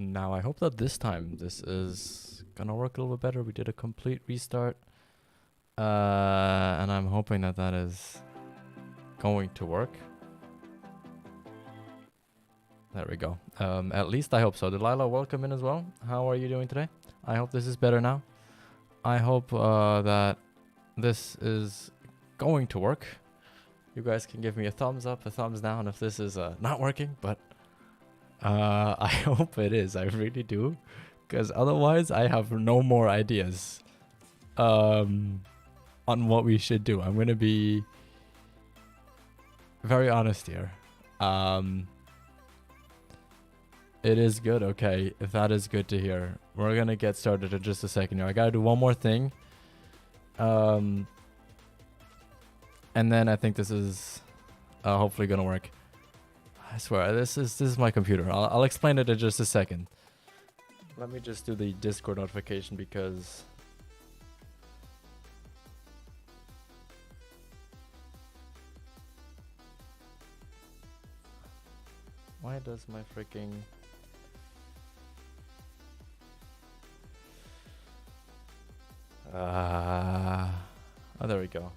Now I hope that this time this is gonna work a little bit better. We did a complete restart. And I'm hoping that that is going to work. There we go. At least I hope so. Delilah, welcome in as well. How are you doing today? I hope this is better now. I hope that this is going to work. You guys can give me a thumbs up, a thumbs down if this is not working, but I hope it is. I really do, because otherwise I have no more ideas on what we should do. I'm going to be very honest here. It is good. Okay, if that is good to hear. We're going to get started in just a second here. I got to do one more thing. And then I think this is hopefully going to work. I swear, this is my computer. I'll explain it in just a second. Let me just do the Discord notification because... Why does my freaking... oh, there we go.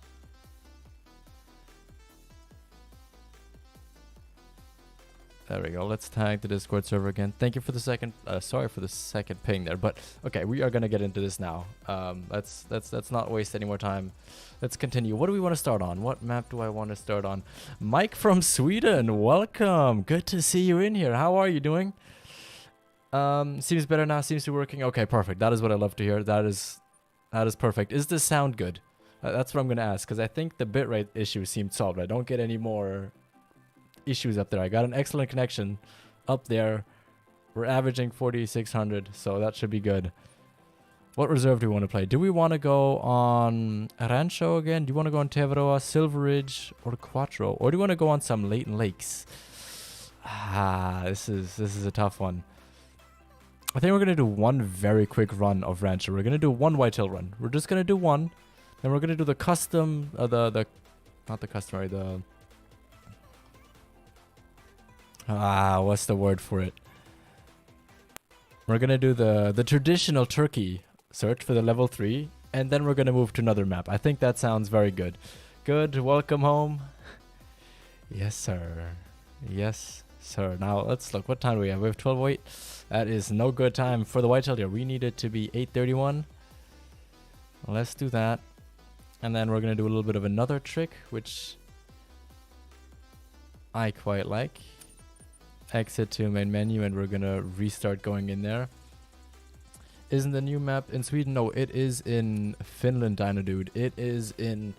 There we go. Let's tag the Discord server again. Thank you for the second. Sorry for the second ping there, but okay, we are gonna get into this now. Let's not waste any more time. Let's continue. What do we want to start on? What map do I want to start on? Mike from Sweden, welcome. Good to see you in here. How are you doing? Seems better now. Seems to be working. Okay, perfect. That is what I love to hear. That is perfect. Is this sound good? That's what I'm gonna ask, because I think the bitrate issue seemed solved. I don't get any more issues up there. I got an excellent connection up there. We're averaging 4,600, so that should be good. What reserve do we want to play? Do we want to go on Rancho again? Do you want to go on Teveroa, Silver Ridge, or Quattro? Or do you want to go on some Leighton Lakes? This is a tough one. I think we're going to do one very quick run of Rancho. We're going to do one Whitetail run. We're just going to do one. Then we're going to do the custom, not the customary, what's the word for it? We're gonna do the traditional turkey search for the level 3, and then we're gonna move to another map. I think that sounds very good. Good, welcome home. Yes, sir. Yes, sir. Now let's look. What time do we have? We have 12:08. That is no good time for the Whitetail Deer. We need it to be 8:31. Let's do that, and then we're gonna do a little bit of another trick, which I quite like. Exit to main menu, and we're gonna restart going in there. Isn't the new map in Sweden? No, it is in Finland, Dino Dude. It is in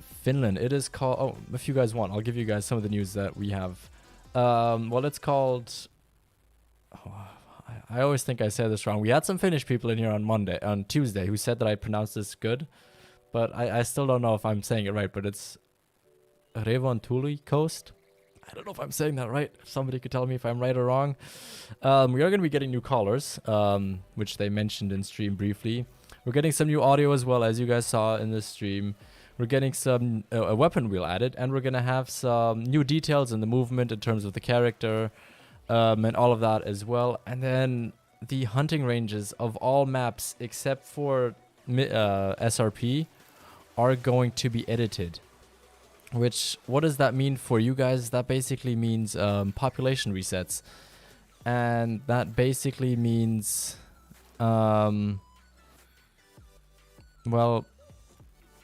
Finland. It is called... Oh, if you guys want, I'll give you guys some of the news that we have. Well, it's called... Oh, I always think I said this wrong. We had some Finnish people in here on Tuesday, who said that I pronounced this good. But I still don't know if I'm saying it right, but it's Revontuli Coast. I don't know if I'm saying that right. Somebody could tell me if I'm right or wrong. We are going to be getting new callers, which they mentioned in stream briefly. We're getting some new audio as well, as you guys saw in the stream. We're getting some a weapon wheel added, and we're going to have some new details in the movement in terms of the character, and all of that as well. And then the hunting ranges of all maps except for SRP are going to be edited. Which, what does that mean for you guys? That basically means population resets. And that basically means, well,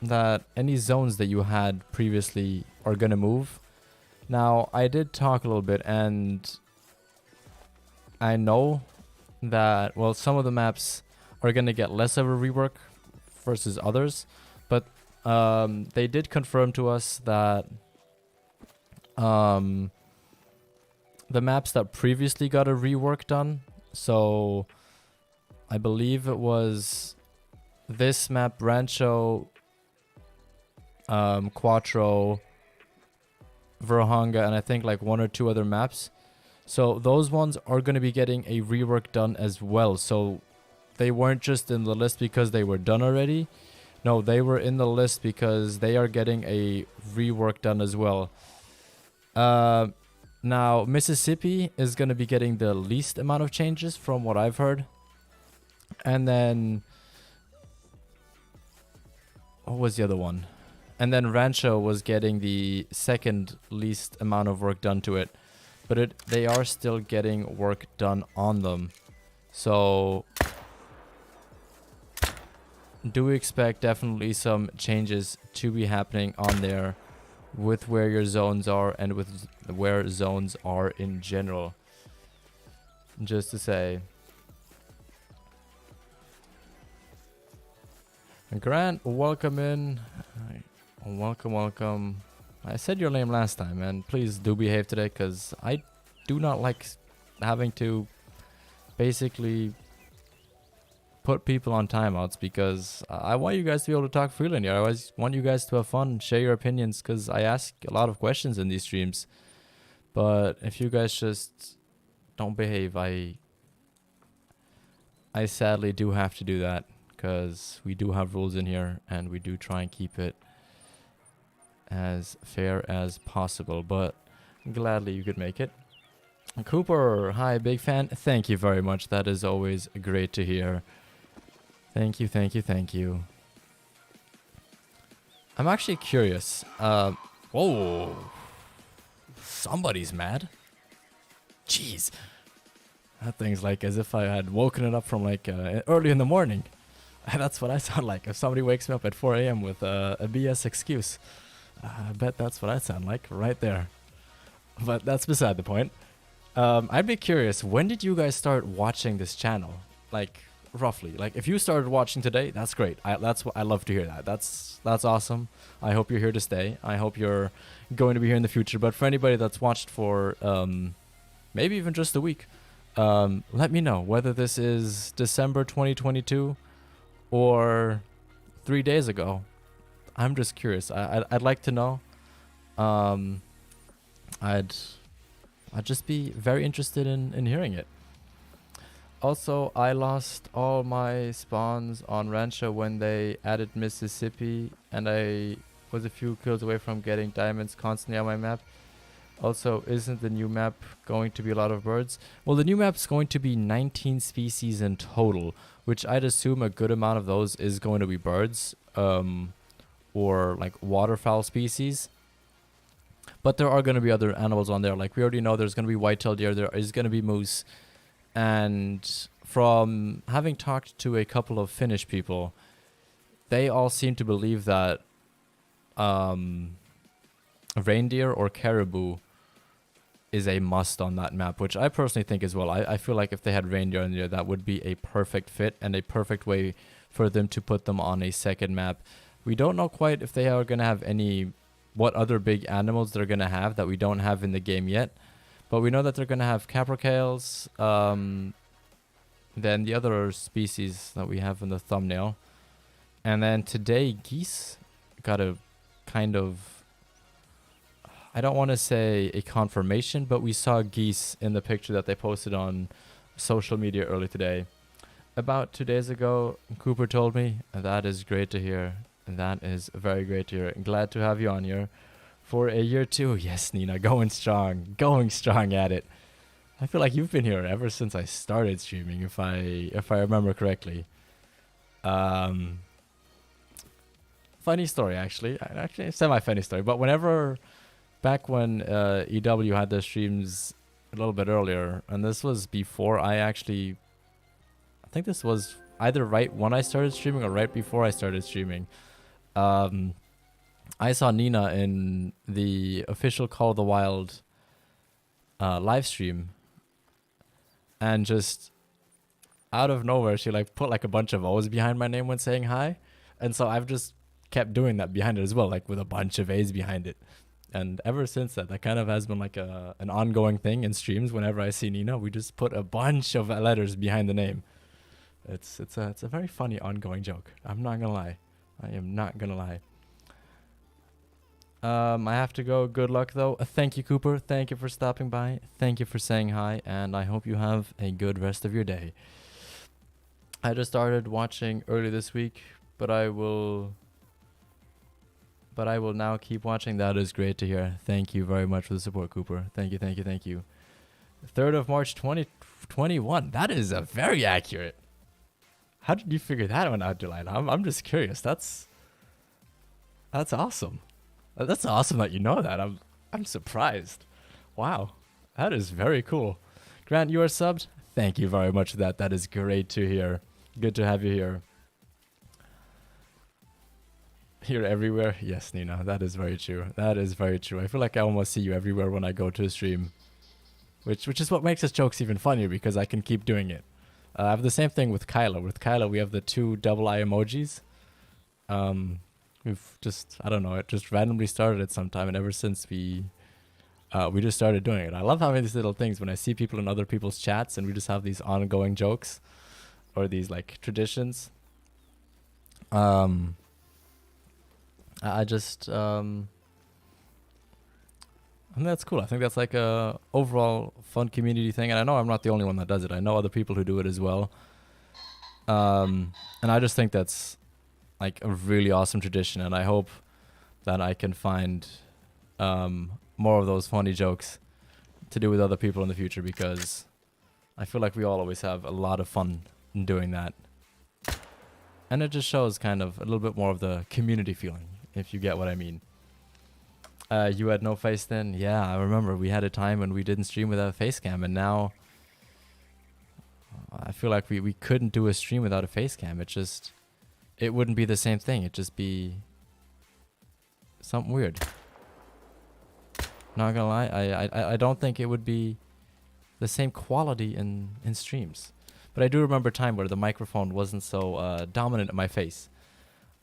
that any zones that you had previously are going to move. Now, I did talk a little bit, and I know that, well, some of the maps are going to get less of a rework versus others. But they did confirm to us that the maps that previously got a rework done, so I believe it was this map, Rancho, Quattro, Verhanga, and I think like one or two other maps. So those ones are going to be getting a rework done as well. So they weren't just in the list because they were done already. No, they were in the list because they are getting a rework done as well. Now, Mississippi is going to be getting the least amount of changes from what I've heard. And then, what was the other one? And then Rancho was getting the second least amount of work done to it. But they are still getting work done on them. So, do we expect definitely some changes to be happening on there with where your zones are and with where zones are in general. Just to say. Grant, welcome in. Welcome. I said your name last time, and please do behave today, because I do not like having to basically put people on timeouts, because I want you guys to be able to talk freely in here. I always want you guys to have fun, share your opinions, because I ask a lot of questions in these streams. But if you guys just don't behave, I sadly do have to do that, because we do have rules in here, and we do try and keep it as fair as possible. But gladly you could make it. Cooper, hi, big fan. Thank you very much. That is always great to hear. Thank you. I'm actually curious. Whoa. Somebody's mad. Jeez. That thing's like as if I had woken it up from like early in the morning. That's what I sound like. If somebody wakes me up at 4 a.m. with a BS excuse. I bet that's what I sound like right there. But that's beside the point. I'd be curious, when did you guys start watching this channel? Like, roughly. Like, if you started watching today, that's great. That's what I love to hear that. That's awesome. I hope you're here to stay. I hope you're going to be here in the future. But for anybody that's watched for maybe even just a week, let me know whether this is December 2022 or 3 days ago. I'm just curious. I'd like to know. I'd just be very interested in hearing it. Also, I lost all my spawns on Rancho when they added Mississippi, and I was a few kills away from getting diamonds constantly on my map. Also, isn't the new map going to be a lot of birds? Well, the new map's going to be 19 species in total, which I'd assume a good amount of those is going to be birds, or like waterfowl species. But there are going to be other animals on there. Like we already know there's going to be whitetail deer, there is going to be moose. And from having talked to a couple of Finnish people, they all seem to believe that reindeer or caribou is a must on that map, which I personally think as well. I feel like if they had reindeer in there, that would be a perfect fit and a perfect way for them to put them on a second map. We don't know quite if they are going to have what other big animals they're going to have that we don't have in the game yet. But we know that they're going to have capercailles, then the other species that we have in the thumbnail. And then today, geese got a kind of, I don't want to say a confirmation, but we saw geese in the picture that they posted on social media early today. About 2 days ago, Cooper told me, and that is great to hear. And that is very great to hear. Glad to have you on here for a year too. Yes, Nina, going strong at it. I feel like you've been here ever since I started streaming, if I remember correctly. Funny story, actually a semi-funny story. But back when EW had their streams a little bit earlier, and this was before I think this was either right when I started streaming or right before I started streaming. I saw Nina in the official Call of the Wild live stream, and just out of nowhere she like put like a bunch of O's behind my name when saying hi, and so I've just kept doing that behind it as well, like with a bunch of A's behind it. And ever since that kind of has been like an ongoing thing in streams. Whenever I see Nina, we just put a bunch of letters behind the name. It's a very funny ongoing joke. I'm not gonna lie. I am not gonna lie. I have to go. Good luck though. Thank you, Cooper. Thank you for stopping by. Thank you for saying hi, and I hope you have a good rest of your day. I just started watching early this week, but I will but I will now keep watching. That is great to hear. Thank you very much for the support, Cooper. Thank you, thank you, thank you. 3rd of March 2021. That is a very accurate. How did you figure that one out, Delilah? I'm just curious. That's awesome. That's awesome that you know that. I'm surprised. Wow. That is very cool. Grant, you are subbed. Thank you very much for that. That is great to hear. Good to have you here. Here everywhere. Yes, Nina. That is very true. That is very true. I feel like I almost see you everywhere when I go to a stream. Which is what makes this jokes even funnier because I can keep doing it. I have the same thing with Kyla. With Kyla, we have the 2 double eye emojis. We've just, I don't know, it just randomly started it sometime, and ever since we just started doing it. I love having these little things when I see people in other people's chats, and we just have these ongoing jokes or these like traditions. I think that's cool. I think that's like a overall fun community thing. And I know I'm not the only one that does it. I know other people who do it as well. And I just think that's like a really awesome tradition. And I hope that I can find more of those funny jokes to do with other people in the future, because I feel like we all always have a lot of fun in doing that. And it just shows kind of a little bit more of the community feeling, if you get what I mean. You had no face then? Yeah, I remember we had a time when we didn't stream without a face cam, and now I feel like we couldn't do a stream without a face cam. It wouldn't be the same thing. It'd just be something weird. Not gonna lie, I don't think it would be the same quality in streams. But I do remember a time where the microphone wasn't so dominant in my face.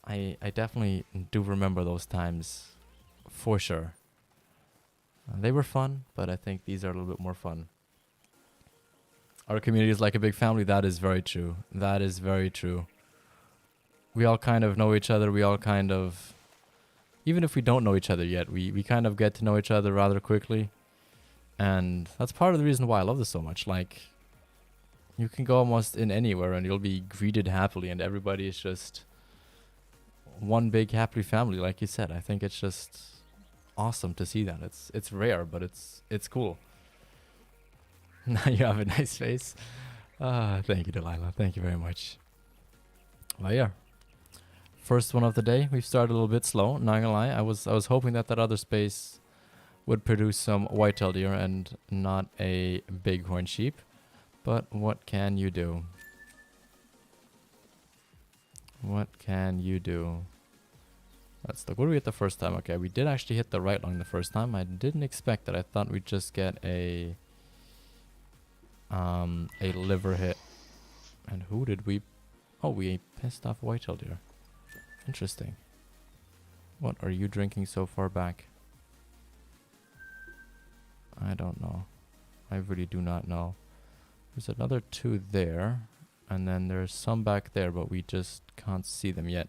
I definitely do remember those times. For sure. They were fun, but I think these are a little bit more fun. Our community is like a big family. That is very true. That is very true. We all kind of know each other. We all kind of, even if we don't know each other yet, we kind of get to know each other rather quickly. And that's part of the reason why I love this so much. Like, you can go almost in anywhere and you'll be greeted happily, and everybody is just one big happy family, like you said. I think it's just awesome to see that. It's rare, but it's cool. Now you have a nice face. Thank you, Delilah. Thank you very much. Well, yeah. First one of the day. We've started a little bit slow. Not gonna lie. I was hoping that other space would produce some whitetail deer and not a bighorn sheep. But what can you do? What can you do? Let's look. What did we hit the first time? Okay, we did actually hit the right lung the first time. I didn't expect that. I thought we'd just get a liver hit. And who did we? Oh, we pissed off whitetail deer. Interesting. What are you drinking so far back? I don't know. I really do not know. There's another 2 there. And then there's some back there, but we just can't see them yet.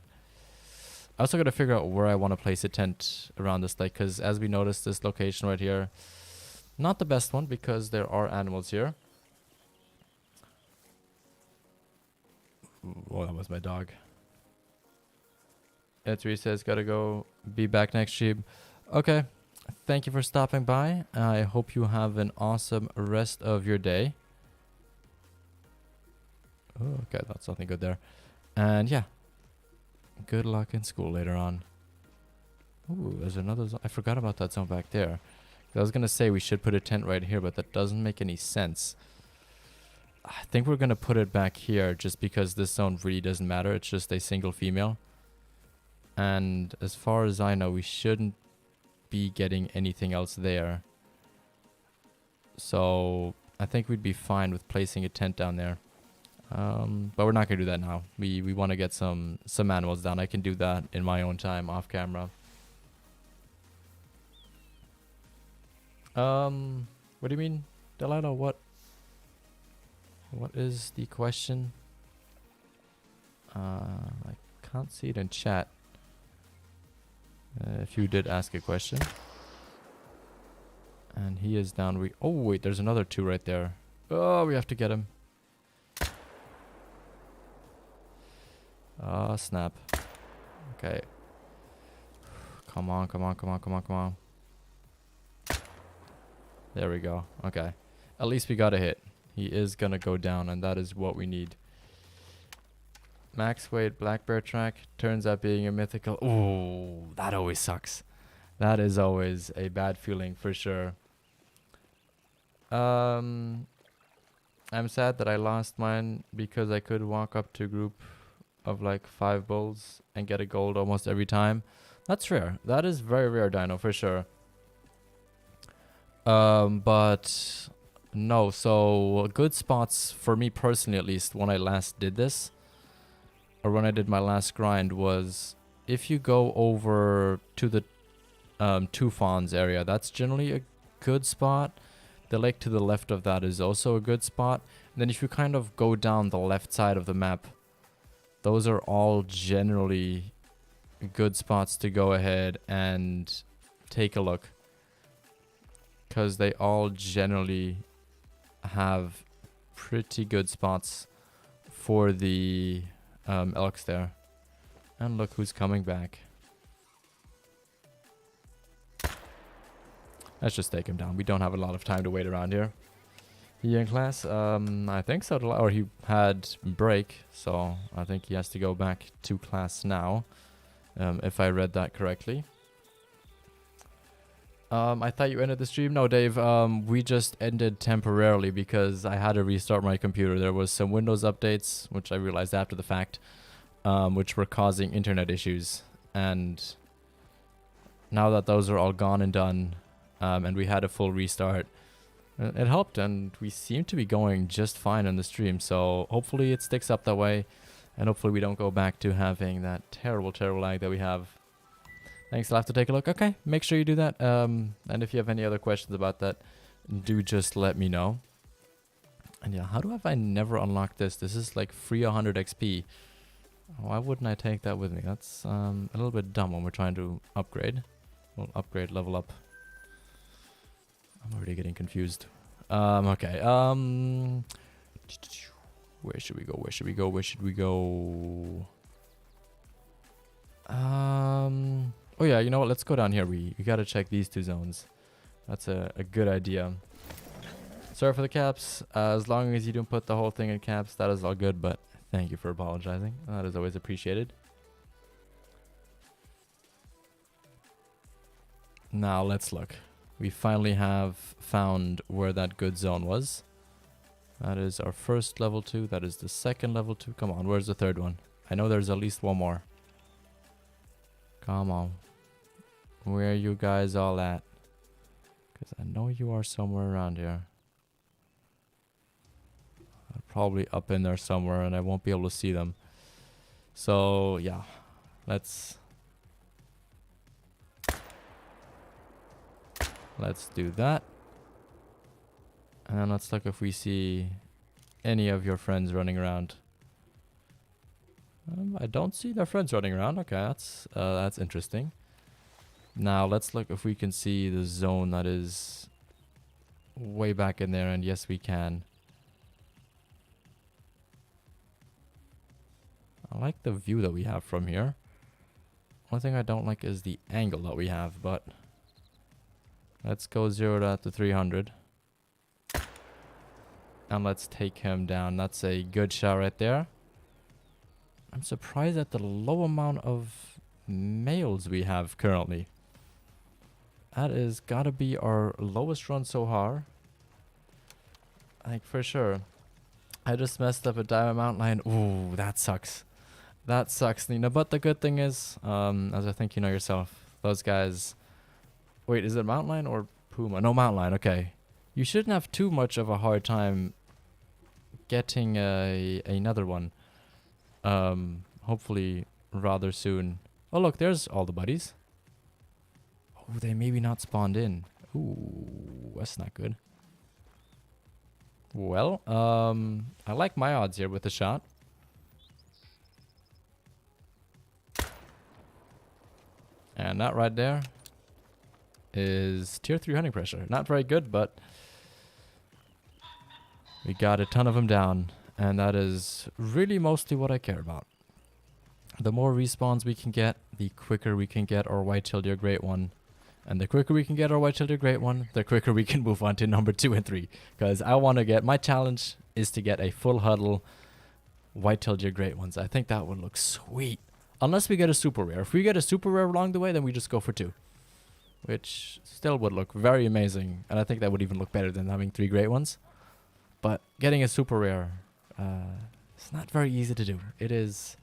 I also got to figure out where I want to place a tent around this lake, because as we noticed, this location right here, not the best one because there are animals here. Oh, that was my dog. Etri says, gotta go, be back next stream. Okay, thank you for stopping by. I hope you have an awesome rest of your day. Oh, okay, that's something good there. And yeah, good luck in school later on. Ooh, there's another zone. I forgot about that zone back there. I was gonna say we should put a tent right here, but that doesn't make any sense. I think we're gonna put it back here just because this zone really doesn't matter. It's just a single female. And as far as I know, we shouldn't be getting anything else there. So I think we'd be fine with placing a tent down there. But we're not gonna do that now. We want to get some animals down. I can do that in my own time off camera. What do you mean, Delano? What is the question? I can't see it in chat. If you did ask a question. And he is down. Oh wait, there's another 2 right there. Oh, we have to get him. Oh, snap. Okay. Come on, come on, come on, come on, come on. There we go. Okay. At least we got a hit. He is gonna go down, and that is what we need. Max weight black bear track turns out being a mythical. Ooh, that always sucks. That is always a bad feeling for sure. I'm sad that I lost mine because I could walk up to a group of like 5 bulls and get a gold almost every time. That's rare. That is very rare, Dino, for sure. But no, so good spots for me personally, at least when I last did this, or when I did my last grind, was if you go over to the Two Fawns area, that's generally a good spot. The lake to the left of that is also a good spot. And then if you kind of go down the left side of the map, those are all generally good spots to go ahead and take a look, because they all generally have pretty good spots for the elks there. And look who's coming back. Let's just take him down. We don't have a lot of time to wait around here. He in class? I think so. Or he had break, so I think he has to go back to class now, if I read that correctly. I thought you ended the stream. No, Dave, we just ended temporarily because I had to restart my computer. There was some Windows updates, which I realized after the fact, which were causing internet issues. And now that those are all gone and done, and we had a full restart, it helped, and we seem to be going just fine on the stream. So hopefully it sticks up that way, and hopefully we don't go back to having that terrible lag that we have. Thanks, I'll have to take a look. Okay, make sure you do that. And if you have any other questions about that, do just let me know. And yeah, how do I never unlocked this? This is like free 100 XP. Why wouldn't I take that with me? That's a little bit dumb when we're trying to upgrade. Well, upgrade, level up. I'm already getting confused. Okay. Where should we go? Where should we go? Where should we go? Oh yeah, you know what? Let's go down here. We gotta check these 2 zones. That's a good idea. Sorry for the caps. As long as you don't put the whole thing in caps, that is all good. But thank you for apologizing. That is always appreciated. Now let's look. We finally have found where that good zone was. That is our first level 2. That is the second level 2. Come on, where's the third one? I know there's at least one more. Come on. Where are you guys all at? Because I know you are somewhere around here. They're probably up in there somewhere and I won't be able to see them. So, yeah. Let's do that. And then let's look if we see any of your friends running around. I don't see their friends running around. Okay, that's interesting. Now let's look if we can see the zone that is way back in there, and yes we can. I like the view that we have from here. One thing I don't like is the angle that we have, but let's go 0 to 300. And let's take him down. That's a good shot right there. I'm surprised at the low amount of males we have currently. That is gotta be our lowest run so far. Like, for sure. I just messed up a diamond mountain lion. Ooh, that sucks. That sucks, Nina. But the good thing is, as I think you know yourself, those guys... Wait, is it mountain lion or puma? No, mountain lion, okay. You shouldn't have too much of a hard time getting another one. Hopefully rather soon. Oh, look, there's all the buddies. Oh, they maybe not spawned in. Ooh, that's not good. Well, I like my odds here with the shot. And that right there is tier 3 hunting pressure. Not very good, but we got a ton of them down. And that is really mostly what I care about. The more respawns we can get, the quicker we can get our Whitetail Deer Great One. And the quicker we can get our Whitetail Deer Great One, the quicker we can move on to number 2 and 3. Because I want to get, my challenge is to get a full huddle Whitetail Deer Great Ones. I think that would look sweet. Unless we get a super rare. If we get a super rare along the way, then we just go for 2. Which still would look very amazing. And I think that would even look better than having 3 great ones. But getting a super rare, it's not very easy to do. It is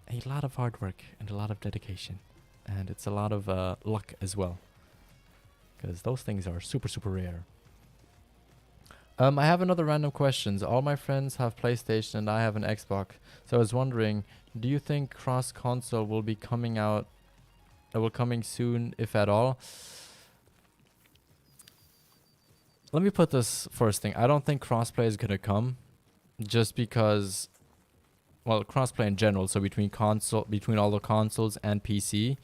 a lot of hard work and a lot of dedication. And it's a lot of luck as well. Because those things are super, super rare. I have another random question. All my friends have PlayStation and I have an Xbox. So I was wondering, do you think cross-console will be coming out, coming soon, if at all? Let me put this first thing. I don't think crossplay is going to come. Just because, well, crossplay in general, so between all the consoles and PC,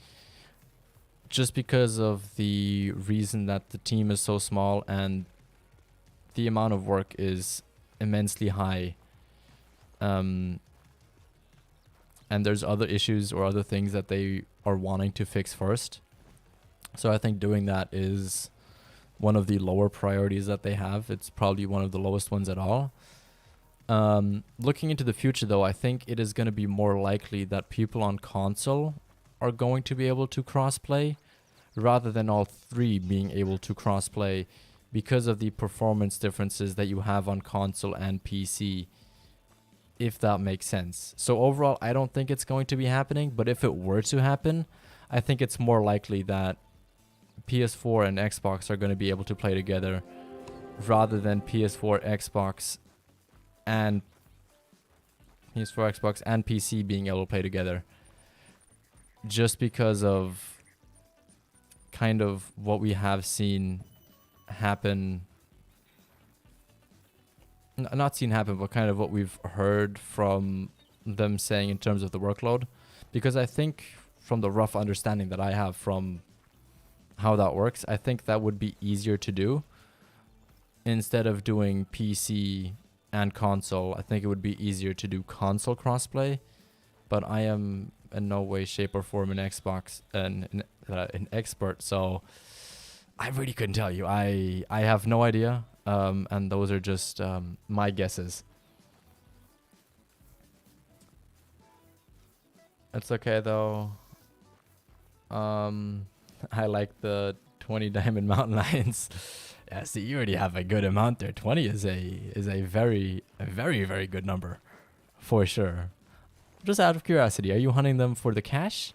just because of the reason that the team is so small and the amount of work is immensely high, and there's other issues or other things that they are wanting to fix first. So I think doing that is one of the lower priorities that they have. It's probably one of the lowest ones at all. Looking into the future, though, I think it is going to be more likely that people on console are going to be able to crossplay rather than all 3 being able to crossplay because of the performance differences that you have on console and PC, if that makes sense. So overall, I don't think it's going to be happening, but if it were to happen, I think it's more likely that PS4 and Xbox are going to be able to play together rather than PS4, Xbox and PC being able to play together, just because of kind of what we have seen happen, not seen happen, but kind of what we've heard from them saying in terms of the workload. Because I think from the rough understanding that I have from how that works, I think that would be easier to do instead of doing PC and console. I think it would be easier to do console crossplay, but I am in no way, shape, or form an Xbox an expert, so I really couldn't tell you. I have no idea, and those are just my guesses. It's okay though. I like the 20 diamond mountain lions. Yeah, see, you already have a good amount there. 20 is a very, very good number, for sure. Just out of curiosity, are you hunting them for the cash,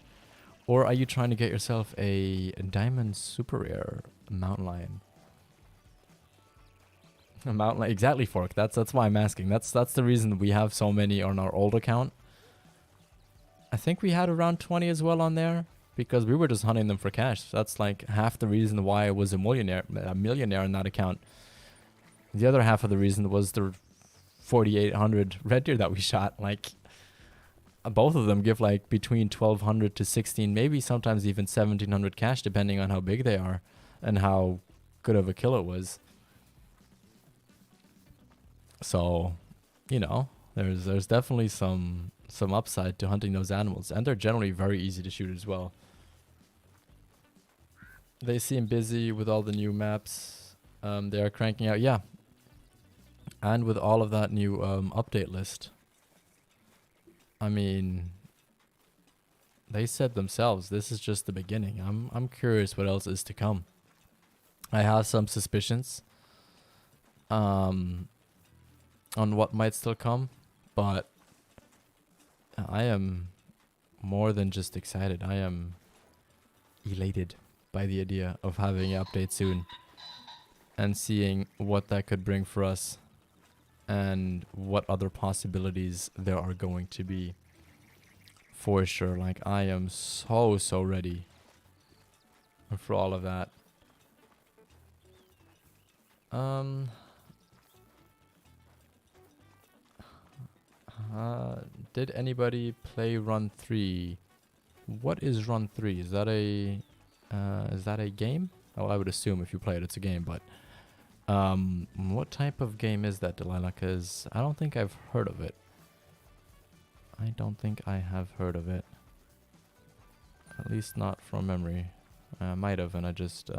or are you trying to get yourself a diamond super rare mountain lion? A mountain lion, exactly, Fork. That's why I'm asking. That's the reason we have so many on our old account. I think we had around 20 as well on there, because we were just hunting them for cash. That's like half the reason why I was a millionaire on that account. The other half of the reason was the 4,800 red deer that we shot. Like, both of them give like between 1,200 to 16, maybe sometimes even 1,700 cash, depending on how big they are and how good of a kill it was. So, you know, there's definitely some upside to hunting those animals, and they're generally very easy to shoot as well. They seem busy with all the new maps they are cranking out. Yeah. And with all of that new update list. I mean, they said themselves, this is just the beginning. I'm curious what else is to come. I have some suspicions on what might still come, but I am more than just excited. I am elated by the idea of having an update soon and seeing what that could bring for us and what other possibilities there are going to be. For sure, like, I am so ready for all of that. Did anybody play Run 3? What is Run 3? Is that a game? Well, I would assume if you play it, it's a game, but what type of game is that, Delilah? Because I don't think I've heard of it. I don't think I have heard of it. least not from memory. I might have, and I just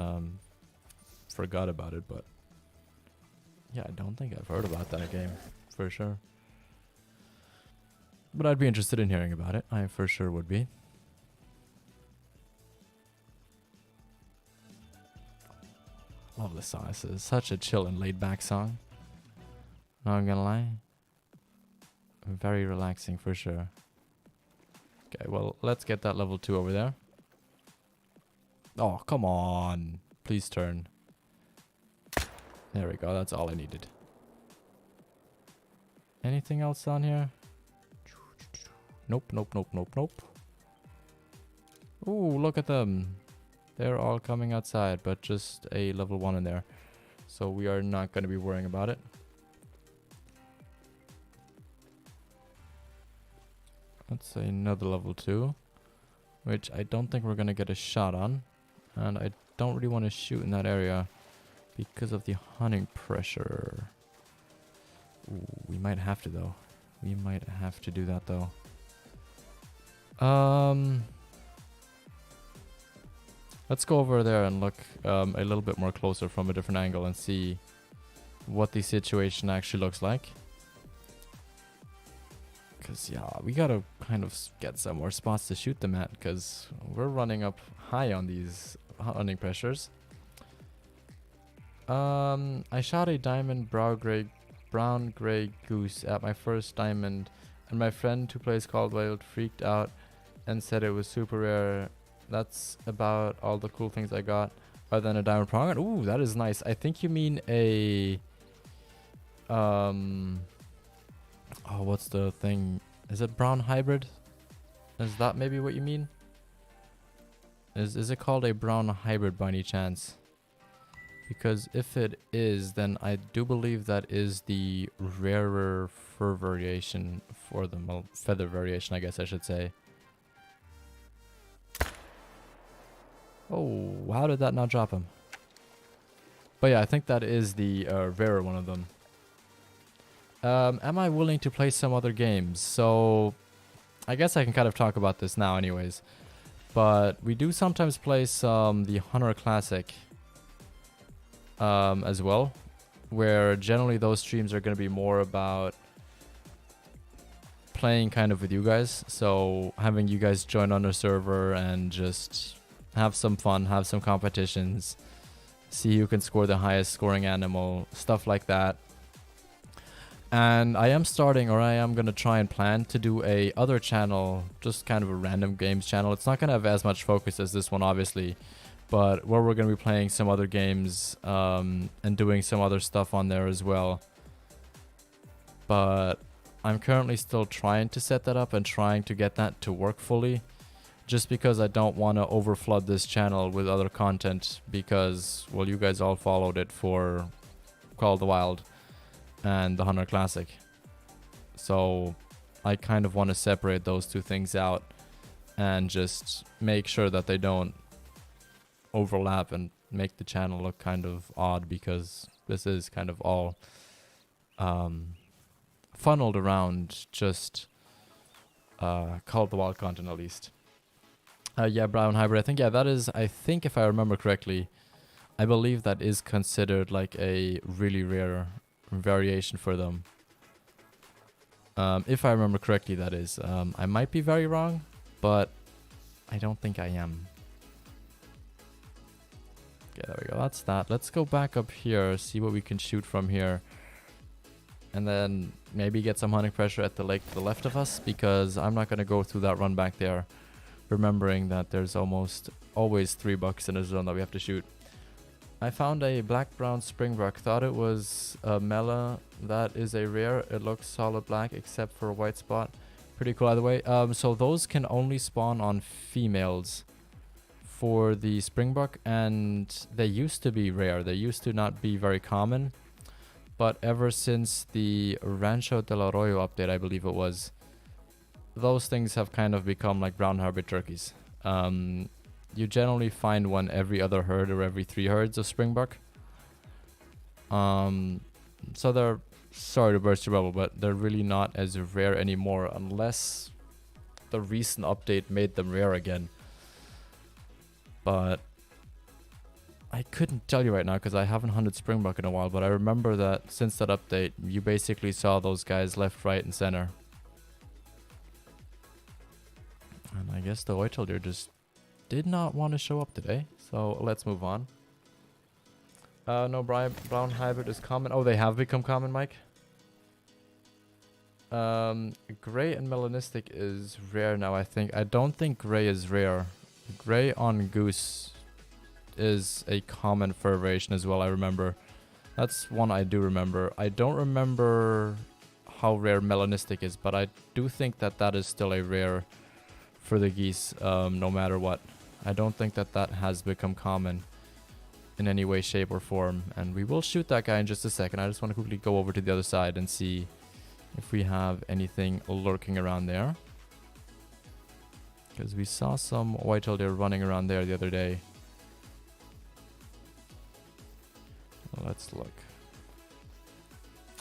forgot about it, but yeah, I don't think I've heard about that game, for sure. But I'd be interested in hearing about it. I for sure would be. Love this song. This is such a chill and laid back song. Not gonna lie. Very relaxing for sure. Okay, well, let's get that level 2 over there. Oh, come on. Please turn. There we go. That's all I needed. Anything else on here? Nope, nope, nope, nope, nope. Ooh, look at them. They're all coming outside, but just a level 1 in there. So we are not going to be worrying about it. Let's say another level 2, which I don't think we're going to get a shot on. And I don't really want to shoot in that area because of the hunting pressure. Ooh, we might have to though. We might have to do that though. Let's go over there and look a little bit more closer from a different angle and see what the situation actually looks like. Because, yeah, we gotta kind of get some more spots to shoot them at, because we're running up high on these hunting pressures. I shot a diamond brown gray goose at my first diamond, and my friend who plays Called Wild freaked out and said it was super rare. That's about all the cool things I got, other than a diamond pronghorn. Ooh, that is nice. I think you mean a oh, what's the thing? Is it brown hybrid? Is that maybe what you mean? Is it called a brown hybrid by any chance? Because if it is, then I do believe that is the rarer fur variation for the feather variation, I guess I should say. Oh, how did that not drop him? But yeah, I think that is the rarer one of them. Am I willing to play some other games? So, I guess I can kind of talk about this now anyways. But we do sometimes play the Hunter Classic as well. Where generally those streams are going to be more about playing kind of with you guys. So, having you guys join on a server and just have some fun, have some competitions. See who can score the highest scoring animal, stuff like that. And I am starting, or I am going to try and plan to do a other channel, just kind of a random games channel. It's not going to have as much focus as this one, obviously, but where we're going to be playing some other games and doing some other stuff on there as well. But I'm currently still trying to set that up and trying to get that to work fully, just because I don't want to overflood this channel with other content, because, well, you guys all followed it for Call of the Wild and the Hunter Classic. So I kind of want to separate those two things out and just make sure that they don't overlap and make the channel look kind of odd, because this is kind of all funneled around just Call of the Wild content, at least. Yeah, brown hybrid. I think, yeah, that is, I think if I remember correctly, I believe that is considered like a really rare variation for them. If I remember correctly, that is. I might be very wrong, but I don't think I am. Okay, there we go. That's that. Let's go back up here, see what we can shoot from here. And then maybe get some hunting pressure at the lake to the left of us, because I'm not going to go through that run back there, remembering that there's almost always 3 bucks in a zone that we have to shoot. I found a black-brown springbuck. Thought it was a Mela. That is a rare. It looks solid black except for a white spot. Pretty cool either way. So those can only spawn on females for the springbuck, and they used to be rare. They used to not be very common. But ever since the Rancho del Arroyo update, I believe it was, those things have kind of become like brown hybrid turkeys. You generally find one every other herd or every 3 herds of springbuck. So they're, sorry to burst your bubble, but they're really not as rare anymore, unless the recent update made them rare again. but I couldn't tell you right now because I haven't hunted springbuck in a while, but I remember that since that update, you basically saw those guys left, right, and center. And I guess the whitetail deer just did not want to show up today, so let's move on. No, brown hybrid is common. Oh, they have become common, Mike? Gray and melanistic is rare now, I think. I don't think gray is rare. Gray on goose is a common fur variation as well, I remember. That's one I do remember. I don't remember how rare melanistic is, but I do think that that is still a rare for the geese, no matter what. I don't think that that has become common in any way, shape, or form. And we will shoot that guy in just a second. I just want to quickly go over to the other side and see if we have anything lurking around there. Because we saw some whitetail deer running around there the other day. Let's look.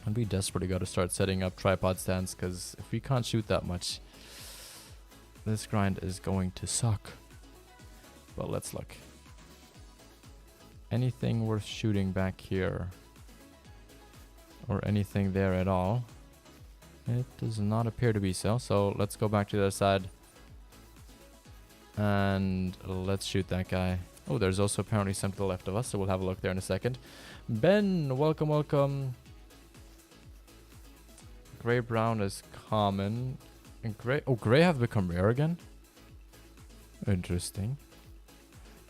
And we desperately got to start setting up tripod stands, because if we can't shoot that much, this grind is going to suck. But let's look. Anything worth shooting back here? Or anything there at all? It does not appear to be so. So let's go back to the other side. And let's shoot that guy. Oh, there's also apparently some to the left of us, so we'll have a look there in a second. Ben, welcome, welcome. Gray brown is common. And gray, oh, gray have become rare again? Interesting.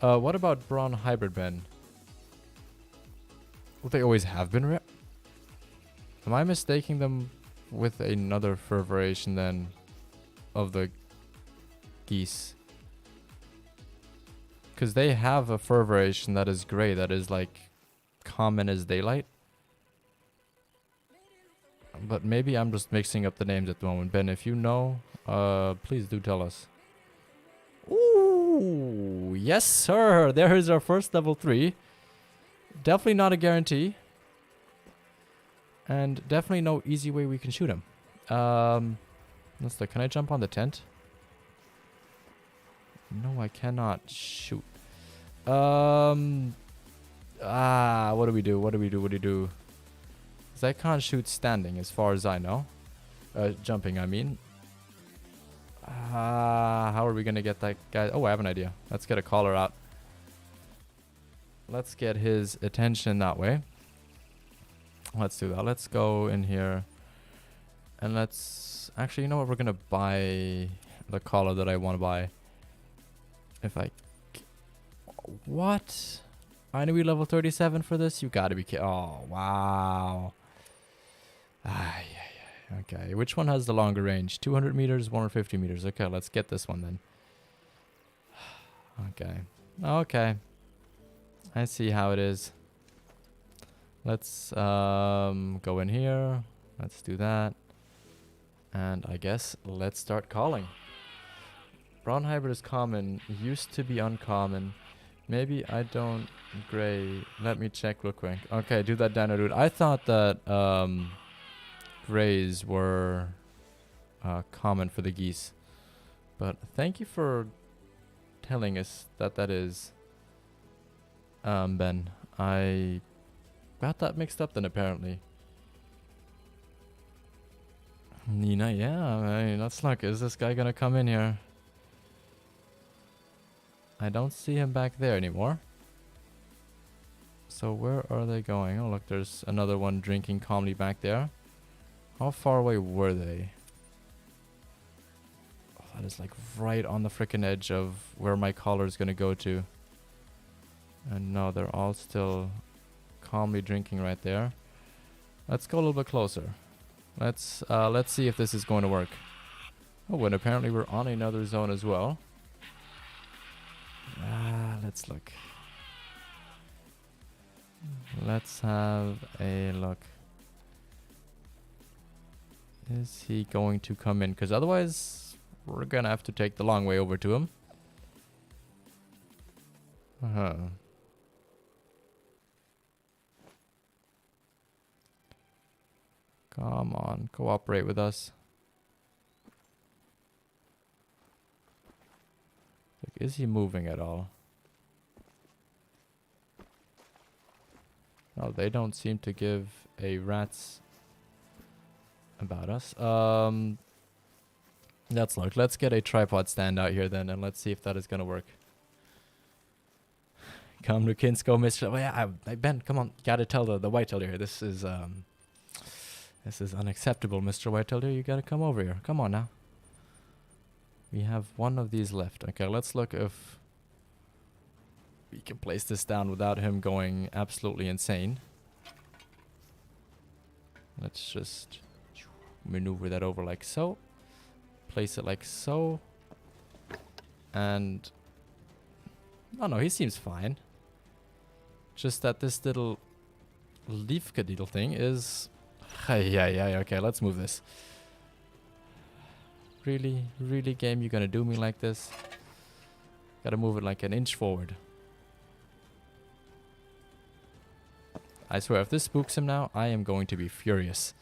What about brown hybrid, Ben? Well, they always have been rare? Am I mistaking them with another fur variation then of the geese? Because they have a fur variation that is gray, that is like common as daylight. But maybe I'm just mixing up the names at the moment. Ben, if you know, please do tell us. Ooh, yes sir, there is our first level 3. Definitely not a guarantee. And definitely no easy way we can shoot him. Let's look, can I jump on the tent? No, I cannot shoot. What do we do? What do we do? What do we do? Because I can't shoot standing as far as I know. Jumping, I mean. How are we going to get that guy? Oh, I have an idea. Let's get a collar out. Let's get his attention that way. Let's do that. Let's go in here. And let's... Actually, you know what? We're going to buy the collar that I want to buy. If I... What? I know we level 37 for this? You gotta be kidding. Oh, wow. Okay, which one has the longer range? 200 meters, 150 meters. Okay, let's get this one then. Okay. Okay. I see how it is. Let's go in here. Let's do that. And I guess let's start calling. Brown hybrid is common. Used to be uncommon. Maybe I don't gray. Let me check real quick. Okay, do that, Dino dude. I thought that grays were common for the geese. But thank you for telling us that that is, Ben. I got that mixed up then, apparently. Nina, yeah, I mean, let's look. Is this guy gonna come in here? I don't see him back there anymore. So where are they going? Oh, look, there's another one drinking calmly back there. How far away were they? Oh, that is like right on the freaking edge of where my collar is going to go to. And no, they're all still calmly drinking right there. Let's go a little bit closer. Let's see if this is going to work. Oh, and apparently we're on another zone as well. Let's look. Let's have a look. Is he going to come in? Because otherwise, we're going to have to take the long way over to him. Come on, cooperate with us. Like, is he moving at all? Oh, they don't seem to give a rat's about us. Let's look. Let's get a tripod stand out here then, and let's see if that is gonna work. Come to Kinsko, Mr. Oh, yeah, Ben, come on. Gotta tell the Whitetail here. This is unacceptable, Mr. Whitetail here. You gotta come over here. Come on now. We have one of these left. Okay, let's look if we can place this down without him going absolutely insane. Let's just maneuver that over like so. Place it like so. And... oh no, he seems fine. Just that this little leaf-cadidle thing is... yeah, okay, let's move this. Really, really, game, you gonna do me like this? Gotta move it like an inch forward. I swear, if this spooks him now, I am going to be furious.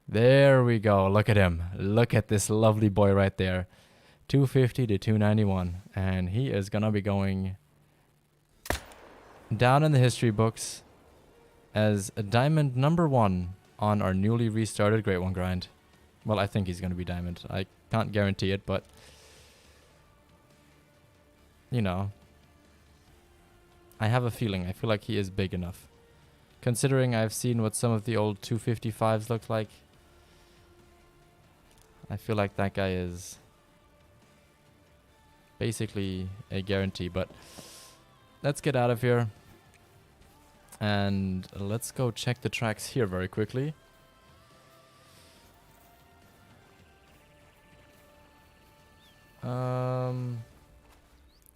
There we go. Look at him. Look at this lovely boy right there. 250 to 291. And he is gonna be going down in the history books as a diamond #1 on our newly restarted Great One grind. Well, I think he's going to be diamond. I can't guarantee it, but... you know. I have a feeling. I feel like he is big enough. Considering I've seen what some of the old 255s look like. I feel like that guy is... basically a guarantee, but... let's get out of here. And let's go check the tracks here very quickly.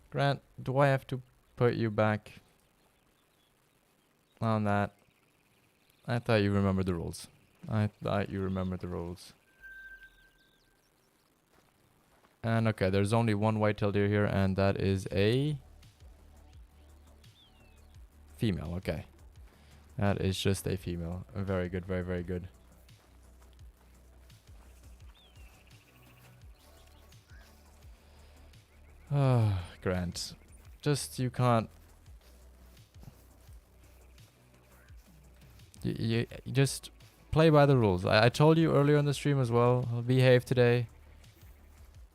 Grant, do I have to put you back on that? I thought you remembered the rules. I thought you remembered the rules. And okay, there's only one white-tailed deer here, and that is a female. Okay, that is just a female. Very good, very, very good. Grant, just you can't. You just play by the rules. I told you earlier in the stream as well. I'll behave today,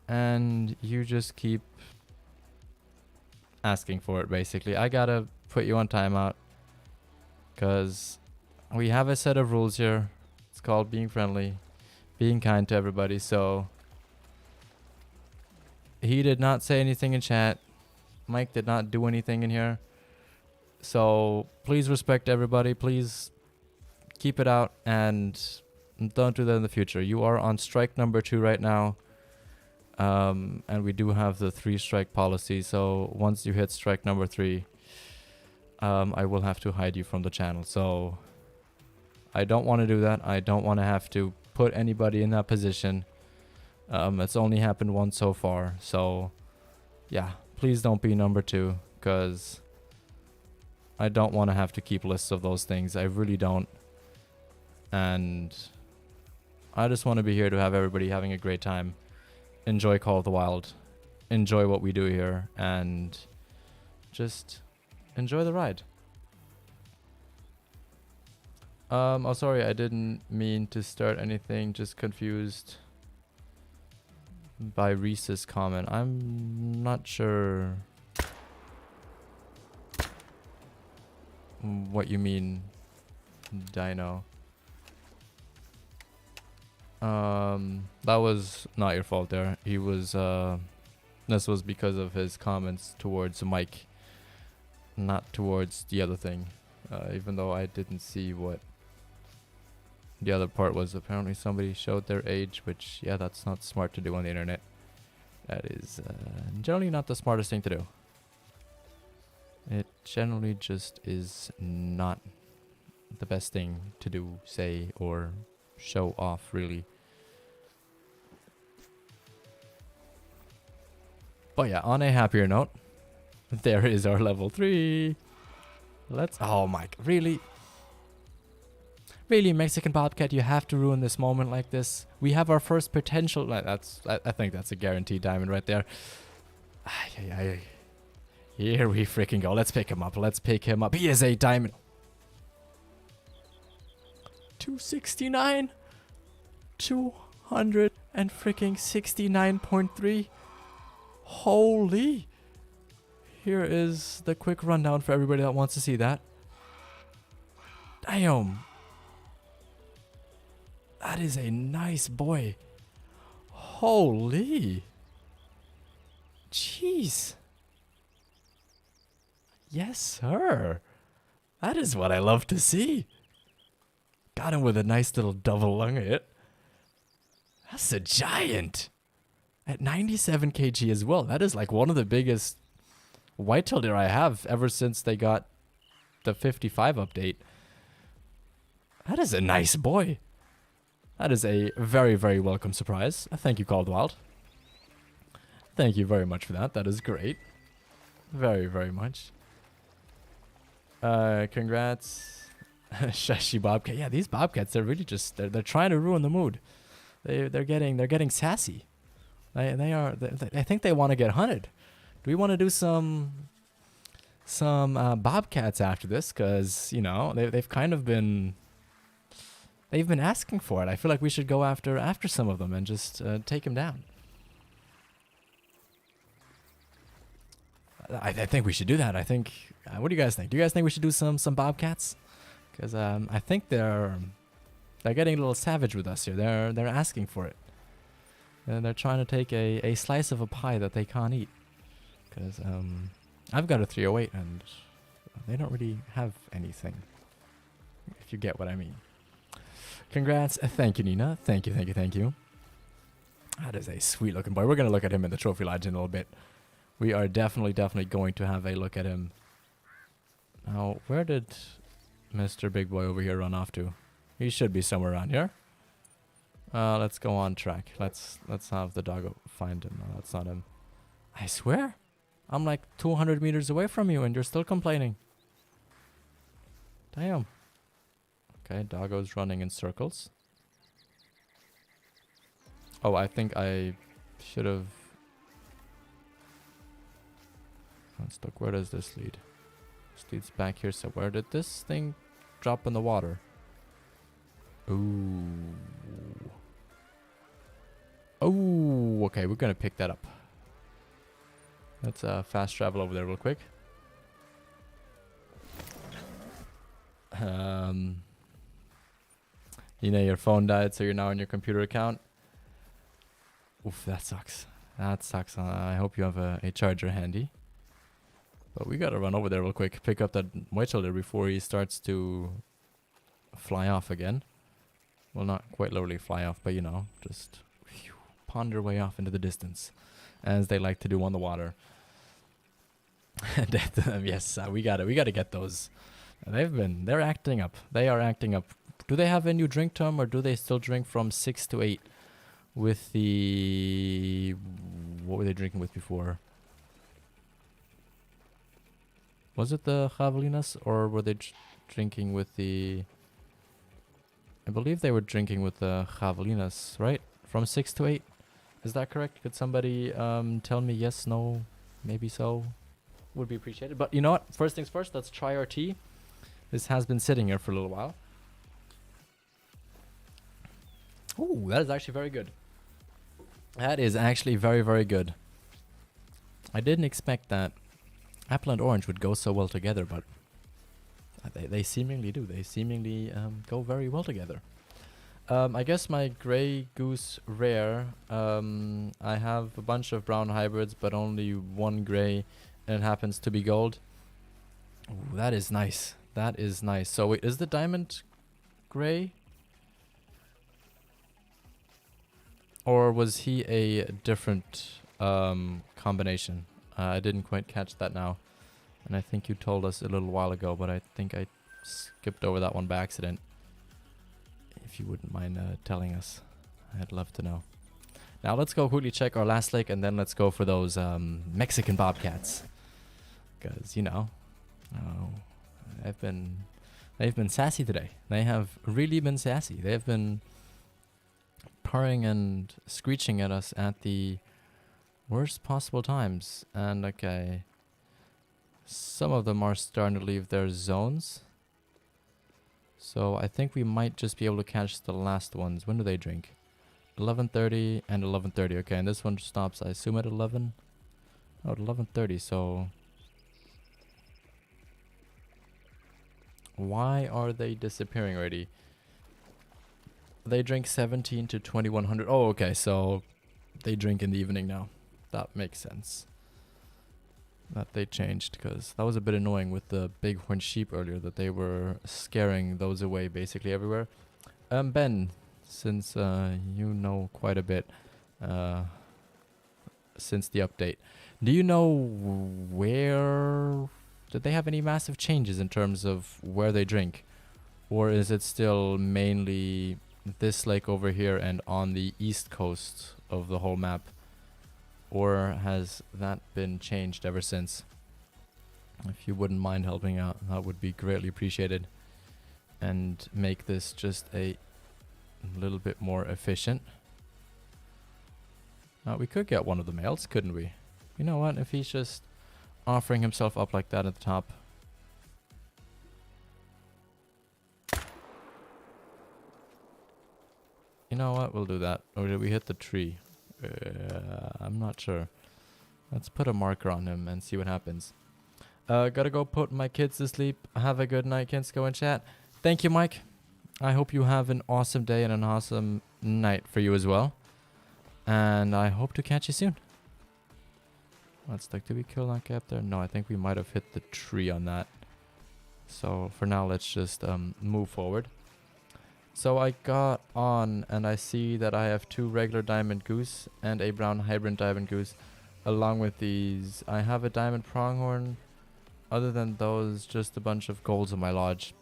and you just keep asking for it. Basically, I gotta put you on timeout because we have a set of rules here. It's called being friendly, being kind to everybody. So he did not say anything in chat. Mike did not do anything in here. So please respect everybody. Please keep it out and don't do that in the future. You are on strike #2 right now. And we do have the 3-strike policy. So once you hit strike #3, I will have to hide you from the channel. So I don't want to do that. I don't want to have to put anybody in that position. It's only happened once so far. So yeah, please don't be #2 because I don't want to have to keep lists of those things. I really don't. And I just want to be here to have everybody having a great time. Enjoy Call of the Wild. Enjoy what we do here. And just enjoy the ride. Oh, sorry, I didn't mean to start anything. Just confused by Reese's comment. I'm not sure what you mean, Dino. That was not your fault there. He was, this was because of his comments towards Mike, not towards the other thing. Even though I didn't see what the other part was. Apparently somebody showed their age, which, yeah, that's not smart to do on the internet. That is generally not the smartest thing to do. It generally just is not the best thing to do, say, or show off, really. But yeah, on a happier note, there is our level 3. Let's... oh my... really? Really, Mexican Bobcat, you have to ruin this moment like this. We have our first potential... I think that's a guaranteed diamond right there. Here we freaking go. Let's pick him up. Let's pick him up. He is a diamond. 269. 200 and freaking 69.3. Holy. Here is the quick rundown for everybody that wants to see that. Damn. That is a nice boy. Holy. Jeez. Yes, sir. That is what I love to see. Got him with a nice little double lung hit. That's a giant. At 97 kg as well. That is like one of the biggest whitetail deer I have ever since they got the 55 update. That is a nice boy. That is a very, very welcome surprise. Thank you, Called Wild. Thank you very much for that. That is great. Very, very much. Congrats. Shashi Bobcat. Yeah, these bobcats, they're really just they're trying to ruin the mood. They're getting sassy. I think they want to get hunted. Do we want to do some bobcats after this? Cause you know they've kind of been asking for it. I feel like we should go after some of them and just take them down. I think we should do that. I think. What do you guys think? Do you guys think we should do some bobcats? Because I think they're getting a little savage with us here. They're asking for it. And they're trying to take a slice of a pie that they can't eat. Because I've got a 308 and they don't really have anything. If you get what I mean. Congrats. Thank you, Nina. Thank you, thank you, thank you. That is a sweet looking boy. We're going to look at him in the trophy lodge in a little bit. We are definitely going to have a look at him. Now, where did Mr. Big Boy over here run off to? He should be somewhere around here. Let's go on track. Let's have the doggo find him. No, that's not him. I swear, I'm like 200 meters away from you and you're still complaining. Damn. Okay, doggo's running in circles. Oh, I think I should have... Let's look, where does this lead? This leads back here, so where did this thing drop in the water? Ooh. Oh, okay, we're gonna pick that up. Let's fast travel over there real quick. You know, your phone died, so you're now on your computer account. Oof, that sucks. That sucks. I hope you have a charger handy. But we gotta run over there real quick, pick up that whitetail there before he starts to fly off again. Well, not quite literally fly off, but you know, just ponder way off into the distance, as they like to do on the water. Yes, we gotta get those. They're acting up. They are acting up. Do they have a new drink term, or do they still drink from 6 to 8 with the... What were they drinking with before? Was it the javelinas, or were they drinking with the... I believe they were drinking with the javelinas, right? From 6 to 8. Is that correct? Could somebody tell me yes, no, maybe so? Would be appreciated. But you know what? First things first, let's try our tea. This has been sitting here for a little while. Ooh, that is actually very good. That is actually very, very good. I didn't expect that apple and orange would go so well together, but they seemingly do. They seemingly go very well together. I guess my gray goose rare, I have a bunch of brown hybrids, but only one gray, and it happens to be gold. Ooh, that is nice. That is nice. So wait, is the diamond gray? Or was he a different combination? I didn't quite catch that now. And I think you told us a little while ago, but I think I skipped over that one by accident. If you wouldn't mind telling us, I'd love to know. Now let's go quickly check our last lake, and then let's go for those Mexican bobcats. Because, you know, they've been sassy today. They have really been sassy. They have been purring and screeching at us at the worst possible times. And okay, Some of them are starting to leave their zones. So I think we might just be able to catch the last ones. When do they drink? 11:30 and 11:30. Okay, and this one stops, I assume, at 11. Oh, at 11:30, so... Why are they disappearing already? They drink 17 to 2100. Oh, okay, so they drink in the evening now. That makes sense. That they changed, because that was a bit annoying with the bighorn sheep earlier, that they were scaring those away basically everywhere. Ben, since you know quite a bit since the update, do you know where... Did they have any massive changes in terms of where they drink? Or is it still mainly this lake over here and on the east coast of the whole map? Or has that been changed ever since? If you wouldn't mind helping out, that would be greatly appreciated. And make this just a little bit more efficient. Now, we could get one of the males, couldn't we? You know what? If he's just offering himself up like that at the top. You know what? We'll do that. Or did we hit the tree? I'm not sure. Let's put a marker on him and see what happens. Gotta go put my kids to sleep. Have a good night, Kinsko and chat. Thank you, Mike. I hope you have an awesome day and an awesome night for you as well. And I hope to catch you soon. Let's look. Did we kill that guy up there? No, I think we might have hit the tree on that. So for now, let's just move forward. So I got on and I see that I have 2 regular diamond goose and a brown hybrid diamond goose. Along with these, I have a diamond pronghorn. Other than those, just a bunch of golds in my lodge.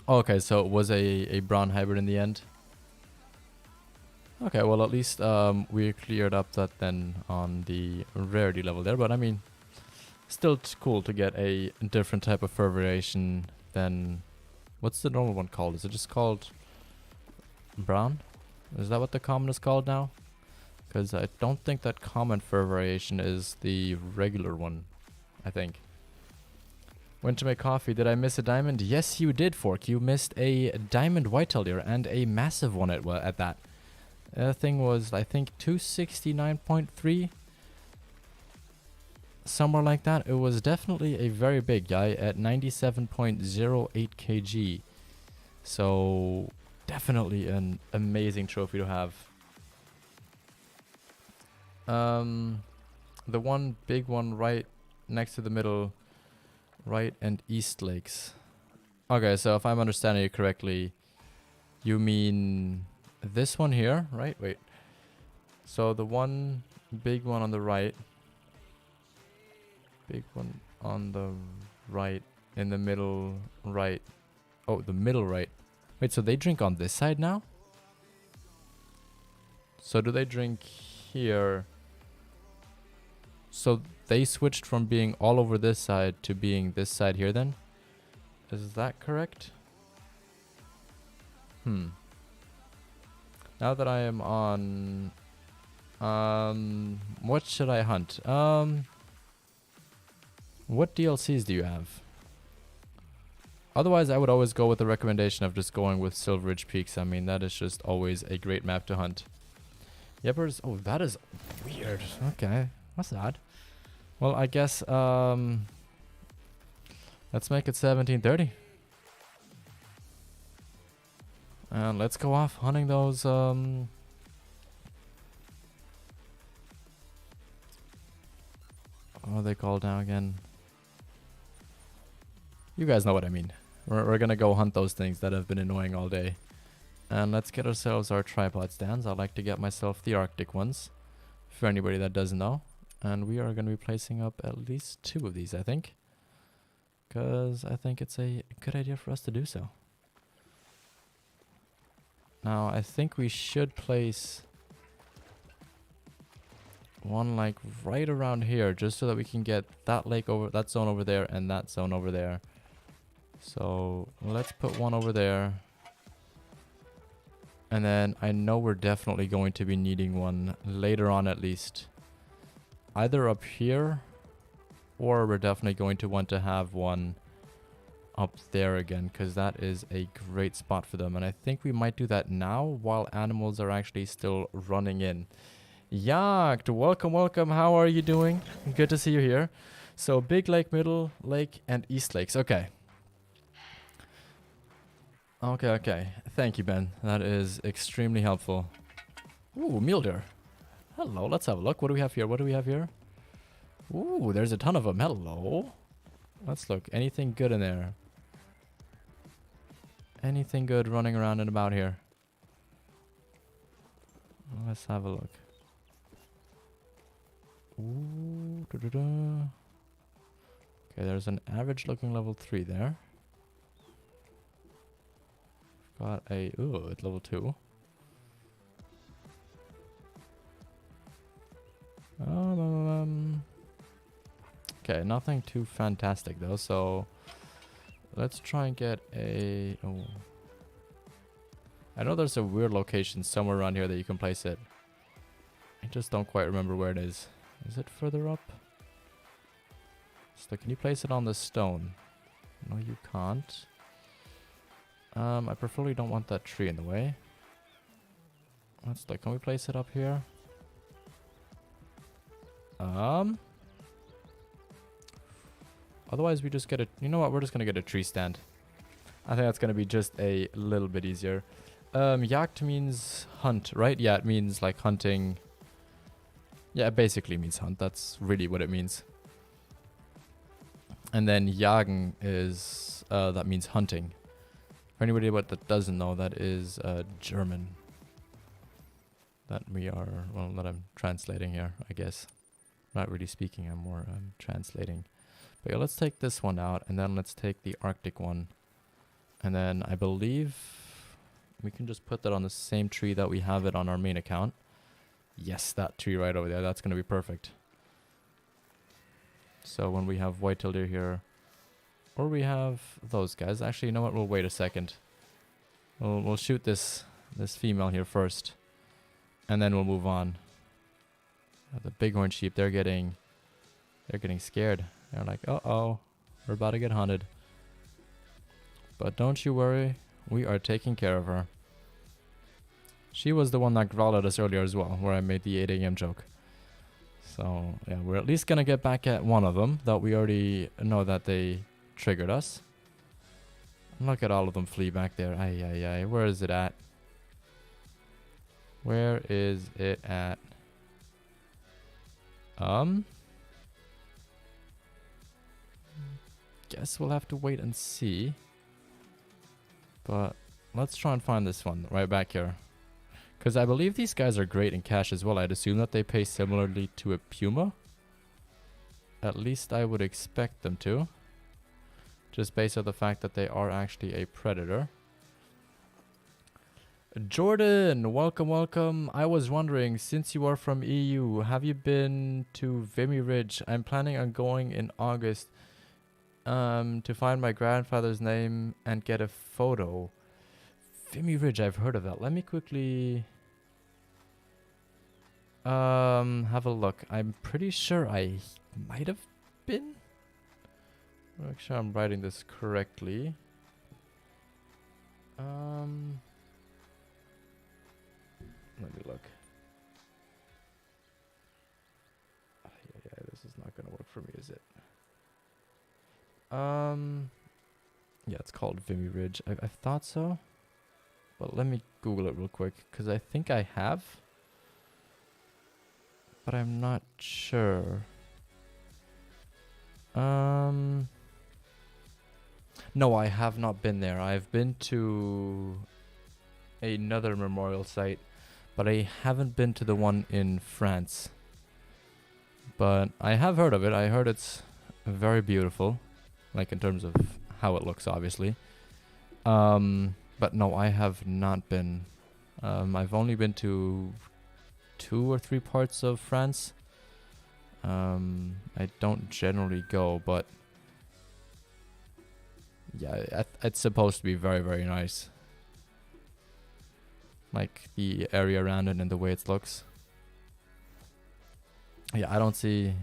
Okay, so it was a brown hybrid in the end. Okay, well at least we cleared up that then on the rarity level there. But I mean, still cool to get a different type of fur variation than... What's the normal one called? Is it just called brown? Is that what the common is called now? Because I don't think that common fur variation is the regular one, I think. Went to make coffee. Did I miss a diamond? Yes, you did, Fork. You missed a diamond whitetail deer and a massive one at that. That thing was, I think, 269.3. Somewhere like that. It was definitely a very big guy at 97.08 kg. So, definitely an amazing trophy to have. The one big one right next to the middle, right and east lakes. Okay, so if I'm understanding you correctly, you mean this one here, right? Wait. So the one big one on the right. Big one on the right. In the middle right. Oh, the middle right. Wait, so they drink on this side now? So do they drink here? So they switched from being all over this side to being this side here then? Is that correct? Now that I am on... what should I hunt? What DLCs do you have? Otherwise, I would always go with the recommendation of just going with Silver Ridge Peaks. I mean, that is just always a great map to hunt. Yepers. Oh, that is weird. Okay. What's that? Well, I guess, let's make it 17:30. And let's go off hunting those, what are they called now again? You guys know what I mean. We're gonna go hunt those things that have been annoying all day. And let's get ourselves our tripod stands. I like to get myself the Arctic ones, for anybody that doesn't know. And we are gonna be placing up at least 2 of these, I think. Because I think it's a good idea for us to do so. Now, I think we should place one like right around here, just so that we can get that lake over, that zone over there, and that zone over there. So let's put one over there. And then I know we're definitely going to be needing one later on at least. Either up here or we're definitely going to want to have one up there again, because that is a great spot for them. And I think we might do that now while animals are actually still running in. Yacht, welcome, welcome. How are you doing? Good to see you here. So Big Lake, Middle Lake, and East Lakes. Okay. Okay, okay. Thank you, Ben. That is extremely helpful. Ooh, Mule Deer. Hello, let's have a look. What do we have here? What do we have here? Ooh, there's a ton of them. Hello. Let's look. Anything good in there? Anything good running around and about here? Let's have a look. Ooh, da-da-da. Okay, there's an average looking level 3 there. Got a... Ooh, it's level 2. Okay, nothing too fantastic though, so... Let's try and get a... Oh. I know there's a weird location somewhere around here that you can place it. I just don't quite remember where it is. Is it further up? So can you place it on the stone? No, you can't. I preferably don't want that tree in the way. Let's look. Can we place it up here? Otherwise, we just get a... You know what? We're just going to get a tree stand. I think that's going to be just a little bit easier. Jagd means hunt, right? Yeah, it means like hunting. Yeah, it basically means hunt. That's really what it means. And then jagen is... that means hunting. For anybody that doesn't know, that is German. That we are... Well, that I'm translating here, I guess. Not really speaking, I'm more translating. But yeah, let's take this one out, and then let's take the Arctic one. And then I believe we can just put that on the same tree that we have it on our main account. Yes, that tree right over there, that's going to be perfect. So when we have whitetail deer here, or we have those guys. Actually, you know what, we'll wait a second. We'll shoot this female here first, and then we'll move on. The bighorn sheep, they're getting scared. They're like, uh-oh, we're about to get hunted. But don't you worry, we are taking care of her. She was the one that growled at us earlier as well, where I made the 8 a.m. joke. So, yeah, we're at least going to get back at one of them that we already know that they triggered us. Look at all of them flee back there. Ay, ay, ay. Where is it at? Where is it at? Guess we'll have to wait and see. But let's try and find this one right back here. Because I believe these guys are great in cash as well. I'd assume that they pay similarly to a puma. At least I would expect them to. Just based on the fact that they are actually a predator. Jordan, welcome, welcome. I was wondering, since you are from EU, have you been to Vimy Ridge? I'm planning on going in August to find my grandfather's name and get a photo. Vimy Ridge, I've heard of that. Let me quickly have a look. I'm pretty sure I might have been. Make sure I'm writing this correctly. Let me look. Yeah, this is not gonna work for me, is it? Yeah, it's called Vimy Ridge. I thought so. But let me Google it real quick, because I think I have. But I'm not sure. No, I have not been there. I've been to another memorial site, but I haven't been to the one in France. But I have heard of it. I heard it's very beautiful, like in terms of how it looks, obviously. But no, I have not been. I've only been to 2 or 3 parts of France. I don't generally go, but yeah, it's supposed to be very, very nice. Like the area around it and the way it looks. Yeah, I don't see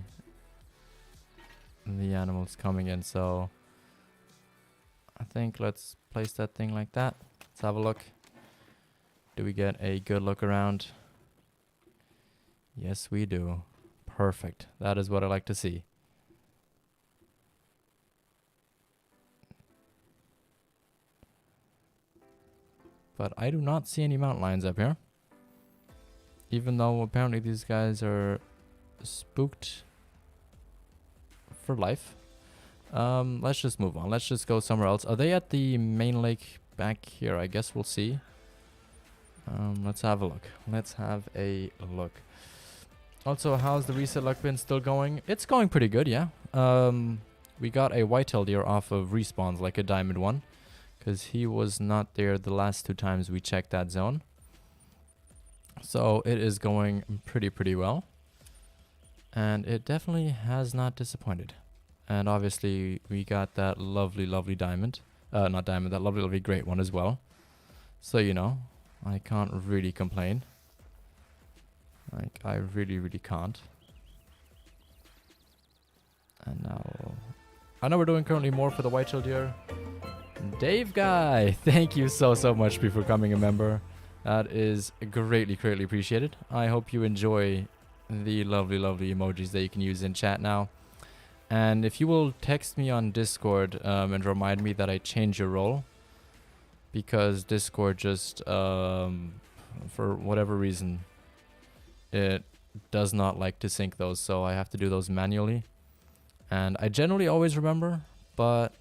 the animals coming in. So I think let's place that thing like that. Let's have a look. Do we get a good look around? Yes, we do. Perfect. That is what I like to see. But I do not see any mountain lions up here. Even though apparently these guys are spooked for life. Let's just move on. Let's just go somewhere else. Are they at the main lake back here? I guess we'll see. Let's have a look. Let's have a look. Also, how's the reset luck been still going? It's going pretty good, yeah. We got a whitetail deer off of respawns, like a diamond one. Because he was not there the last 2 times we checked that zone. So it is going pretty well. And it definitely has not disappointed. And obviously we got that lovely diamond. Not diamond, that lovely great one as well. So, you know, I can't really complain. Like, I really can't. And now, I know we're doing currently more for the whitetail deer. Dave Guy, thank you so much for becoming a member. That is greatly appreciated. I hope you enjoy the lovely emojis that you can use in chat now. And if you will text me on Discord and remind me that I change your role, because Discord just for whatever reason it does not like to sync those, so I have to do those manually. And I generally always remember, but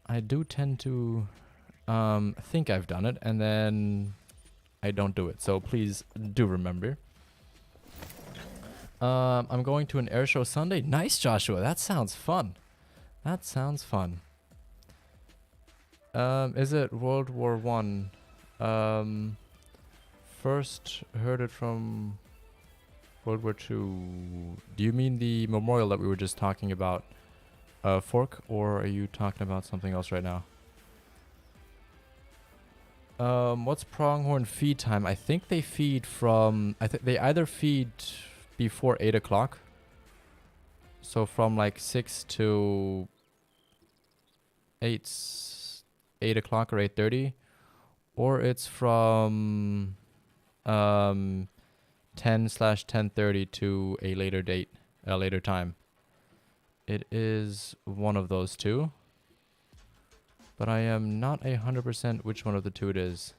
I do tend to think I've done it, and then I don't do it. So please do remember. I'm going to an air show Sunday. Nice, Joshua. That sounds fun. That sounds fun. Is it World War One? First heard it from World War Two. Do you mean the memorial that we were just talking about? Fork, or are you talking about something else right now? What's pronghorn feed time? I think they feed from... they either feed before 8 o'clock. So from like 6 to 8 o'clock or 8:30. Or it's from 10/10:30 to a later date, a later time. It is one of those two. But I am not 100% which one of the two it is.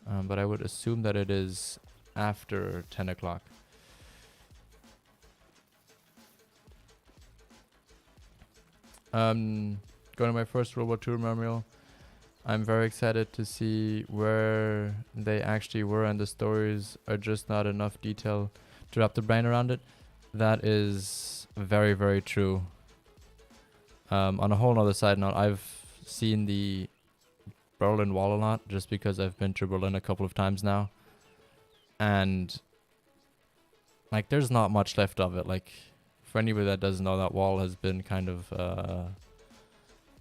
But I would assume that it is after 10 o'clock. Going to my first World War II memorial. I'm very excited to see where they actually were, and the stories are just not enough detail to wrap the brain around it. That is very true. On a whole nother side note, I've seen the Berlin Wall a lot just because I've been to Berlin a couple of times now. And like, there's not much left of it. Like, for anybody that doesn't know, that wall has been kind of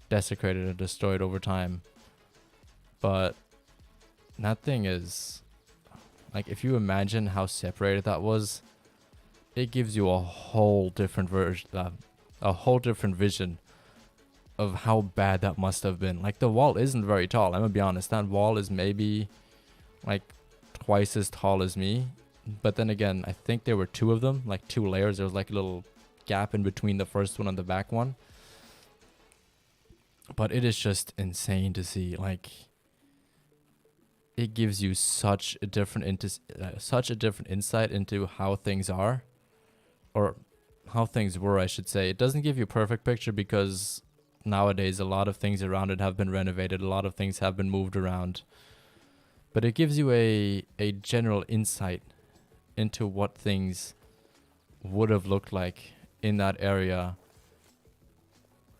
desecrated and destroyed over time. But that thing is, like, if you imagine how separated that was, it gives you a whole different vision of how bad that must have been. Like, the wall isn't very tall. I'm gonna be honest. That wall is maybe like twice as tall as me. But then again, I think there were 2 of them, like 2 layers. There was like a little gap in between the first one and the back one. But it is just insane to see. Like, it gives you such a different insight into how things are, or how things were, I should say. It doesn't give you a perfect picture because nowadays a lot of things around it have been renovated, a lot of things have been moved around. But it gives you a general insight into what things would have looked like in that area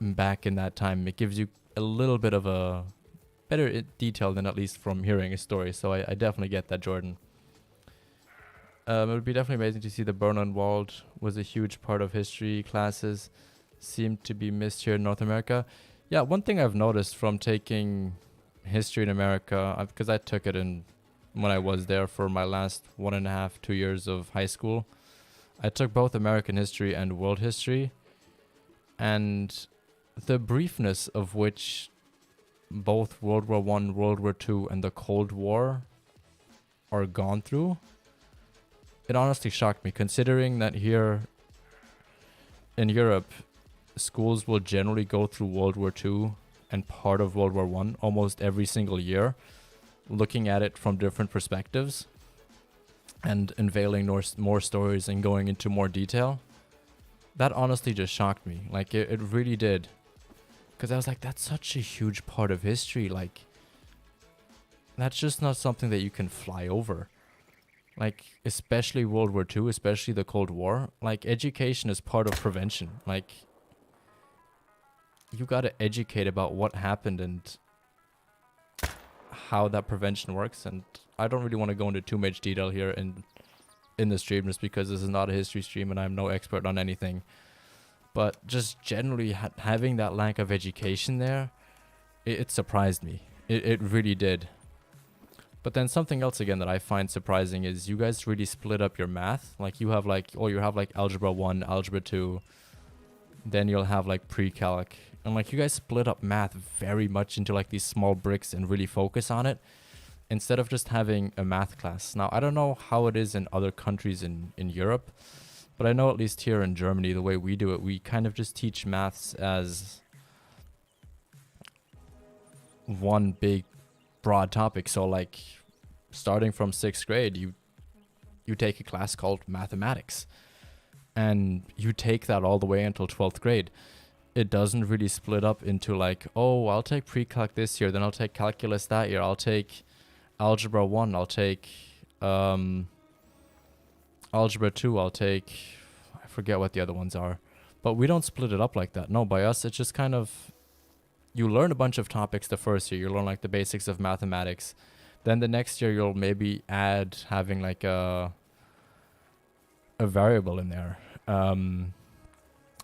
back in that time. It gives you a little bit of a better detail than at least from hearing a story. So I definitely get that, Jordan. It would be definitely amazing to see the Berlin Wall was a huge part of history classes. Seemed to be missed here in North America. Yeah, one thing I've noticed from taking history in America, because I took it in when I was there for my last 1.5-2 years of high school. I took both American history and world history, and the briefness of which both World War One, World War Two, and the Cold War are gone through, it honestly shocked me, considering that here in Europe, schools will generally go through World War Two and part of World War One almost every single year, looking at it from different perspectives and unveiling more stories and going into more detail. That honestly just shocked me. Like, it really did. Because I was like, that's such a huge part of history. Like, that's just not something that you can fly over. Like, especially World War II, especially the Cold War. Like, education is part of prevention. Like, you gotta educate about what happened and how that prevention works. And I don't really want to go into too much detail here in the stream, just because this is not a history stream and I'm no expert on anything. But just generally having that lack of education there, it surprised me. It really did. But then something else again that I find surprising is you guys really split up your math. Like, you have like, you have like Algebra 1, Algebra 2, then you'll have like pre-calc. And like, you guys split up math very much into like these small bricks and really focus on it, instead of just having a math class. Now, I don't know how it is in other countries in Europe, but I know at least here in Germany, the way we do it, we kind of just teach maths as one big broad topic. So like, starting from 6th grade, you take a class called mathematics, and you take that all the way until 12th grade. It doesn't really split up into like, oh, I'll take pre-calc this year, then I'll take calculus that year, I'll take algebra 1, I'll take algebra 2, I'll take, I forget what the other ones are. But we don't split it up like that. No, by us, it's just kind of, you learn a bunch of topics the first year. You learn like the basics of mathematics. Then the next year, you'll maybe add having like a variable in there.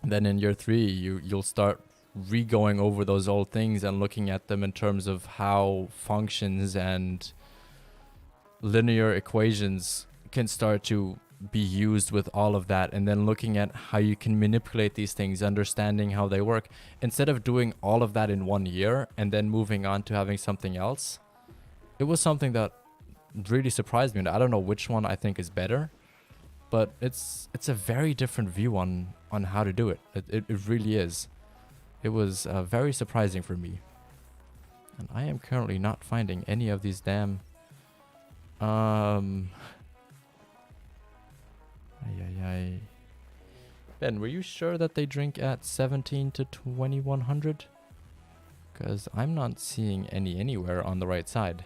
Then in year 3, you'll start re-going over those old things and looking at them in terms of how functions and linear equations can start to be used with all of that, and then looking at how you can manipulate these things, understanding how they work, instead of doing all of that in 1 year and then moving on to having something else. It was something that really surprised me, and I don't know which one I think is better, but it's a very different view on how to do it. It really is. It was very surprising for me. And I am currently not finding any of these damn Ben, were you sure that they drink at 17 to 2100? Because I'm not seeing any anywhere on the right side.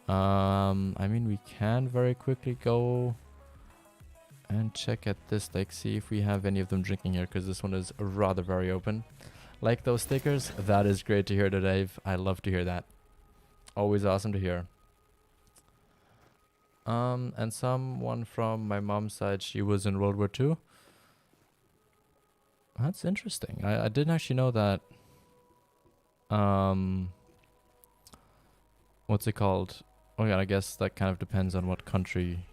I mean, we can very quickly go and check at this lake, see if we have any of them drinking here, because this one is rather very open. Like those stickers, that is great to hear, Dave. I love to hear that. Always awesome to hear. And someone from my mom's side, she was in World War II. That's interesting. I didn't actually know that. What's it called? Oh yeah, I guess that kind of depends on what country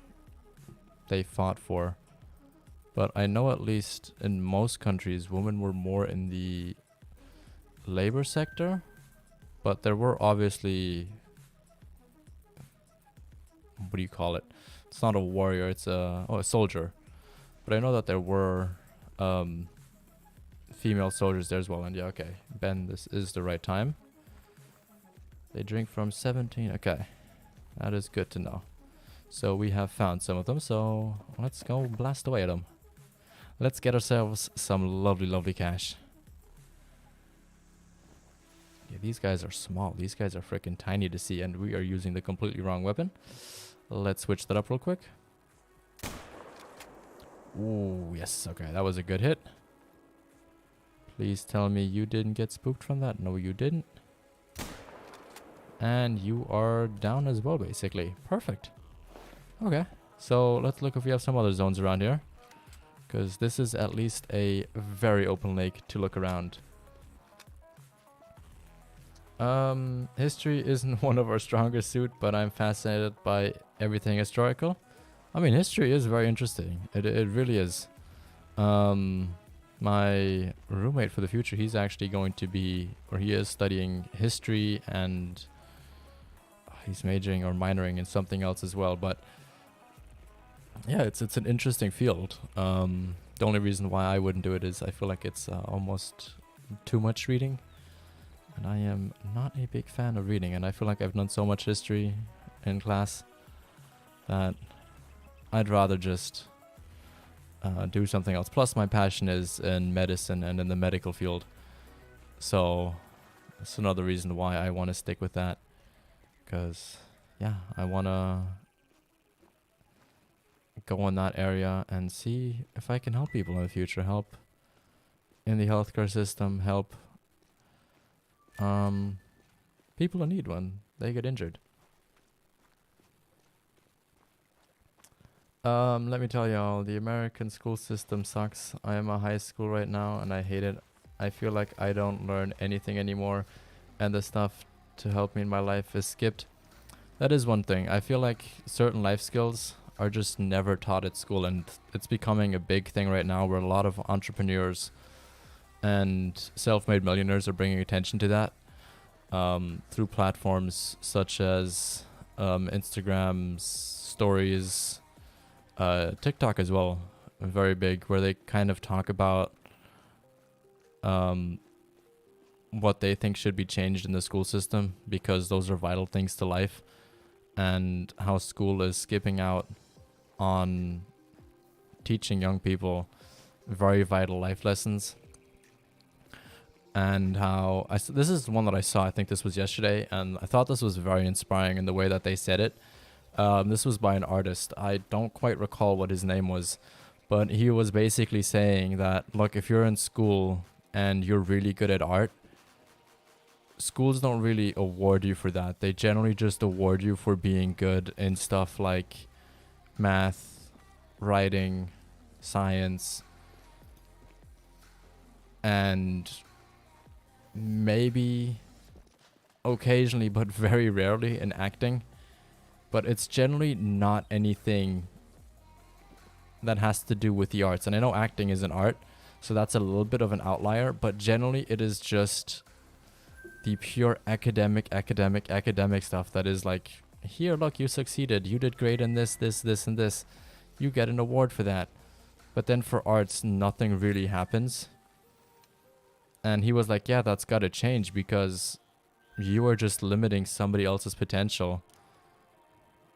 they fought for. But I know at least in most countries, women were more in the labor sector. But there were obviously, what do you call it? It's not a warrior, it's a soldier. But I know that there were female soldiers there as well. And yeah, okay, Ben, this is the right time. They drink from 17. Okay, that is good to know. So we have found some of them, so let's go blast away at them. Let's get ourselves some lovely, lovely cash. Yeah, these guys are small. These guys are freaking tiny to see, and we are using the completely wrong weapon. Let's switch that up real quick. Ooh, yes. Okay, that was a good hit. Please tell me you didn't get spooked from that. No, you didn't. And you are down as well, basically. Perfect. Okay, so let's look if we have some other zones around here, because this is at least a very open lake to look around. History isn't one of our strongest suit, but I'm fascinated by everything historical. I mean, history is very interesting. It really is. My roommate for the future, he's actually going to be, or he is studying history, and he's majoring or minoring in something else as well. But yeah, it's an interesting field. The only reason why I wouldn't do it is I feel like it's almost too much reading, and I am not a big fan of reading. And I feel like I've done so much history in class that I'd rather just do something else. Plus, my passion is in medicine and in the medical field, so that's another reason why I want to stick with that. Because, yeah, I want to go in that area and see if I can help people in the future. Help in the healthcare system. Help people in need when they get injured. Let me tell y'all, the American school system sucks. I am a high school right now and I hate it. I feel like I don't learn anything anymore, and the stuff to help me in my life is skipped. That is one thing. I feel like certain life skills are just never taught at school, and it's becoming a big thing right now where a lot of entrepreneurs and self-made millionaires are bringing attention to that through platforms such as Instagram's stories, TikTok as well, very big, where they kind of talk about what they think should be changed in the school system, because those are vital things to life, and how school is skipping out on teaching young people very vital life lessons. And how this is one that I saw, I think this was yesterday, and I thought this was very inspiring in the way that they said it. This was by an artist. I don't quite recall what his name was, but he was basically saying that, look, if you're in school and you're really good at art, schools don't really award you for that. They generally just award you for being good in stuff like math, writing, science, and maybe occasionally, but very rarely, in acting. But it's generally not anything that has to do with the arts. And I know acting is an art, so that's a little bit of an outlier, but generally it is just the pure academic stuff that is like, here, look, you succeeded, you did great in this, and this, you get an award for that. But then for arts, nothing really happens. And he was like, yeah, that's got to change, because you are just limiting somebody else's potential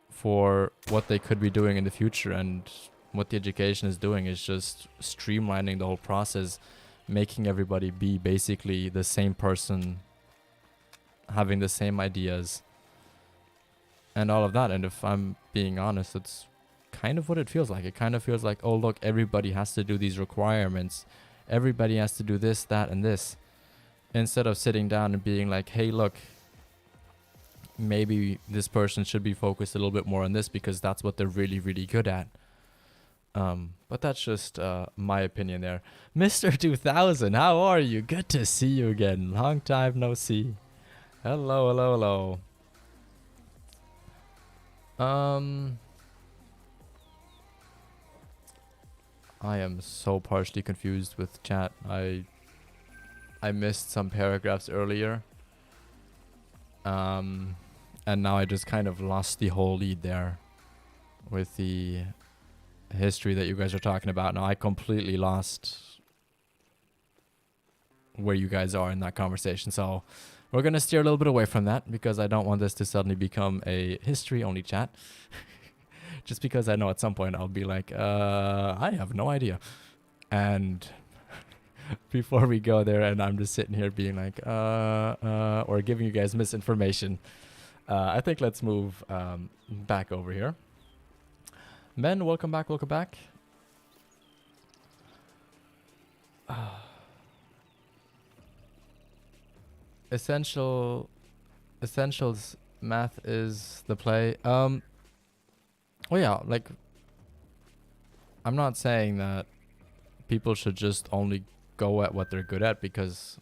for what they could be doing in the future. And what the education is doing is just streamlining the whole process, making everybody be basically the same person, having the same ideas, and all of that. And if I'm being honest, it's kind of what it feels like. It kind of feels like, oh, look, everybody has to do these requirements. Everybody has to do this, that, and this. Instead of sitting down and being like, hey, look, maybe this person should be focused a little bit more on this because that's what they're really, really good at. But that's just my opinion there. Mr. 2000, how are you? Good to see you again. Long time no see. Hello. I am so partially confused with chat. I missed some paragraphs earlier. And now I just kind of lost the whole lead there with the history that you guys are talking about. Now I completely lost where you guys are in that conversation. So we're going to steer a little bit away from that, because I don't want this to suddenly become a history-only chat. Just because I know at some point I'll be like, I have no idea. And before we go there, and I'm just sitting here being like, or giving you guys misinformation, I think let's move back over here. Men, welcome back. Essentials math is the play. Well, yeah, like, I'm not saying that people should just only go at what they're good at, because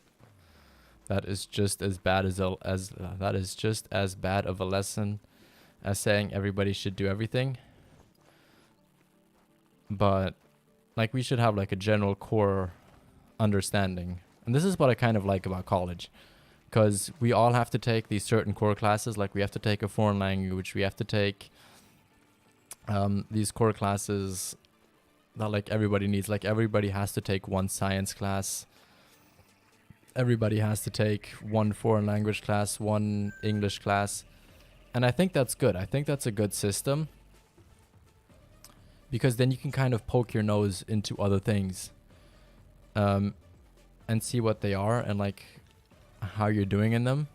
that is just as bad that is just as bad of a lesson as saying everybody should do everything. but like we should have like a general core understanding. And this is what I kind of like about college, because we all have to take these certain core classes. Like we have to take a foreign language, we have to take these core classes that like everybody needs. Like everybody has to take one science class, everybody has to take one foreign language class, one English class. And I think that's good. I think that's a good system, because then you can kind of poke your nose into other things and see what they are and like how you're doing in them.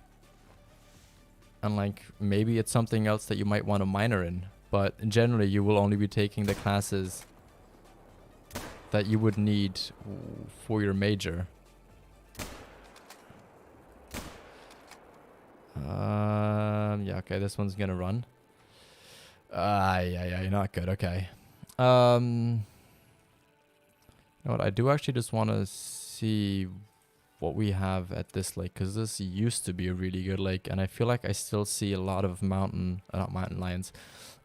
And like maybe it's something else that you might want to minor in, but generally you will only be taking the classes that you would need for your major. Yeah, okay, this one's gonna run. Yeah, not good. Okay. You know what? I do actually just want to see what we have at this lake, because this used to be a really good lake, and I feel like I still see a lot of not mountain lions,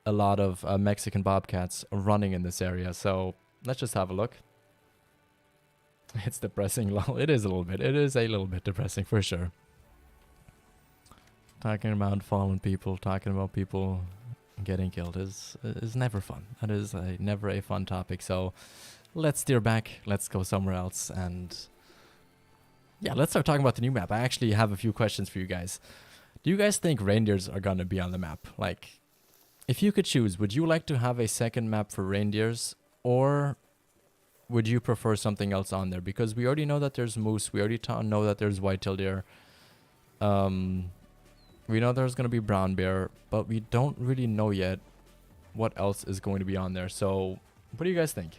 a lot of Mexican bobcats running in this area. So let's just have a look. It's depressing. Lol. It is a little bit. It is a little bit depressing for sure. Talking about fallen people, talking about people getting killed is never fun. That is never a fun topic. So let's steer back. Let's go somewhere else. And yeah, let's start talking about the new map. I actually have a few questions for you guys. Do you guys think reindeers are going to be on the map? Like, if you could choose, would you like to have a second map for reindeers, or would you prefer something else on there? Because we already know that there's moose. We already know that there's whitetail deer. We know there's going to be brown bear, but we don't really know yet what else is going to be on there. So what do you guys think?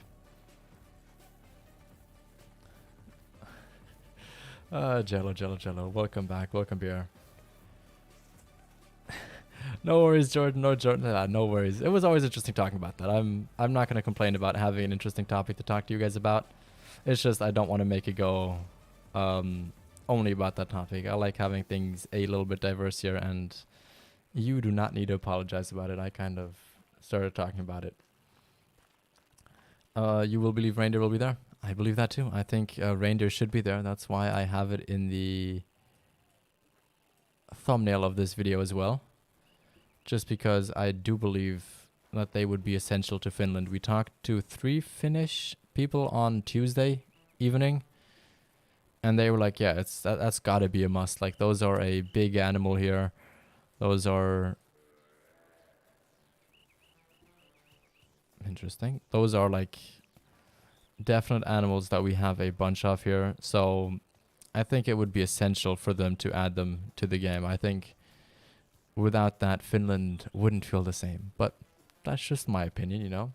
Jello. Welcome back. Welcome, beer. No worries, Jordan. No, Jordan. No worries. It was always interesting talking about that. I'm not going to complain about having an interesting topic to talk to you guys about. It's just I don't want to make it go only about that topic. I like having things a little bit diverse here, and you do not need to apologize about it. I kind of started talking about it. You will believe reindeer will be there? I believe that too. I think reindeer should be there. That's why I have it in the thumbnail of this video as well. Just because I do believe that they would be essential to Finland. We talked to 3 Finnish people on Tuesday evening, and they were like, yeah, that's got to be a must. Like, those are a big animal here. Those are interesting. Those are like definite animals that we have a bunch of here. So I think it would be essential for them to add them to the game. I think without that, Finland wouldn't feel the same. But that's just my opinion, you know.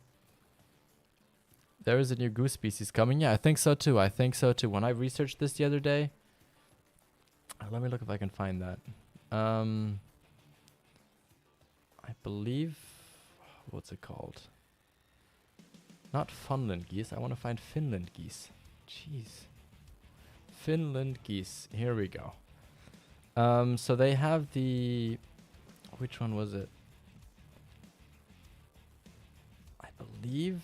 There is a new goose species coming. Yeah, I think so too. When I researched this the other day, let me look if I can find that. I believe, what's it called? Not Finland geese. I want to find Finland geese. Jeez. Finland geese. Here we go. So they have the... Which one was it? I believe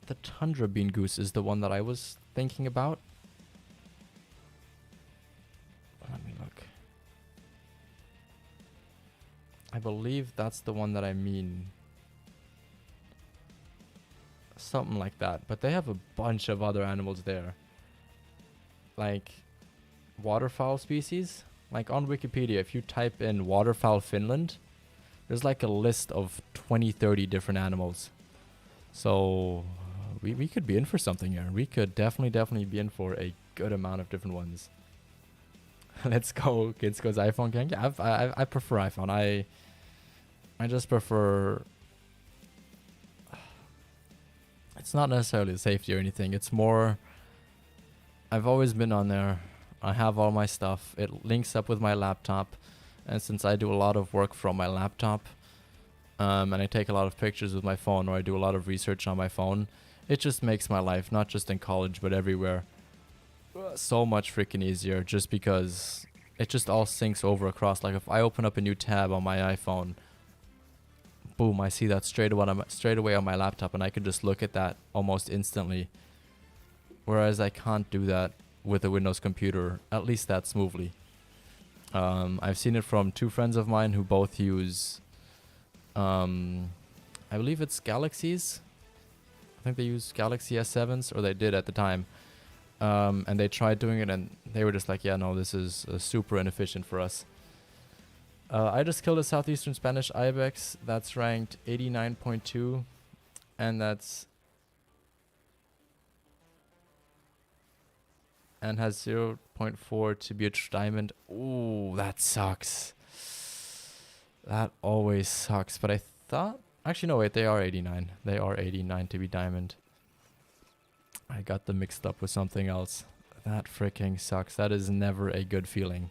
the tundra bean goose is the one that I was thinking about. Let me look. I believe that's the one that I mean. Something like that. But they have a bunch of other animals there. Like waterfowl species. Like on Wikipedia, if you type in waterfowl Finland, there's like a list of 20-30 different animals. So we could be in for something here. We could definitely be in for a good amount of different ones. Let's go, kids goes iPhone gang. Yeah, I prefer iPhone. I just prefer... It's not necessarily safety or anything. It's more... I've always been on there. I have all my stuff. It links up with my laptop. And since I do a lot of work from my laptop, and I take a lot of pictures with my phone, or I do a lot of research on my phone, it just makes my life, not just in college, but everywhere, so much freaking easier, just because it just all syncs over across. Like if I open up a new tab on my iPhone, boom, I see that straight away on my laptop, and I can just look at that almost instantly. Whereas I can't do that with a Windows computer, at least that smoothly. I've seen it from 2 friends of mine who both use, I believe it's Galaxies. I think they use Galaxy S7s, or they did at the time. And they tried doing it, and they were just like, yeah, no, this is super inefficient for us. I just killed a southeastern Spanish ibex that's ranked 89.2, and has 0.4 to be a diamond. Ooh, that sucks. That always sucks. But I thought, actually no, wait, they are 89. They are 89 to be diamond. I got them mixed up with something else. That freaking sucks. That is never a good feeling.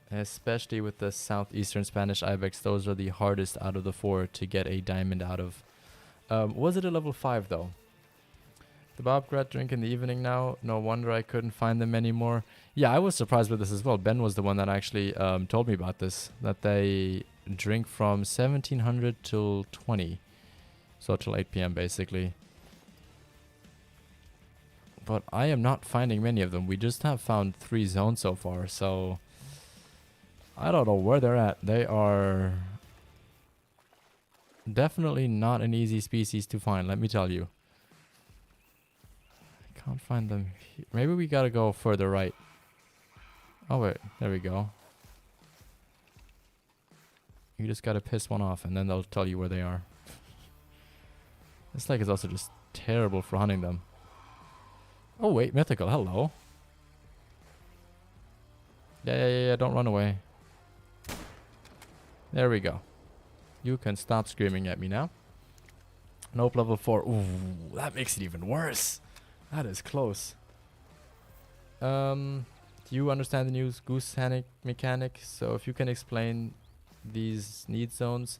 Especially with the southeastern Spanish ibex, those are the hardest out of the 4 to get a diamond out of. Was it a level 5 though? The Bobcat drink in the evening now. No wonder I couldn't find them anymore. Yeah, I was surprised with this as well. Ben was the one that actually told me about this. That they drink from 1700 till 20. So till 8 p.m. basically. But I am not finding many of them. We just have found 3 zones so far. So I don't know where they're at. They are definitely not an easy species to find, let me tell you. Can't find them here. Maybe we gotta go further right. Oh wait, there we go. You just gotta piss one off and then they'll tell you where they are. This lake is also just terrible for hunting them. Oh wait, mythical, hello. Yeah, don't run away. There we go. You can stop screaming at me now. Nope, level 4. Ooh, that makes it even worse. That is close. Do you understand the new goose mechanic? So if you can explain these need zones.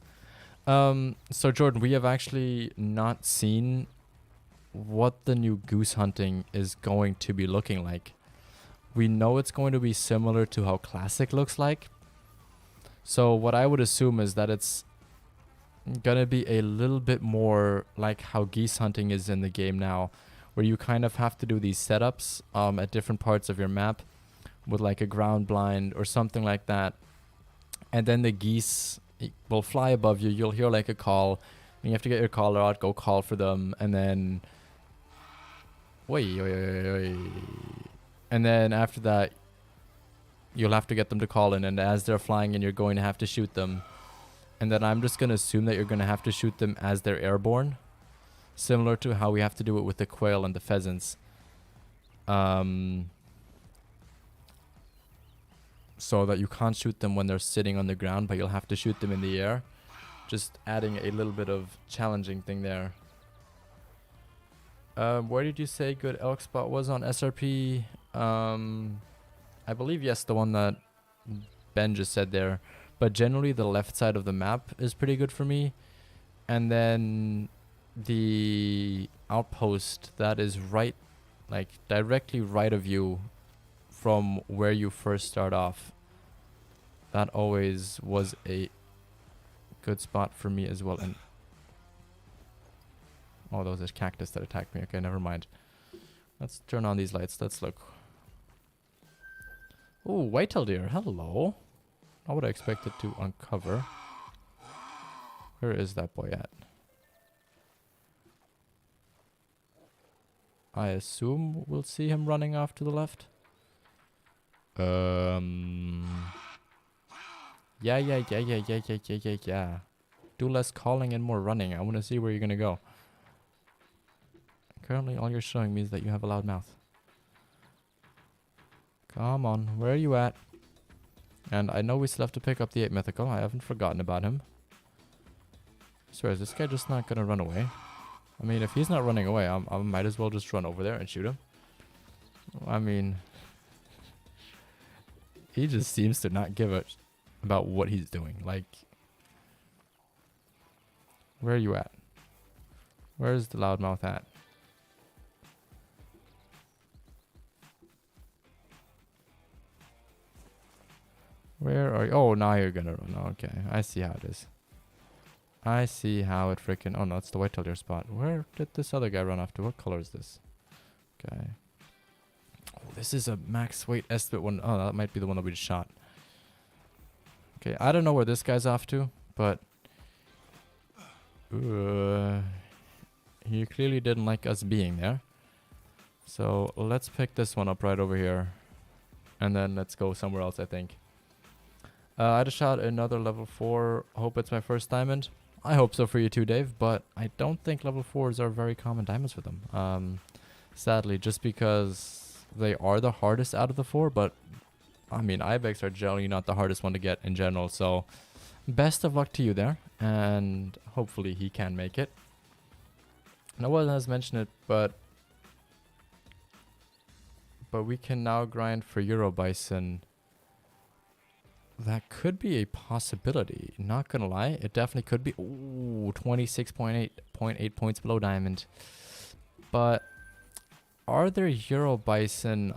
So Jordan, we have actually not seen what the new goose hunting is going to be looking like. We know it's going to be similar to how classic looks like. So what I would assume is that it's gonna be a little bit more like how geese hunting is in the game now, where you kind of have to do these setups at different parts of your map with like a ground blind or something like that. And then the geese will fly above you. You'll hear like a call. And you have to get your caller out, go call for them, and then... And then after that, you'll have to get them to call in. And as they're flying in, you're going to have to shoot them. And then I'm just going to assume that you're going to have to shoot them as they're airborne. Similar to how we have to do it with the quail and the pheasants. So that you can't shoot them when they're sitting on the ground, but you'll have to shoot them in the air. Just adding a little bit of challenging thing there. Where did you say good elk spot was on SRP? I believe, yes, the one that Ben just said there. But generally the left side of the map is pretty good for me. And then the outpost that is right, like directly right of you from where you first start off. That always was a good spot for me as well. And oh, those are cactus that attacked me. Okay, never mind. Let's turn on these lights. Let's look. Oh, whitetail deer. Hello. Not what I expected to uncover. Where is that boy at? I assume we'll see him running off to the left. Yeah. Do less calling and more running. I want to see where you're going to go. Currently, all you're showing me is that you have a loud mouth. Come on, where are you at? And I know we still have to pick up the 8 mythical. I haven't forgotten about him. I swear, is this guy just not going to run away? I mean, if he's not running away, I might as well just run over there and shoot him. I mean, he just seems to not give a about what he's doing. Like, where are you at? Where's the loudmouth at? Where are you? Oh, now you're gonna run. Okay, I see how it is. I see how it freaking... Oh, no, it's the Whitetail Deer spot. Where did this other guy run off to? What color is this? Okay. Oh, this is a max weight estimate one. Oh, that might be the one that we just shot. Okay, I don't know where this guy's off to, but... he clearly didn't like us being there. So let's pick this one up right over here. And then let's go somewhere else, I think. I just shot another level 4. Hope it's my first diamond. I hope so for you too, Dave. But I don't think level 4s are very common diamonds for them. Sadly, just because they are the hardest out of the 4. But, I mean, ibex are generally not the hardest one to get in general. So, best of luck to you there. And hopefully he can make it. No one has mentioned it, but we can now grind for Euro Bison. That could be a possibility. Not gonna lie, it definitely could be. Ooh, 26.8 points below diamond. But are there Euro Bison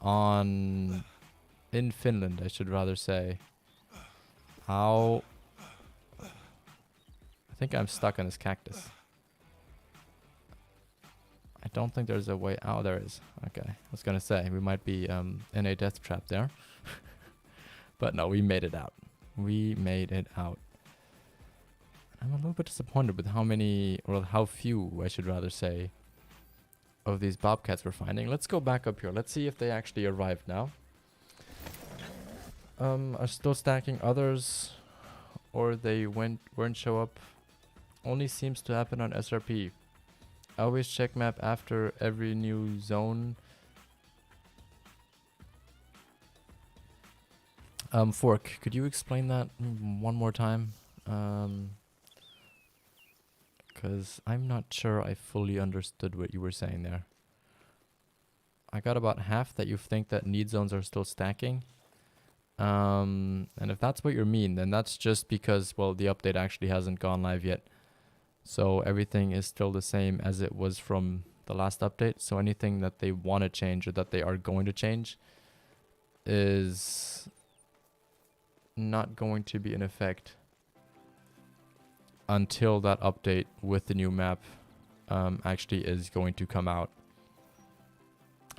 in Finland, I should rather say? Ow. I think I'm stuck on this cactus. I don't think there's a way. Oh, there is. Okay. I was going to say, we might be in a death trap there. But no, we made it out. We made it out. I'm a little bit disappointed with how many, or how few, I should rather say, of these bobcats we're finding. Let's go back up here. Let's see if they actually arrived now. Are still stacking others, or they weren't show up. Only seems to happen on SRP. I always check map after every new zone. Fork, could you explain that one more time? Because I'm not sure I fully understood what you were saying there. I got about half that you think that need zones are still stacking. And if that's what you mean, then that's just because, well, the update actually hasn't gone live yet. So everything is still the same as it was from the last update. So anything that they want to change or that they are going to change is not going to be in effect until that update with the new map actually is going to come out.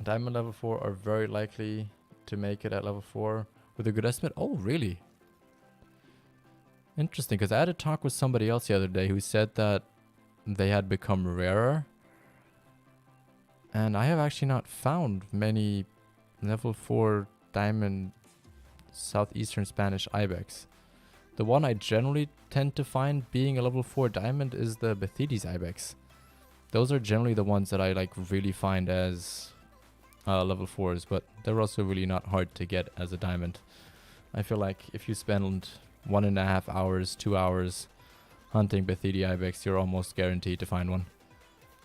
Diamond level 4 are very likely to make it at level 4 with a good estimate. Oh, really? Interesting, because I had a talk with somebody else the other day who said that they had become rarer. And I have actually not found many level 4 diamond southeastern Spanish ibex. The one I generally tend to find being a level 4 diamond is the Bathides ibex. Those are generally the ones that I like really find as level 4s, but they're also really not hard to get as a diamond. I feel like if you spend 1.5 hours, 2 hours hunting Bathidi ibex, you're almost guaranteed to find one.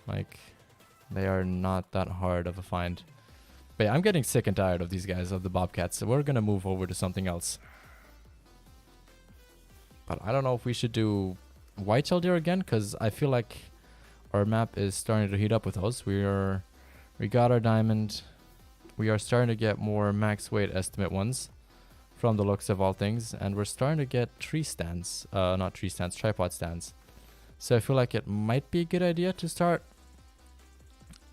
Like, they are not that hard of a find. But yeah, I'm getting sick and tired of these guys, of the bobcats, so we're gonna move over to something else. But I don't know if we should do whitetail deer again, because I feel like our map is starting to heat up with those. We got our diamond. We are starting to get more max weight estimate ones from the looks of all things, and we're starting to get tree stands, not tree stands, tripod stands. So I feel like it might be a good idea to start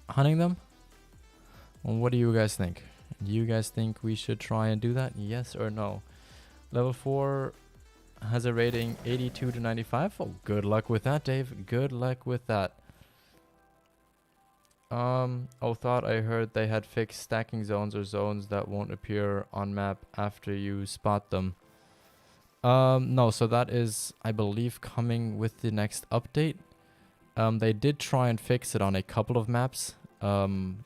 hunting them. Well, what do you guys think? Do you guys think we should try and do that? Yes or no? Level 4 has a rating 82 to 95. Oh, good luck with that, Dave. Good luck with that. Thought I heard they had fixed stacking zones or zones that won't appear on map after you spot them. No, so that is, I believe, coming with the next update. They did try and fix it on a couple of maps, from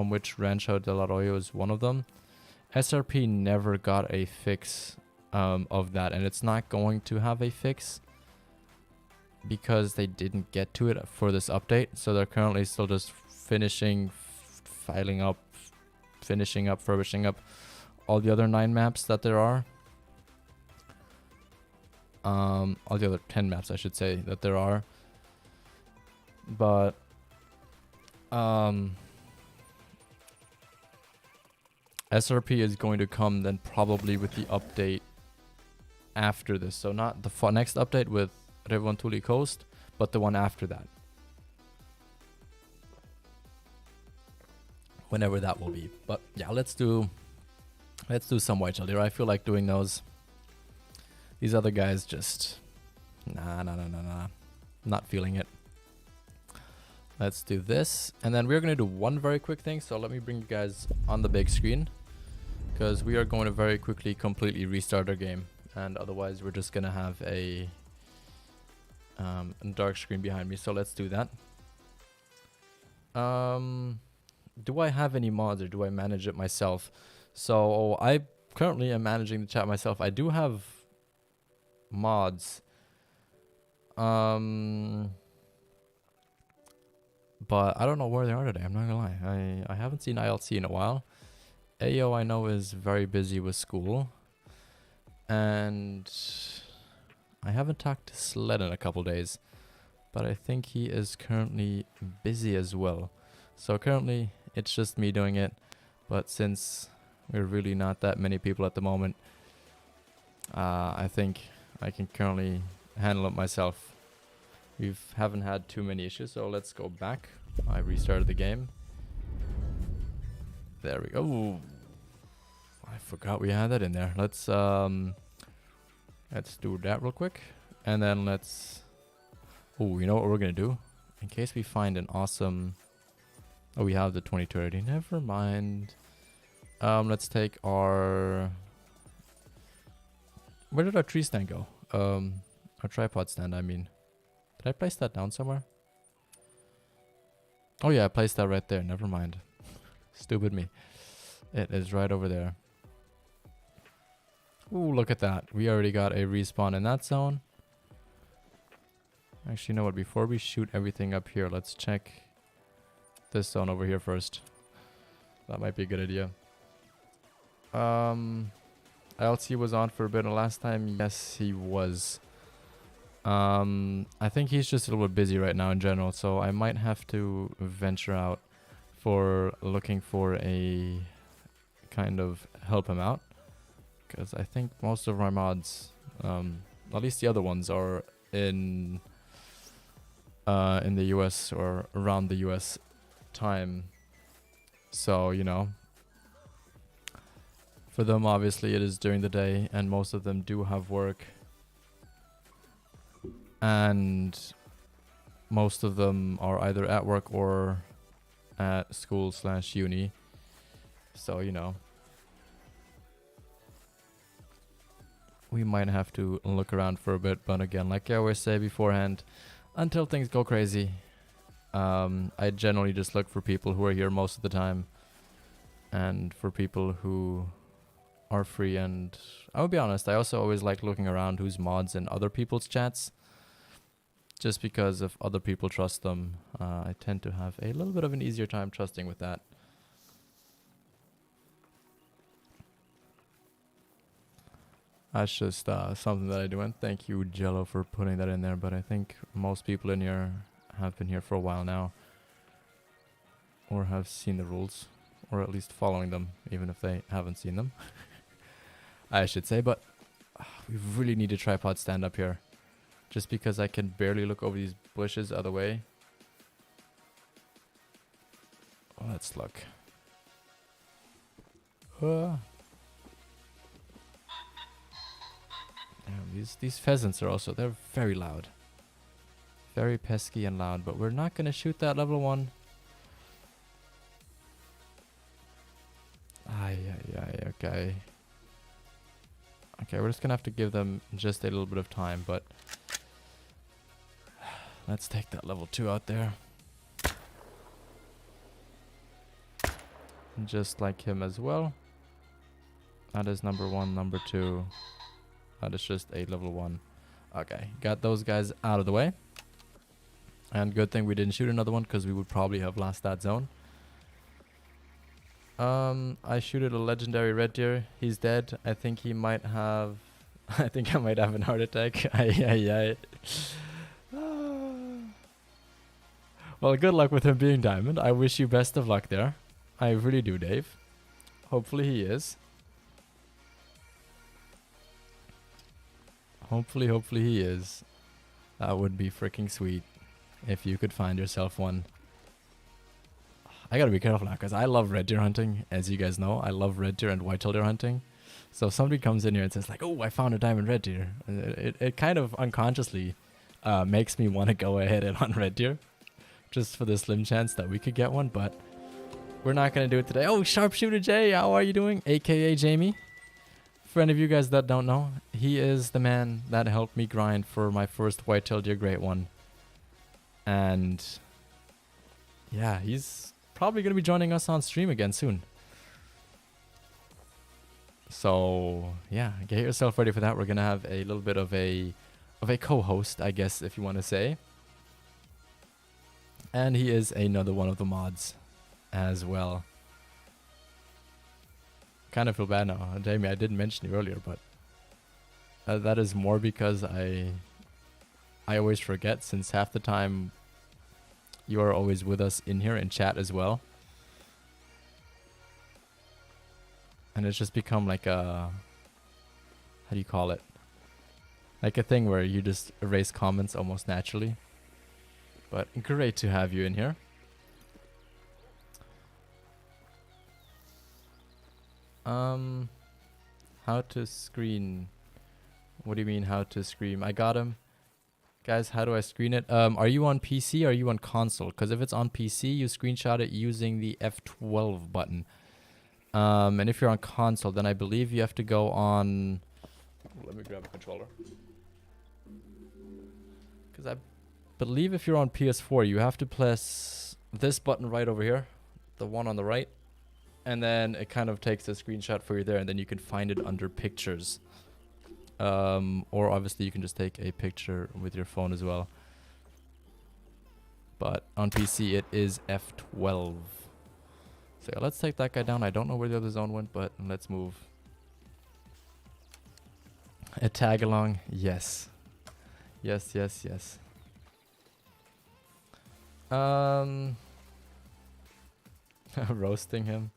which Rancho del Arroyo is one of them. SRP never got a fix of that, and it's not going to have a fix because they didn't get to it for this update. So they're currently still just finishing, furbishing up all the other 9 maps that there are. All the other 10 maps, I should say, that there are. But SRP is going to come then probably with the update after this. So not the next update with Revontuli Coast, but the one after that. Whenever that will be. But yeah, let's do some whitetail deer. I feel like doing those. These other guys just nah. Not feeling it. Let's do this. And then we're going to do one very quick thing. So let me bring you guys on the big screen, because we are going to very quickly completely restart our game. And otherwise we're just going to have a dark screen behind me. So let's do that. Do I have any mods or do I manage it myself? So I currently am managing the chat myself. I do have mods. But I don't know where they are today. I'm not gonna lie. I haven't seen ILC in a while. AO I know is very busy with school. And I haven't talked to Sled in a couple days. But I think he is currently busy as well. So currently it's just me doing it. But since we're really not that many people at the moment, I think I can currently handle it myself. We haven't had too many issues, so let's go back. I restarted the game. There we go. Ooh, I forgot we had that in there. Let's do that real quick, and then let's. Oh, you know what we're gonna do? In case we find an awesome. Oh, we have the 2230. Never mind. Let's take our. Where did our tree stand go? Our tripod stand, I mean. Did I place that down somewhere? Oh yeah, I placed that right there. Never mind. Stupid me. It is right over there. Ooh, look at that. We already got a respawn in that zone. Actually, you know what? Before we shoot everything up here, let's check this zone over here first. That might be a good idea. ILC was on for a bit last time. Yes, he was. I think he's just a little bit busy right now in general, so I might have to venture out for looking for a kind of help him out, because I think most of my mods, at least the other ones, are in the US or around the US time. So, you know, for them obviously it is during the day, and most of them do have work. And most of them are either at work or at school/uni. So, you know, we might have to look around for a bit. But again, like I always say beforehand, until things go crazy, I generally just look for people who are here most of the time. And for people who are free. And I will be honest, I also always like looking around who's mods in other people's chats. Just because if other people trust them, I tend to have a little bit of an easier time trusting with that. That's just something that I do, and thank you, Jello, for putting that in there. But I think most people in here have been here for a while now, or have seen the rules, or at least following them, even if they haven't seen them. I should say, but we really need a tripod stand up here. Just because I can barely look over these bushes other way. Let's look. Damn, these pheasants are also, they're very loud. Very pesky and loud, but we're not going to shoot that level 1. Okay. Okay, we're just going to have to give them just a little bit of time, but let's take that level 2 out there. Just like him as well. That is number 1, number 2. That is just a level 1. Okay, got those guys out of the way. And good thing we didn't shoot another one, because we would probably have lost that zone. I shooted a legendary red deer. He's dead. I think he might have... I think I might have an heart attack. Well, good luck with him being diamond. I wish you best of luck there. I really do, Dave. Hopefully he is. Hopefully he is. That would be freaking sweet if you could find yourself one. I gotta be careful now because I love red deer hunting. As you guys know, I love red deer and whitetail deer hunting. So if somebody comes in here and says like, oh, I found a diamond red deer, it kind of unconsciously makes me want to go ahead and hunt red deer just for the slim chance that we could get one. But we're not going to do it today. Oh, Sharpshooter Jay, how are you doing? AKA Jamie. For any of you guys that don't know, he is the man that helped me grind for my first whitetail deer great one. And yeah, he's probably going to be joining us on stream again soon. So yeah, get yourself ready for that. We're going to have a little bit of a co-host, I guess, if you want to say. And he is another one of the mods as well. Kind of feel bad now, Jamie. I didn't mention you earlier, but that is more because I always forget, since half the time you are always with us in here in chat as well. And it's just become like a, how do you call it? Like a thing where you just erase comments almost naturally. But great to have you in here. How to screen? What do you mean how to screen? I got him. Guys, how do I screen it? Are you on PC or are you on console? Because if it's on PC, you screenshot it using the F12 button. And if you're on console, then I believe you have to go on... Let me grab a controller. Because I believe if you're on PS4, you have to press this button right over here. The one on the right. And then it kind of takes a screenshot for you there, and then you can find it under pictures. Or obviously you can just take a picture with your phone as well. But on PC it is F12. So yeah, let's take that guy down. I don't know where the other zone went, but let's move. A tag along, yes. Yes, yes, yes. Roasting him.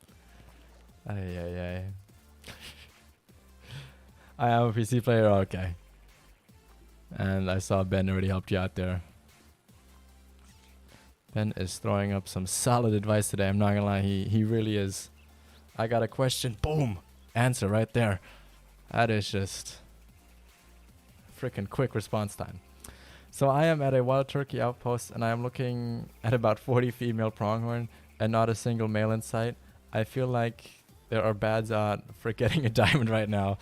Ay. I am a PC player, okay. And I saw Ben already helped you out there. Ben is throwing up some solid advice today, I'm not gonna lie, he really is. I got a question, boom! Answer right there. That is just freaking quick response time. So I am at a wild turkey outpost and I am looking at about 40 female pronghorn and not a single male in sight. I feel like there are bads on for getting a diamond right now.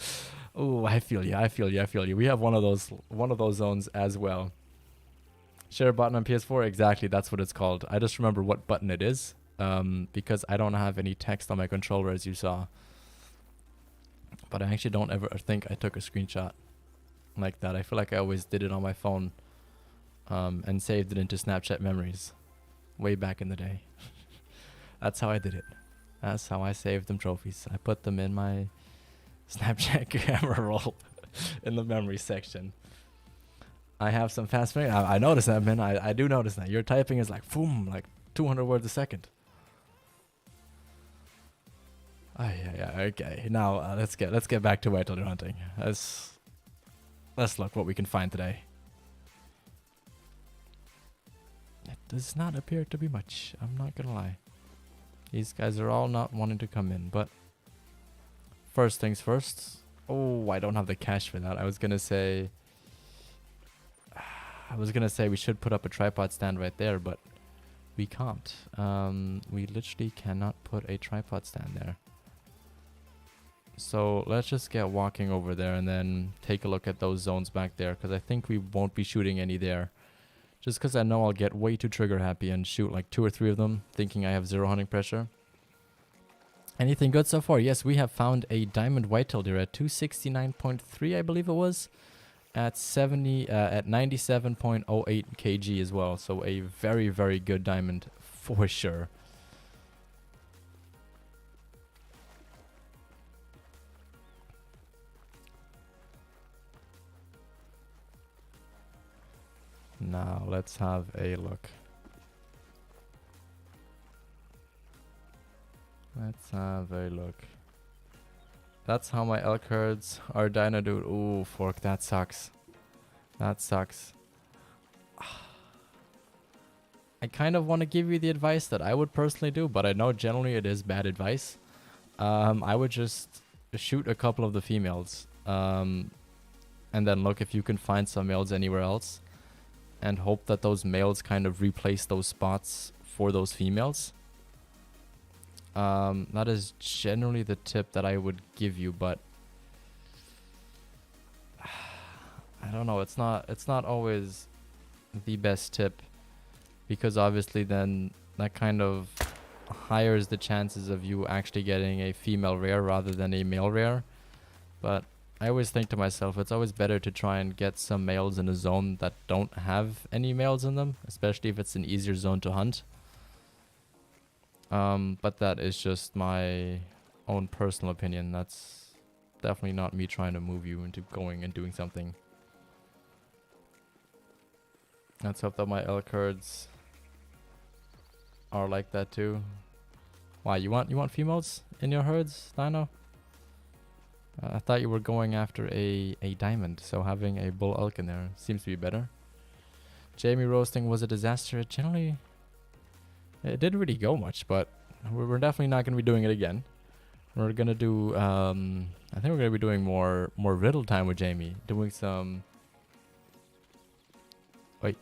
Oh, I feel you. We have one of those zones as well. Share button on PS4, exactly, that's what it's called. I just remember what button it is, because I don't have any text on my controller as you saw. But I actually don't ever think I took a screenshot like that. I feel like I always did it on my phone, and saved it into Snapchat memories way back in the day. That's how I did it. That's how I saved them trophies. I put them in my Snapchat camera roll in the memory section. I have some fast finger. I noticed that, man. I do notice that. Your typing is like, boom, like 200 words a second. Yeah. Okay. Now let's get back to whitetail deer hunting. Let's look what we can find today. It does not appear to be much. I'm not gonna lie. These guys are all not wanting to come in, but first things first. Oh, I don't have the cash for that. I was gonna say we should put up a tripod stand right there, but we can't. We literally cannot put a tripod stand there. So let's just get walking over there and then take a look at those zones back there, because I think we won't be shooting any there. Just because I know I'll get way too trigger happy and shoot like 2 or 3 of them, thinking I have 0 hunting pressure. Anything good so far? Yes, we have found a diamond whitetail deer at 269.3, I believe it was, at 97.08 kg as well. So a very, very good diamond for sure. Now let's have a look. Let's have a look. That's how my elk herds are dying, dude. Ooh, fork, that sucks. That sucks. I kind of want to give you the advice that I would personally do, but I know generally it is bad advice. I would just shoot a couple of the females, and then look if you can find some males anywhere else, and hope that those males kind of replace those spots for those females. That is generally the tip that I would give you, but I don't know. It's not always the best tip, because obviously then that kind of higher the chances of you actually getting a female rare rather than a male rare. But I always think to myself, it's always better to try and get some males in a zone that don't have any males in them, especially if it's an easier zone to hunt. But that is just my own personal opinion. That's definitely not me trying to move you into going and doing something. Let's hope that my elk herds are like that too. Why, you want females in your herds, Dino? I thought you were going after a diamond, so having a bull elk in there seems to be better. Jamie roasting was a disaster. It didn't really go much, but we're definitely not going to be doing it again. We're going to do, I think we're going to be doing more riddle time with Jamie. Doing some... Wait.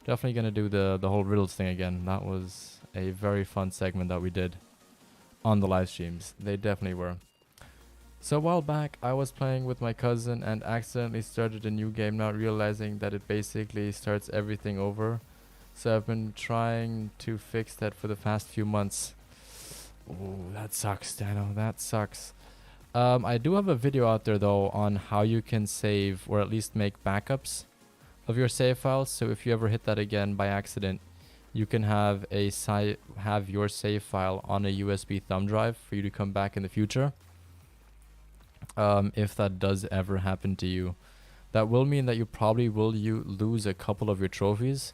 Definitely going to do the whole riddles thing again. That was a very fun segment that we did on the live streams. They definitely were. So a while back, I was playing with my cousin and accidentally started a new game, not realizing that it basically starts everything over. So I've been trying to fix that for the past few months. Oh, that sucks, Dano. That sucks. I do have a video out there, though, on how you can save or at least make backups of your save files. So if you ever hit that again by accident, you can have your save file on a USB thumb drive for you to come back in the future. If that does ever happen to you, that will mean that you probably will lose a couple of your trophies.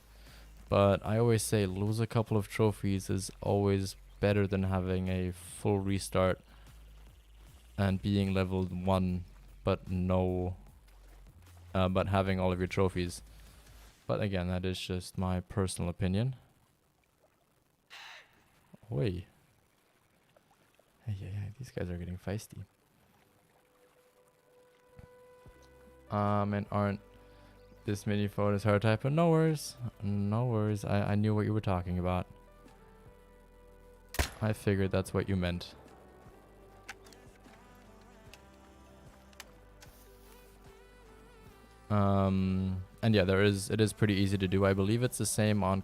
But I always say lose a couple of trophies is always better than having a full restart and being leveled 1 but having all of your trophies. But again, that is just my personal opinion. Oi. Hey, these guys are getting feisty. And aren't this mini phone is hard typing? No worries. No worries. I knew what you were talking about. I figured that's what you meant. And yeah, it is pretty easy to do. I believe it's the same on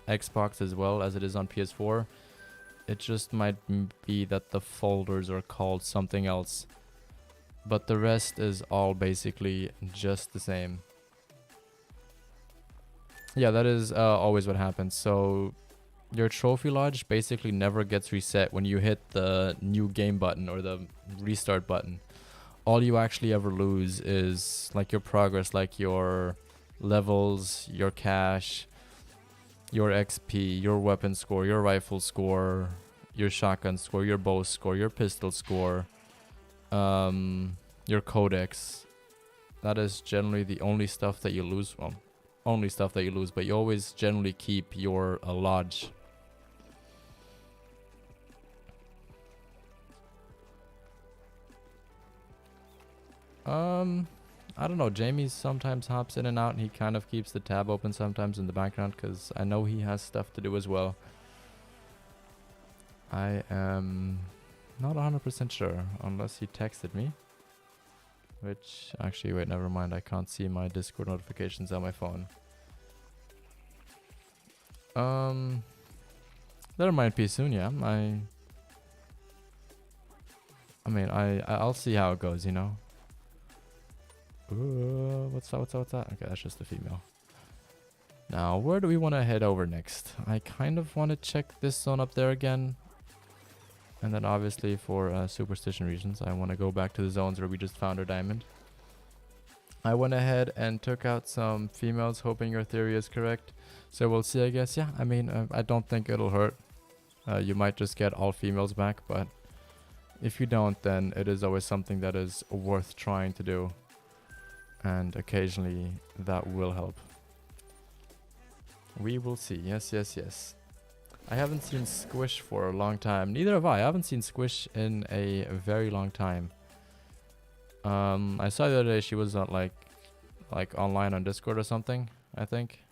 Xbox as well as it is on PS4. It just might be that the folders are called something else. But the rest is all basically just the same. Yeah, that is always what happens. So your trophy lodge basically never gets reset when you hit the new game button or the restart button. All you actually ever lose is like your progress, like your levels, your cash, your XP, your weapon score, your rifle score, your shotgun score, your bow score, your pistol score, your codex. That is generally the only stuff that you lose. Well, only stuff that you lose, but you always generally keep your lodge. I don't know. Jamie sometimes hops in and out, and he kind of keeps the tab open sometimes in the background because I know he has stuff to do as well. I am not 100% sure unless he texted me. Which, actually, wait, never mind. I can't see my Discord notifications on my phone. There might be soon, yeah. I mean, I'll see how it goes, you know. What's that? Okay, that's just the female. Now, where do we want to head over next? I kind of want to check this zone up there again. And then obviously for superstition reasons, I want to go back to the zones where we just found our diamond. I went ahead and took out some females, hoping your theory is correct. So we'll see, I guess. Yeah, I mean, I don't think it'll hurt. You might just get all females back, but if you don't, then it is always something that is worth trying to do. And occasionally that will help. We will see. Yes, yes, yes. I haven't seen Squish for a long time. Neither have I. I haven't seen Squish in a very long time. I saw the other day she was like online on Discord or something, I think.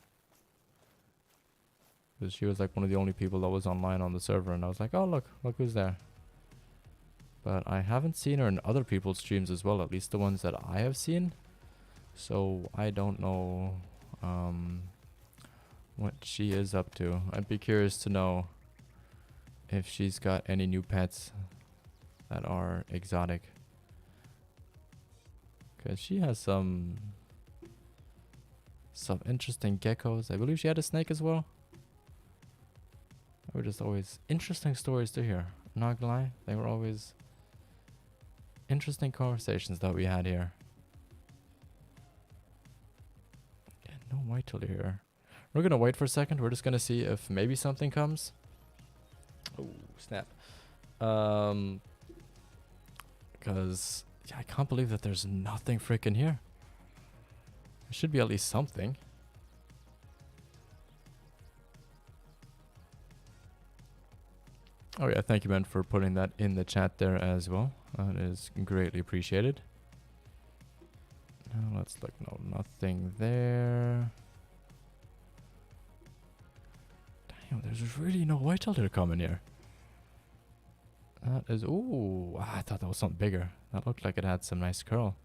Because she was like one of the only people that was online on the server, and I was like, oh look who's there. But I haven't seen her in other people's streams as well, at least the ones that I have seen. So I don't know what she is up to. I'd be curious to know if she's got any new pets that are exotic. Because she has some interesting geckos. I believe she had a snake as well. They were just always interesting stories to hear. Not gonna lie, they were always interesting conversations that we had here. Yeah, no whitetail here. We're gonna wait for a second. We're just gonna see if maybe something comes. Oh snap! Because yeah, I can't believe that there's nothing freaking here. There should be at least something. Oh yeah, thank you, Ben, for putting that in the chat there as well. That is greatly appreciated. Now let's look. No, nothing there. Damn, there's really no whitetail deer coming here. That is... Ooh, I thought that was something bigger. That looked like it had some nice curl.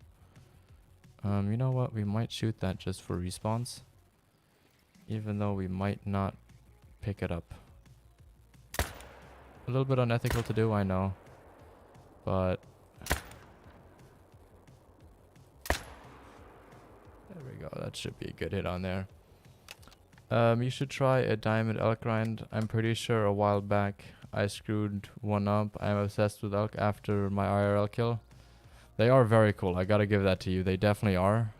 You know what? We might shoot that just for respawns. Even though we might not pick it up. A little bit unethical to do, I know. But... there we go. That should be a good hit on there. You should try a diamond elk rind. I'm pretty sure a while back I screwed one up. I'm obsessed with elk after my IRL kill. They are very cool. I gotta give that to you. They definitely are.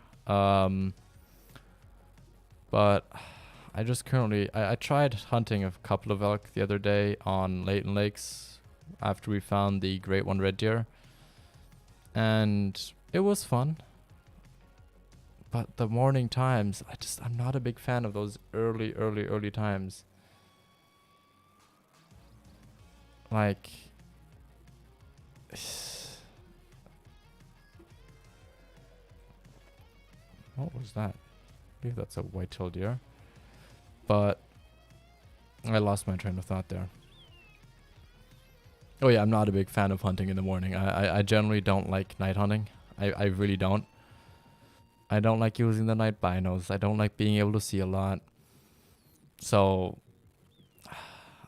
But I just currently... I tried hunting a couple of elk the other day on Leighton Lakes after we found the great one red deer. And it was fun. But the morning times, I'm not a big fan of those early times. Like... what was that? I believe that's a white-tailed deer. But I lost my train of thought there. Oh yeah, I'm not a big fan of hunting in the morning. I generally don't like night hunting. I really don't. I don't like using the night binos. I don't like being able to see a lot. So,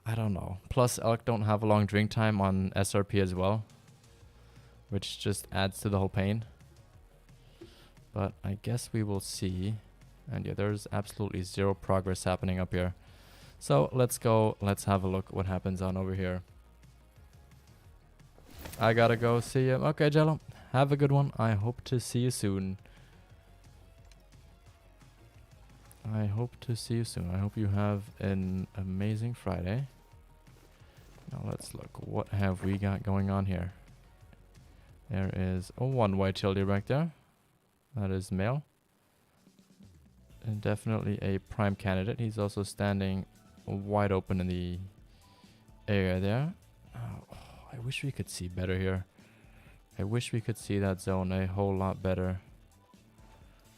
I don't know. Plus, elk don't have a long drink time on SRP as well, which just adds to the whole pain. But I guess we will see. And yeah, there's absolutely zero progress happening up here. So let's go. Let's have a look what happens on over here. I gotta go. See you. Okay, Jello. Have a good one. I hope to see you soon. I hope to see you soon. I hope you have an amazing Friday. Now let's look. What have we got going on here? There is one white-tailed deer back there. That is male. And definitely a prime candidate. He's also standing wide open in the area there. Oh, I wish we could see better here. I wish we could see that zone a whole lot better.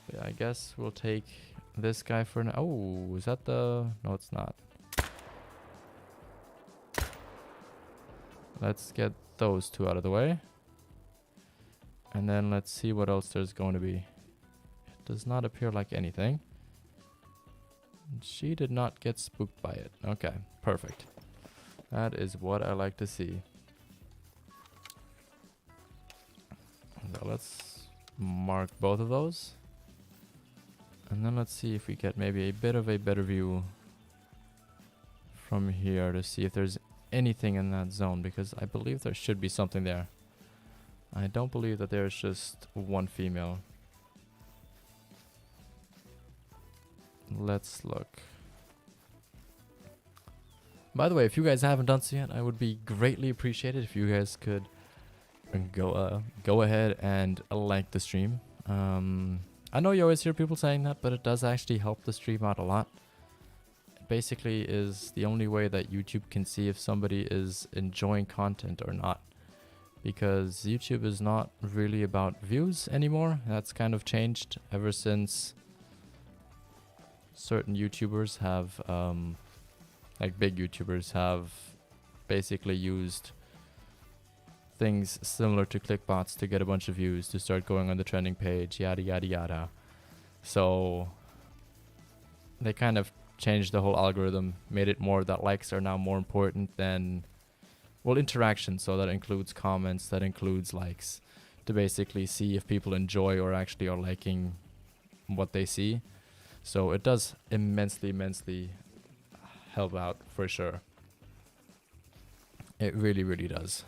But yeah, I guess we'll take this guy for now. Oh, is that the... no, it's not. Let's get those two out of the way. And then let's see what else there's going to be. It does not appear like anything. She did not get spooked by it. Okay, perfect. That is what I like to see. So let's mark both of those. And then let's see if we get maybe a bit of a better view from here to see if there's anything in that zone, because I believe there should be something there. I don't believe that there's just one female. Let's look. By the way, if you guys haven't done so yet, I would be greatly appreciated if you guys could go ahead and like the stream. I know you always hear people saying that, but it does actually help the stream out a lot. basically is the only way that YouTube can see if somebody is enjoying content or not. Because YouTube is not really about views anymore. That's kind of changed ever since certain YouTubers have, like big YouTubers have basically used things similar to clickbots to get a bunch of views, to start going on the trending page, yada yada yada. So they kind of changed the whole algorithm, made it more that likes are now more important than, well, interaction. So that includes comments, that includes likes, to basically see if people enjoy or actually are liking what they see. So it does immensely help out for sure. It really, really does.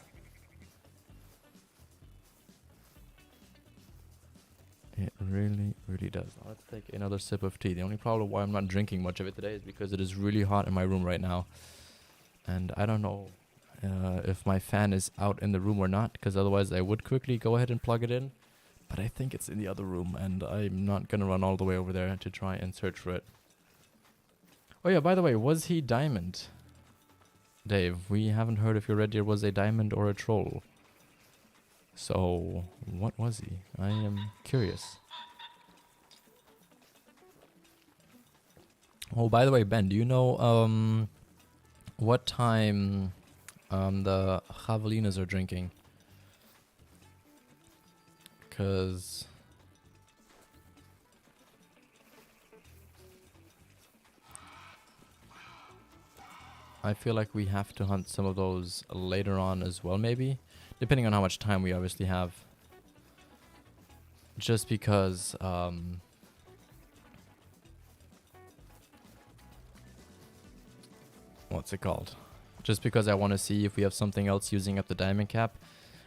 It really, really does. Now let's take another sip of tea. The only problem why I'm not drinking much of it today is because it is really hot in my room right now. And I don't know if my fan is out in the room or not, because otherwise I would quickly go ahead and plug it in. But I think it's in the other room, and I'm not going to run all the way over there to try and search for it. Oh yeah, by the way, was he diamond? Dave, we haven't heard if your red deer was a diamond or a troll. So, what was he? I am curious. Oh, by the way, Ben, do you know what time the javelinas are drinking? Because I feel like we have to hunt some of those later on as well, maybe. Depending on how much time we obviously have. Just because, what's it called? Just because I want to see if we have something else using up the diamond cap.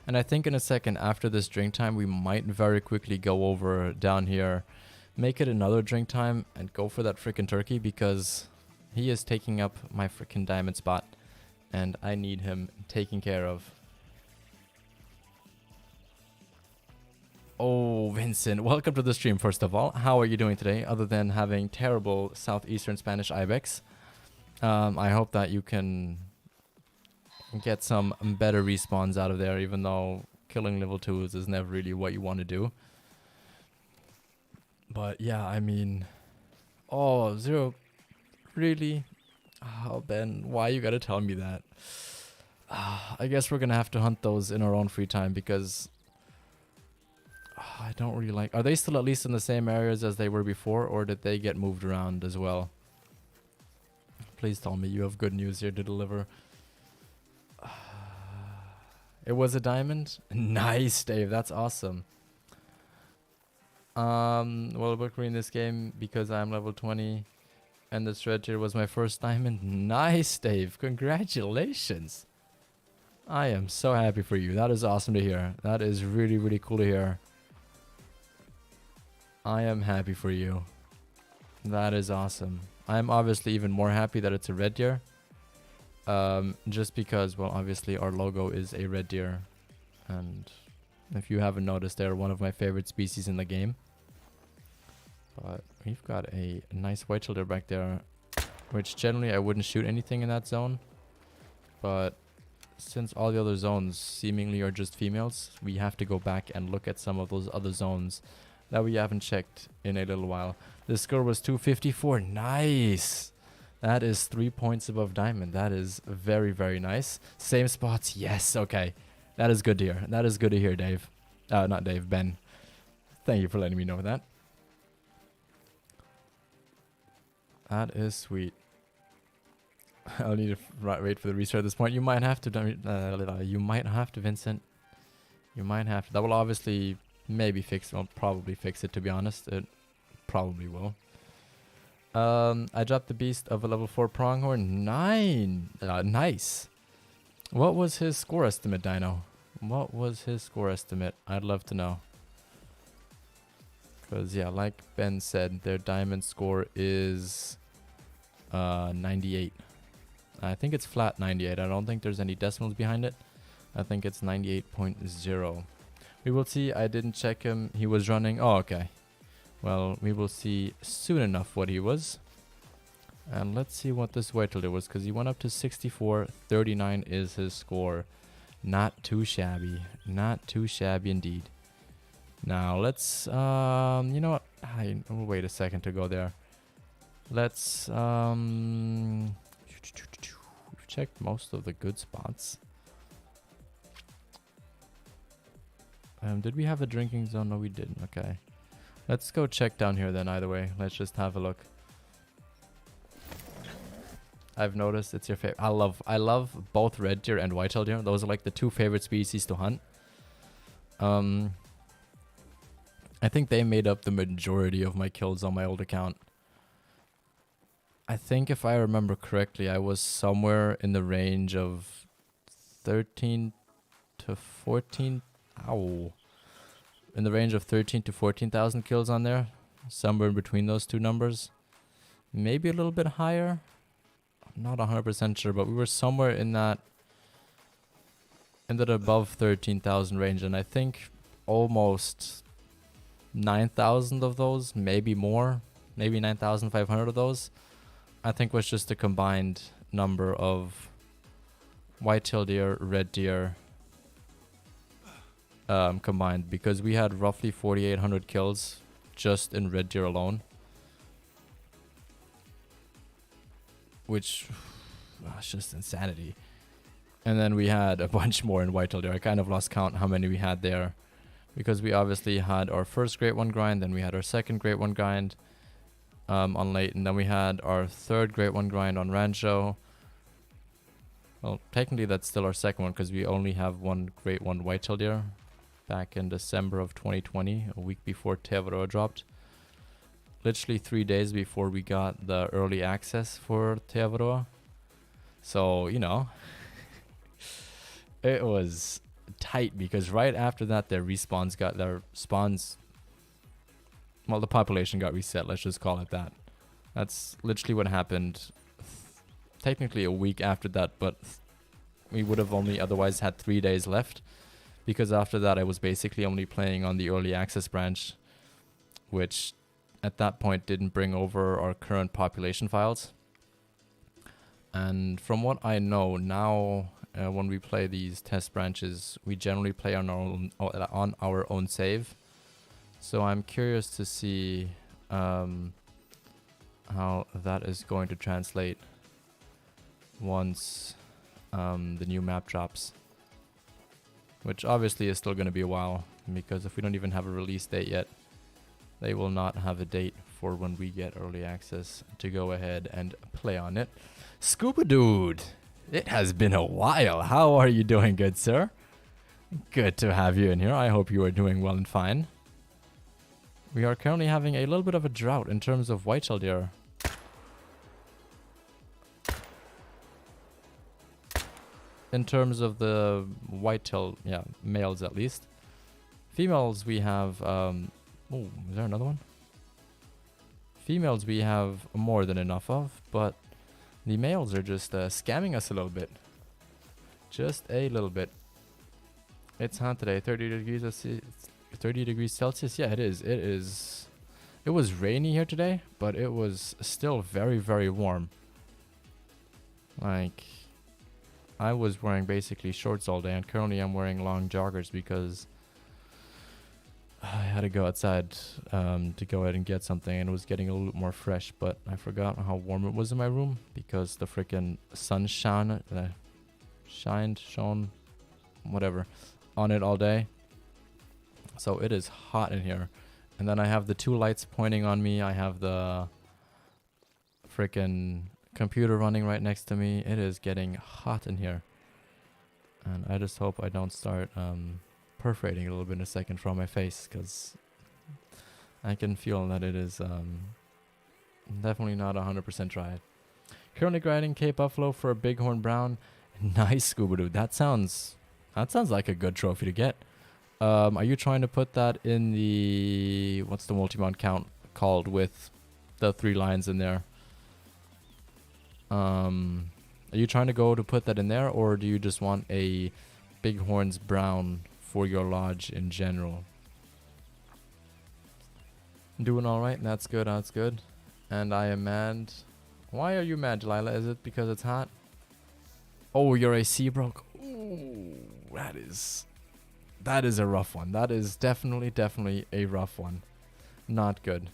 And I think in a second after this drink time, we might very quickly go over down here, make it another drink time, and go for that frickin' turkey, because he is taking up my frickin' diamond spot. And I need him taken care of. Oh, Vincent, welcome to the stream, first of all. How are you doing today, other than having terrible southeastern Spanish ibex? I hope that you can get some better respawns out of there, even though killing level 2s is never really what you want to do. But yeah, I mean... Oh, Zero... Really? Oh, Ben, why you gotta tell me that? I guess we're gonna have to hunt those in our own free time, because... I don't really like... Are they still at least in the same areas as they were before, or did they get moved around as well? Please tell me you have good news here to deliver. It was a diamond? Nice, Dave. That's awesome. Well, we're in this game because I'm level 20 and the red deer was my first diamond. Nice, Dave. Congratulations. I am so happy for you. That is awesome to hear. That is really, really cool to hear. I am happy for you. That is awesome. I'm obviously even more happy that it's a red deer. Just because, well, obviously our logo is a red deer. And if you haven't noticed, they're one of my favorite species in the game. But we've got a nice whitetail deer back there, which generally I wouldn't shoot anything in that zone. But since all the other zones seemingly are just females, we have to go back and look at some of those other zones that we haven't checked in a little while. The score was 254. Nice. That is 3 points above diamond. That is very, very nice. Same spots. Yes. Okay. That is good to hear. That is good to hear, Dave. Not Dave, Ben. Thank you for letting me know that. That is sweet. I'll need to wait for the restart at this point. You might have to. You might have to, Vincent. You might have to. That will obviously maybe fix. Well, probably fix it. To be honest, it probably will. I dropped the beast of a level 4 pronghorn. 9. Nice. What was his score estimate, Dino? What was his score estimate? I'd love to know. Because, yeah, like Ben said, their diamond score is 98. I think it's flat 98. I don't think there's any decimals behind it. I think it's 98.0. We will see. I didn't check him. He was running. Oh, okay. Well, we will see soon enough what he was. And let's see what this Whitetail did was, because he went up to 64. 39 is his score. Not too shabby. Not too shabby indeed. Now let's, you know what? We'll wait a second to go there. Let's, we've checked most of the good spots. Did we have a drinking zone? No, we didn't. Okay. Let's go check down here then either way. Let's just have a look. I've noticed it's your favorite. I love both red deer and whitetail deer. Those are like the two favorite species to hunt. I think they made up the majority of my kills on my old account. I think if I remember correctly, I was somewhere in the range of 13 to 14. Ow. In the range of 13 to 14,000 kills on there. Somewhere in between those two numbers. Maybe a little bit higher. I'm not 100% sure, but we were somewhere in that above 13,000 range, and I think almost 9,000 of those, maybe more, maybe 9,500 of those, I think was just a combined number of whitetail deer, red deer, combined, because we had roughly 4,800 kills just in red deer alone, which was just insanity. And then we had a bunch more in whitetail deer. I kind of lost count how many we had there, because we obviously had our first Great One grind, then we had our second Great One grind on late, and then we had our third Great One grind on Rancho. Well, technically that's still our second one, because we only have one Great One whitetail deer back in December of 2020, a week before Teavaroa dropped. Literally 3 days before we got the early access for Teavaroa. So, you know, it was tight, because right after that the population got reset, let's just call it that. That's literally what happened. Technically a week after that, but we would have only otherwise had 3 days left, because after that I was basically only playing on the early access branch, which at that point didn't bring over our current population files. And from what I know now, when we play these test branches, we generally play on our own save. So I'm curious to see how that is going to translate once the new map drops, which obviously is still going to be a while, because if we don't even have a release date yet, they will not have a date for when we get early access to go ahead and play on it. Scuba Dude, it has been a while. How are you doing, good sir? Good to have you in here. I hope you are doing well and fine. We are currently having a little bit of a drought in terms of whitetail deer. In terms of the whitetail, yeah, males at least. Females we have, oh, is there another one? Females we have more than enough of, but the males are just scamming us a little bit. Just a little bit. It's hot today, 30 degrees Celsius. Yeah, it is. It was rainy here today, but it was still very, very warm. Like, I was wearing basically shorts all day, and currently I'm wearing long joggers because I had to go outside to go ahead and get something, and it was getting a little bit more fresh, but I forgot how warm it was in my room because the freaking sun shone, whatever, on it all day. So it is hot in here. And then I have the two lights pointing on me. I have the freaking computer running right next to me. It is getting hot in here. And I just hope I don't start perforating a little bit in a second from my face, because I can feel that it is definitely not 100% dry. Currently grinding Cape Buffalo for a bighorn brown. Nice, Scuba Dude. That sounds like a good trophy to get. Are you trying to put that in the, what's the multi-mount count called with the 3 lines in there? Are you trying to go to put that in there, or do you just want a bighorns brown for your lodge in general? Doing all right. That's good. That's good. And I am manned Why are you mad, Delilah? Is it because it's hot? Oh, your AC broke. Ooh, that is a rough one. That is definitely a rough one. Not good.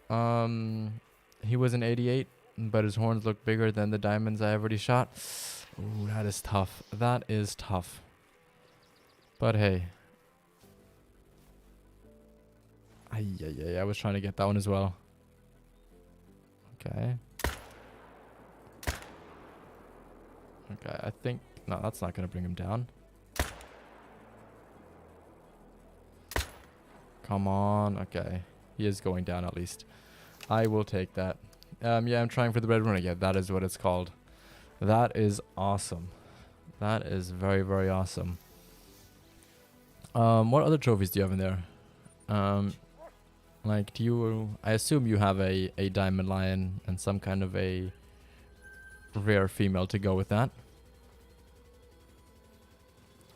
He was an 88, but his horns look bigger than the diamonds I already shot. Ooh, that is tough. That is tough. But hey. I was trying to get that one as well. Okay. Okay, I think... No, that's not going to bring him down. Come on. Okay. He is going down at least. I will take that. Yeah, I'm trying for the red rune again. That is what it's called. That is awesome. That is very awesome. What other trophies do you have in there? Like, do you... I assume you have a diamond lion and some kind of a rare female to go with that.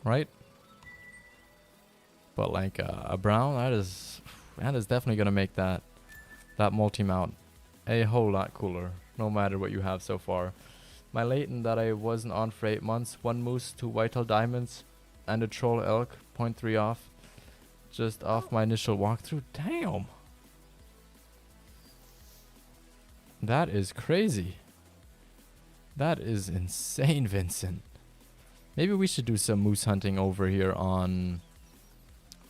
Right? But like a brown, that is definitely going to make that multi-mount a whole lot cooler, no matter what you have so far. My Leighton that I wasn't on for 8 months, 1 moose, 2 whitetail diamonds, and a troll elk, 0.3 off. Just off my initial walkthrough. Damn! That is crazy. That is insane, Vincent. Maybe we should do some moose hunting over here on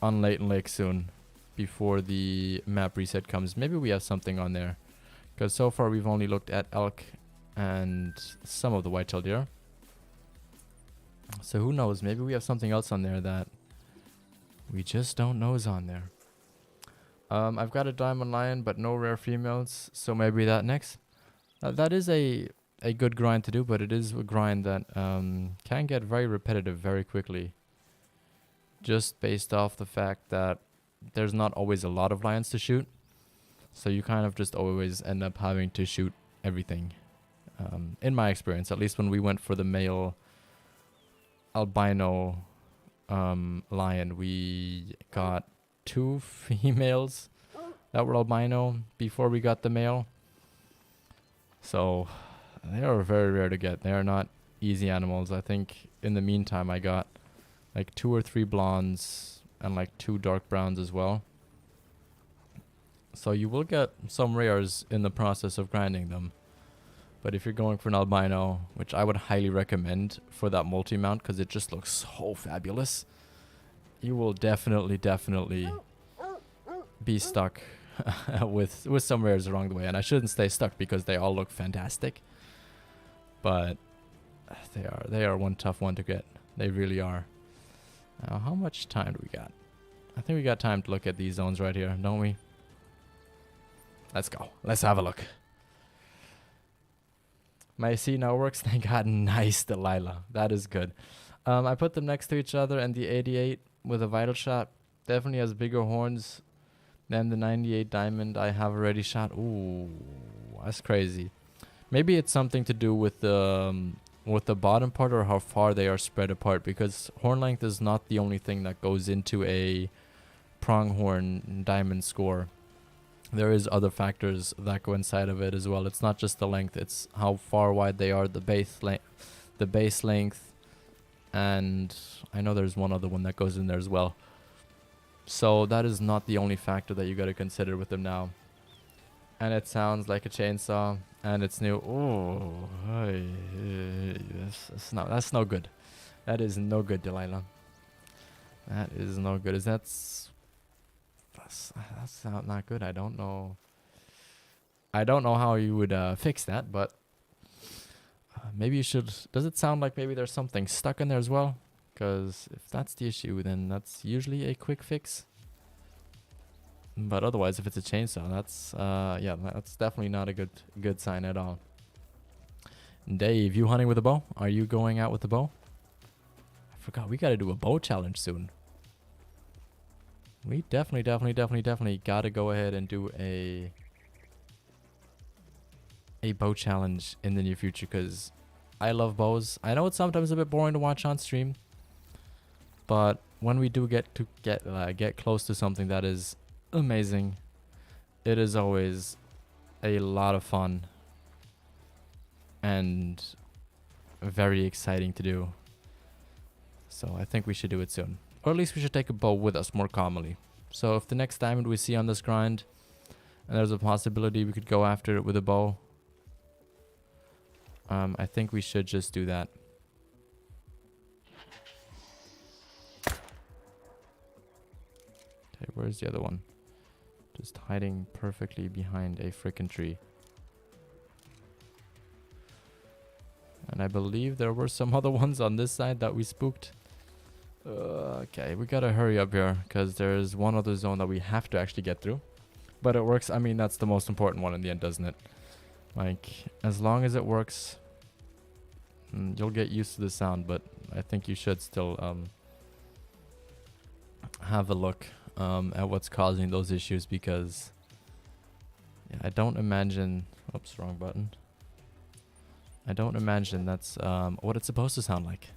Leighton Lake soon, before the map reset comes. Maybe we have something on there, because so far we've only looked at elk and some of the whitetail deer. So who knows? Maybe we have something else on there that we just don't know is on there. I've got a diamond lion, but no rare females, so maybe that next. That is a good grind to do, but it is a grind that can get very repetitive very quickly. Just based off the fact that there's not always a lot of lions to shoot. So you kind of just always end up having to shoot everything. In my experience, at least when we went for the male albino lion, we got 2 females that were albino before we got the male. So they are very rare to get. They are not easy animals. I think in the meantime I got like 2 or 3 blondes and like 2 dark browns as well. So you will get some rares in the process of grinding them. But if you're going for an albino, which I would highly recommend for that multi-mount because it just looks so fabulous, you will definitely be stuck with some rares along the way. And I shouldn't stay stuck because they all look fantastic. But they are one tough one to get. They really are. Now, how much time do we got? I think we got time to look at these zones right here, don't we? Let's go. Let's have a look. My AC now works. Thank God. Nice, Delilah. That is good. I put them next to each other, and the 88 with a vital shot definitely has bigger horns than the 98 diamond I have already shot. Ooh, that's crazy. Maybe it's something to do with the bottom part or how far they are spread apart, because horn length is not the only thing that goes into a pronghorn diamond score. There is other factors that go inside of it as well. It's not just the length, it's how far wide they are, the base length, and I know there's one other one that goes in there as well. So that is not the only factor that you got to consider with them now. And it sounds like a chainsaw, and it's new. Oh, that's no good. That is no good, Delilah. That is no good. That's not good. I don't know how you would fix that, but maybe you should. Does it sound like maybe there's something stuck in there as well? Because if that's the issue, then that's usually a quick fix. But otherwise, if it's a chainsaw, that's definitely not a good sign at all. Dave, you hunting with a bow? Are you going out with the bow? I forgot, we got to do a bow challenge soon. We definitely got to go ahead and do a bow challenge in the near future, because I love bows. I know it's sometimes a bit boring to watch on stream, but when we do get close to something that is amazing, it is always a lot of fun and very exciting to do. So I think we should do it soon. Or at least we should take a bow with us more commonly. So if the next diamond we see on this grind, and there's a possibility we could go after it with a bow, I think we should just do that. Okay, where's the other one? Just hiding perfectly behind a frickin' tree. And I believe there were some other ones on this side that we spooked. Okay, we gotta hurry up here, because there's one other zone that we have to actually get through. But it works. I mean, that's the most important one in the end, doesn't it? Like, as long as it works, you'll get used to the sound, but I think you should still have a look at what's causing those issues, because yeah, I don't imagine... Oops, wrong button. I don't imagine that's what it's supposed to sound like.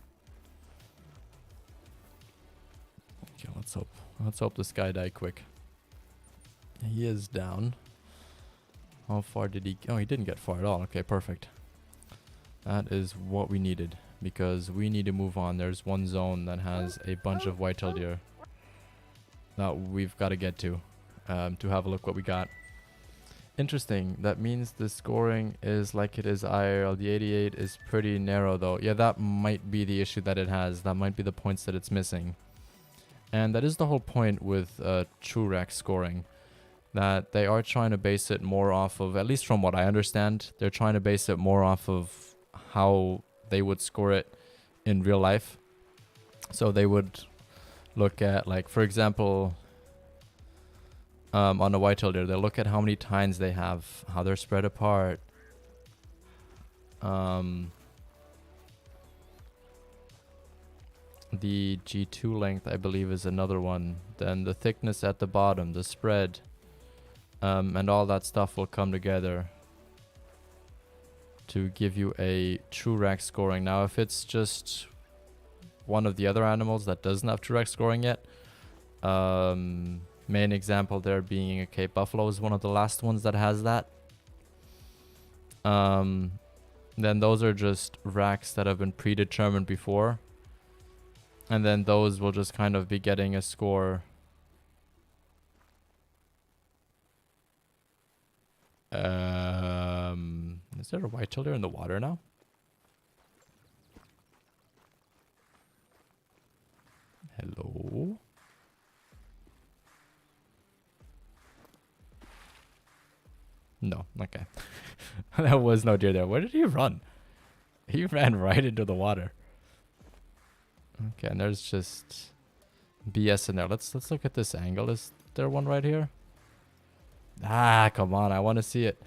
Okay, let's hope. Let's hope this guy died quick. He is down. How far did he... Oh, he didn't get far at all. Okay, perfect. That is what we needed, because we need to move on. There's one zone that has a bunch of whitetail deer that we've got to get to have a look what we got. Interesting. That means the scoring is like it is IRL. The 88 is pretty narrow, though. Yeah, that might be the issue that it has. That might be the points that it's missing. And that is the whole point with true rack scoring. That they are trying to base it more off of, at least from what I understand, they're trying to base it more off of how they would score it in real life. So they would look at, like, for example, on a whitetail deer, they'll look at how many tines they have, how they're spread apart. The G2 length, I believe, is another one. Then the thickness at the bottom, the spread, and all that stuff will come together to give you a true rack scoring. Now, if it's just one of the other animals that doesn't have true rack scoring yet, main example there being a Cape Buffalo is one of the last ones that has that. Then those are just racks that have been predetermined before. And then those will just kind of be getting a score. Is there a whitetail deer in the water now? Hello? No, okay. There was no deer there. Where did he run? He ran right into the water. Okay, and there's just BS in there. Let's look at this angle. Is there one right here? Ah, come on. I want to see it.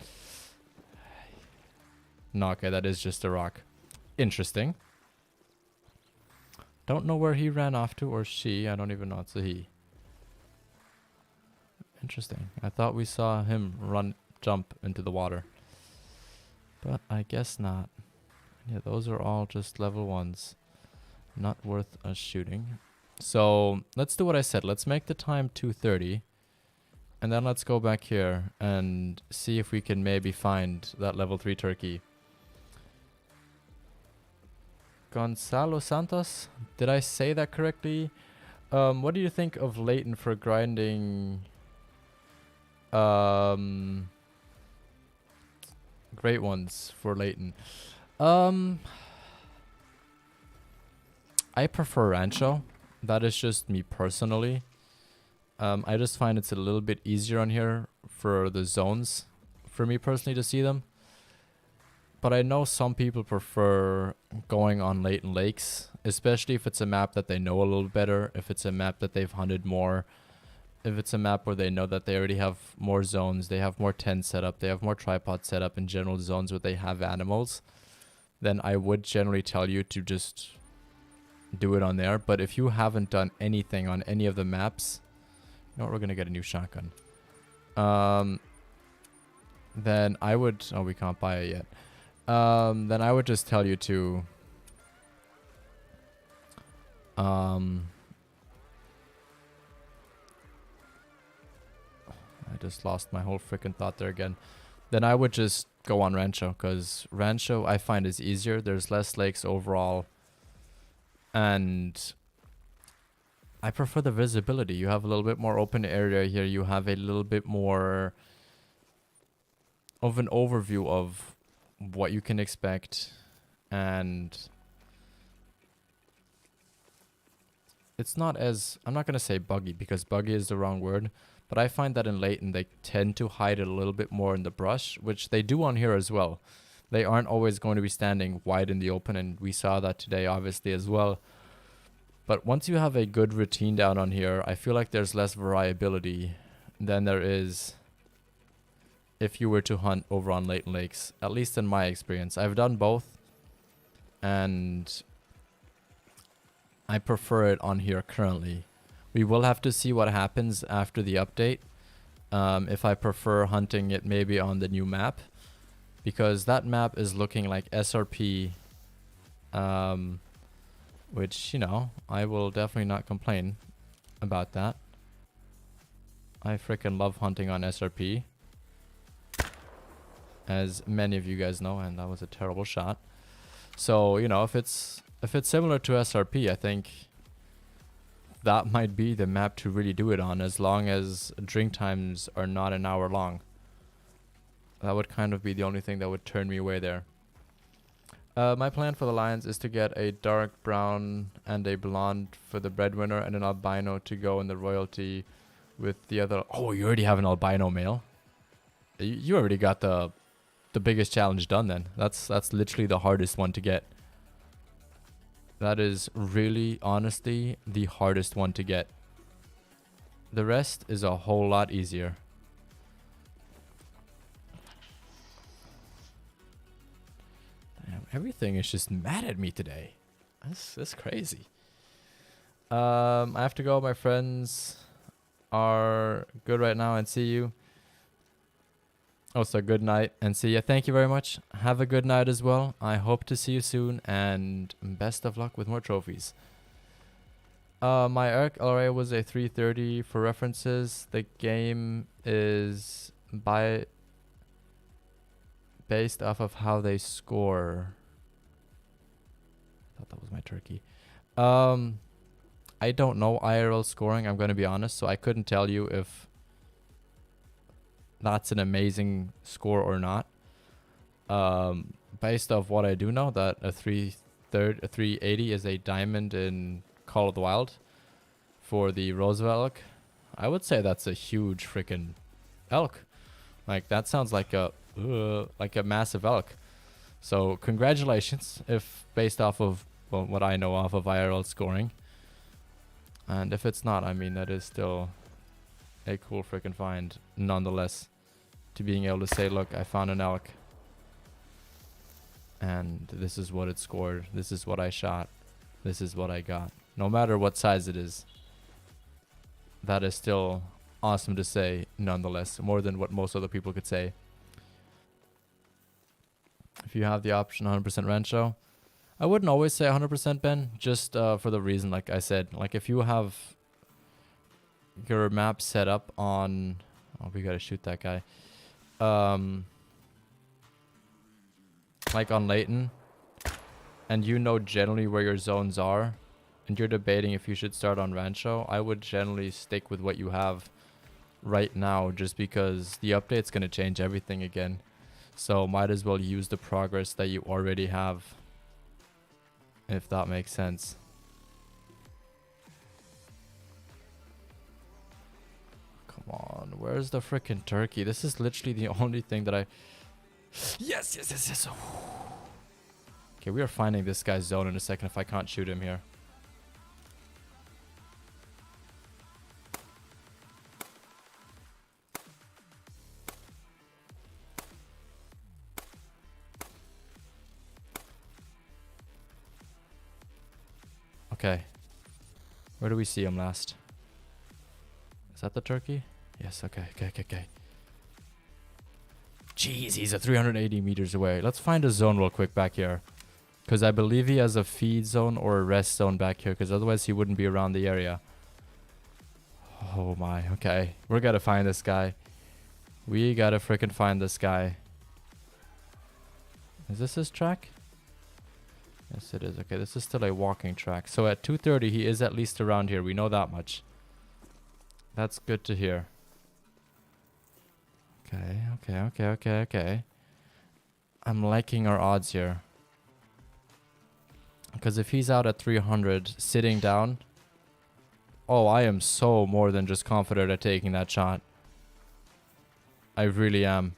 No, okay, that is just a rock. Interesting. Don't know where he ran off to, or she. I don't even know. It's a he. Interesting. I thought we saw him jump into the water. But I guess not. Yeah, those are all just level 1s. Not worth us shooting. So let's do what I said. Let's make the time 2:30. And then let's go back here and see if we can maybe find that level 3 turkey. Gonzalo Santos? Did I say that correctly? What do you think of Leighton for grinding great ones for Leighton? I prefer Rancho. That is just me personally. I just find it's a little bit easier on here for the zones, for me personally, to see them. But I know some people prefer going on Leighton Lakes, especially if it's a map that they know a little better, if it's a map that they've hunted more, if it's a map where they know that they already have more zones, they have more tents set up, they have more tripods set up in general zones where they have animals, then I would generally tell you to just do it on there. But if you haven't done anything on any of the maps, you know what, we're going to get a new shotgun. Then I would... Oh, we can't buy it yet. Then I would just tell you to... I just lost my whole freaking thought there again. then I would just go on Rancho, because Rancho I find is easier. There's less lakes overall, and I prefer the visibility. You have a little bit more open area here. You have a little bit more of an overview of what you can expect, and it's not as, I'm not going to say buggy, because buggy is the wrong word, but I find that in Layton they tend to hide it a little bit more in the brush, which they do on here as well. They aren't always going to be standing wide in the open, and we saw that today obviously as well. But once you have a good routine down on here, I feel like there's less variability than there is if you were to hunt over on Layton Lakes, at least in my experience. I've done both, and I prefer it on here currently. We will have to see what happens after the update, if I prefer hunting it maybe on the new map, because that map is looking like SRP, which, you know, I will definitely not complain about that. I freaking love hunting on SRP, as many of you guys know, and that was a terrible shot. So, you know, if it's similar to SRP, I think that might be the map to really do it on, as long as drink times are not an hour long. That would kind of be the only thing that would turn me away there. My plan for the lions is to get a dark brown and a blonde for the breadwinner, and an albino to go in the royalty with the other. Oh, you already have an albino male? You already got the biggest challenge done then. That's literally the hardest one to get. That is really, honestly, the hardest one to get. The rest is a whole lot easier. Damn, everything is just mad at me today. That's crazy. I have to go. My friends are good right now, and see you. Also, good night and see ya. Thank you very much. Have a good night as well. I hope to see you soon, and best of luck with more trophies. My arc LRA was a 330 for references. The game is based off of how they score. I thought that was my turkey. I don't know IRL scoring, I'm going to be honest, so I couldn't tell you if that's an amazing score or not. Based off what I do know, that a 380 is a diamond in Call of the Wild for the Roosevelt elk. I would say that's a huge freaking elk. Like, that sounds like a massive elk. So congratulations, if based off of, well, what I know off of IRL scoring. And if it's not, I mean, that is still a cool freaking find nonetheless, to being able to say, look, I found an elk and this is what it scored, this is what I shot, this is what I got, no matter what size it is. That is still awesome to say nonetheless, more than what most other people could say. If you have the option 100% Rancho, I wouldn't always say 100% Ben, just for the reason, like I said, like if you have your map set up on, oh, we gotta shoot that guy, like on Layton, and you know generally where your zones are, and you're debating if you should start on Rancho, I would generally stick with what you have right now, just because the update's gonna change everything again. So might as well use the progress that you already have, if that makes sense. Come on, where's the freaking turkey? This is literally the only thing that I... Yes, yes, yes, yes. Okay, we are finding this guy's zone in a second if I can't shoot him here. Okay. Where do we see him last? Is that the turkey? Yes, okay. Jeez, he's at 380 meters away. Let's find a zone real quick back here, because I believe he has a feed zone or a rest zone back here, because otherwise he wouldn't be around the area. Oh my, okay. We're gotta find this guy. We gotta freaking find this guy. Is this his track? Yes, it is. Okay, this is still a walking track. So at 2:30, he is at least around here. We know that much. That's good to hear. Okay. I'm liking our odds here. Because if he's out at 300, sitting down... Oh, I am so more than just confident at taking that shot. I really am.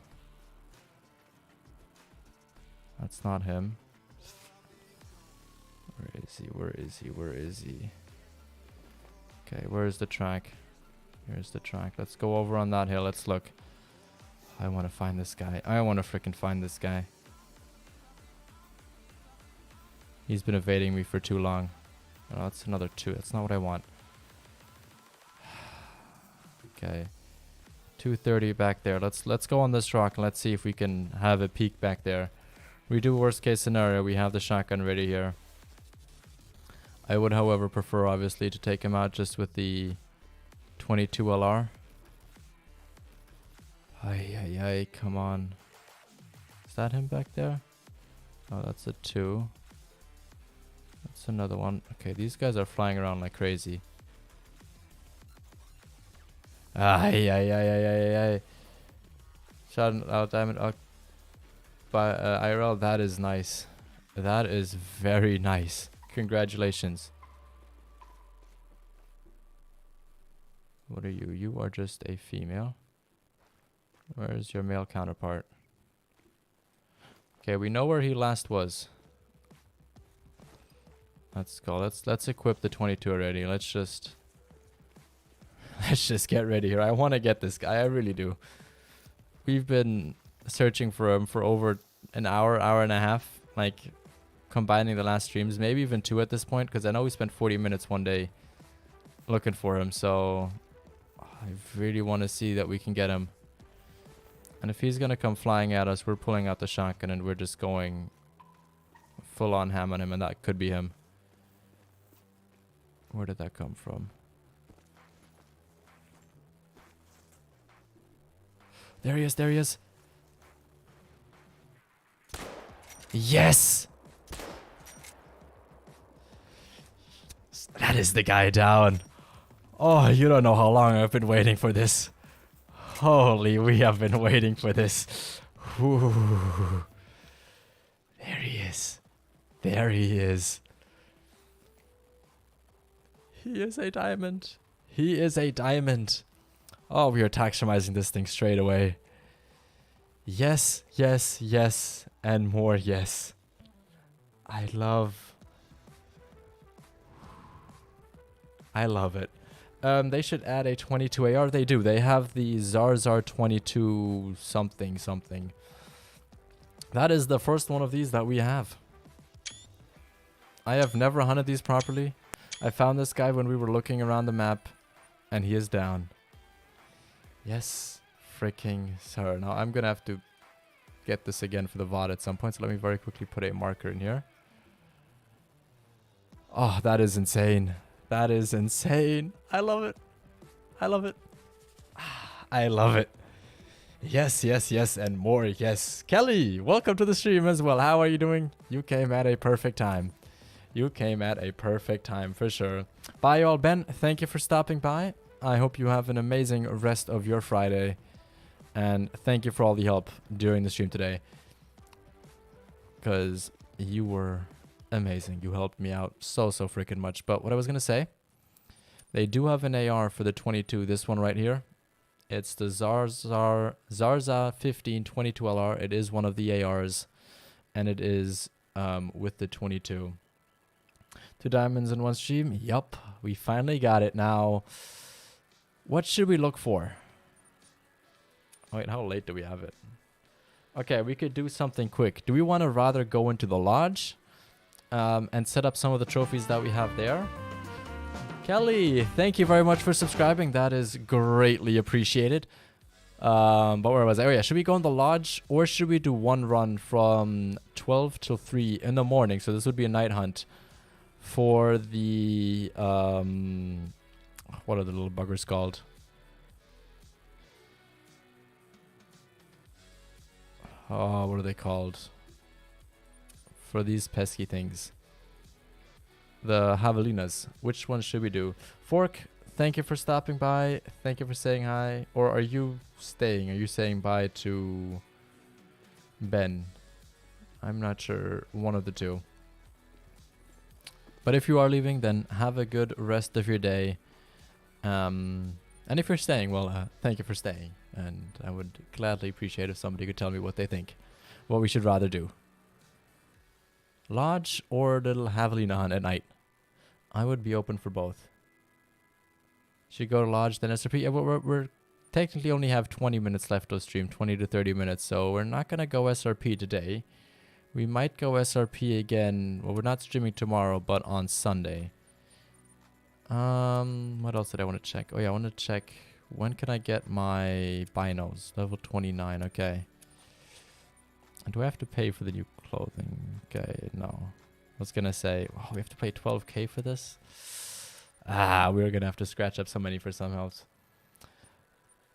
That's not him. Where is he? Where is he? Where is he? Okay, where's the track? Here's the track. Let's go over on that hill. Let's look. I want to find this guy. I want to freaking find this guy. He's been evading me for too long. Oh, that's another 2. That's not what I want. Okay. 2:30 back there. Let's go on this rock and let's see if we can have a peek back there. We do worst case scenario. We have the shotgun ready here. I would, however, prefer obviously to take him out just with the 22 LR. Ay, come on. Is that him back there? Oh, that's a 2. That's another one. Okay, these guys are flying around like crazy. Ay. Shot out diamond. By IRL, that is nice. That is very nice. Congratulations. What are you? You are just a female. Where's your male counterpart? Okay, we know where he last was. Let's go. Let's equip the 22 already. Let's just get ready here. I want to get this guy. I really do. We've been searching for him for over an hour and a half. Like, combining the last streams. Maybe even 2 at this point. Because I know we spent 40 minutes one day looking for him. So, I really want to see that we can get him. And if he's going to come flying at us, we're pulling out the shotgun and we're just going full on ham on him. And that could be him. Where did that come from? There he is, there he is. Yes! That is the guy down. Oh, you don't know how long I've been waiting for this. Holy, we have been waiting for this. Ooh. There he is. There he is. He is a diamond. He is a diamond. Oh, we are taxonomizing this thing straight away. Yes, yes, yes, and more yes. I love it. They should add a 22 AR. They do. They have the Zarzar 22 something. That is the first one of these that we have. I have never hunted these properly. I found this guy when we were looking around the map, and he is down. Yes, freaking sir. Now I'm gonna have to get this again for the VOD at some point, so let me very quickly put a marker in here. Oh, that is insane. That is insane. I love it. I love it. I love it. Yes, yes, yes, and more yes. Kelly, welcome to the stream as well. How are you doing? You came at a perfect time. You came at a perfect time for sure. Bye all. Ben, thank you for stopping by. I hope you have an amazing rest of your Friday. And thank you for all the help during the stream today. Because you were amazing. You helped me out so freaking much. But what I was going to say, they do have an AR for the 22. This one right here. It's the Zarza 1522 LR. It is one of the ARs. And it is with the 22. 2 diamonds in 1 stream. Yup. We finally got it. Now, what should we look for? Wait, how late do we have it? Okay, we could do something quick. Do we want to rather go into the lodge and set up some of the trophies that we have there? Kelly, thank you very much for subscribing. That is greatly appreciated. But where was I? Oh yeah, should we go in the lodge or should we do one run from 12 till 3 in the morning? So this would be a night hunt for the what are the little buggers called? Oh, what are they called? for these pesky things. The javelinas. Which one should we do? Fork, thank you for stopping by. Thank you for saying hi. Or are you staying? Are you saying bye to Ben? I'm not sure. One of the two. But if you are leaving, then have a good rest of your day. And if you're staying, well, thank you for staying. And I would gladly appreciate if somebody could tell me what they think. What we should rather do. Lodge or little javelina hunt at night? I would be open for both. Should go to Lodge, then SRP? Yeah, we're technically only have 20 minutes left of stream, 20 to 30 minutes. So we're not going to go SRP today. We might go SRP again. Well, we're not streaming tomorrow, but on Sunday. What else did I want to check? Oh yeah, I want to check when can I get my binos? Level 29. Okay. And do I have to pay for the new clothing? Okay, no. I was gonna say, oh, we have to pay 12k for this. We're gonna have to scratch up some money for some helps.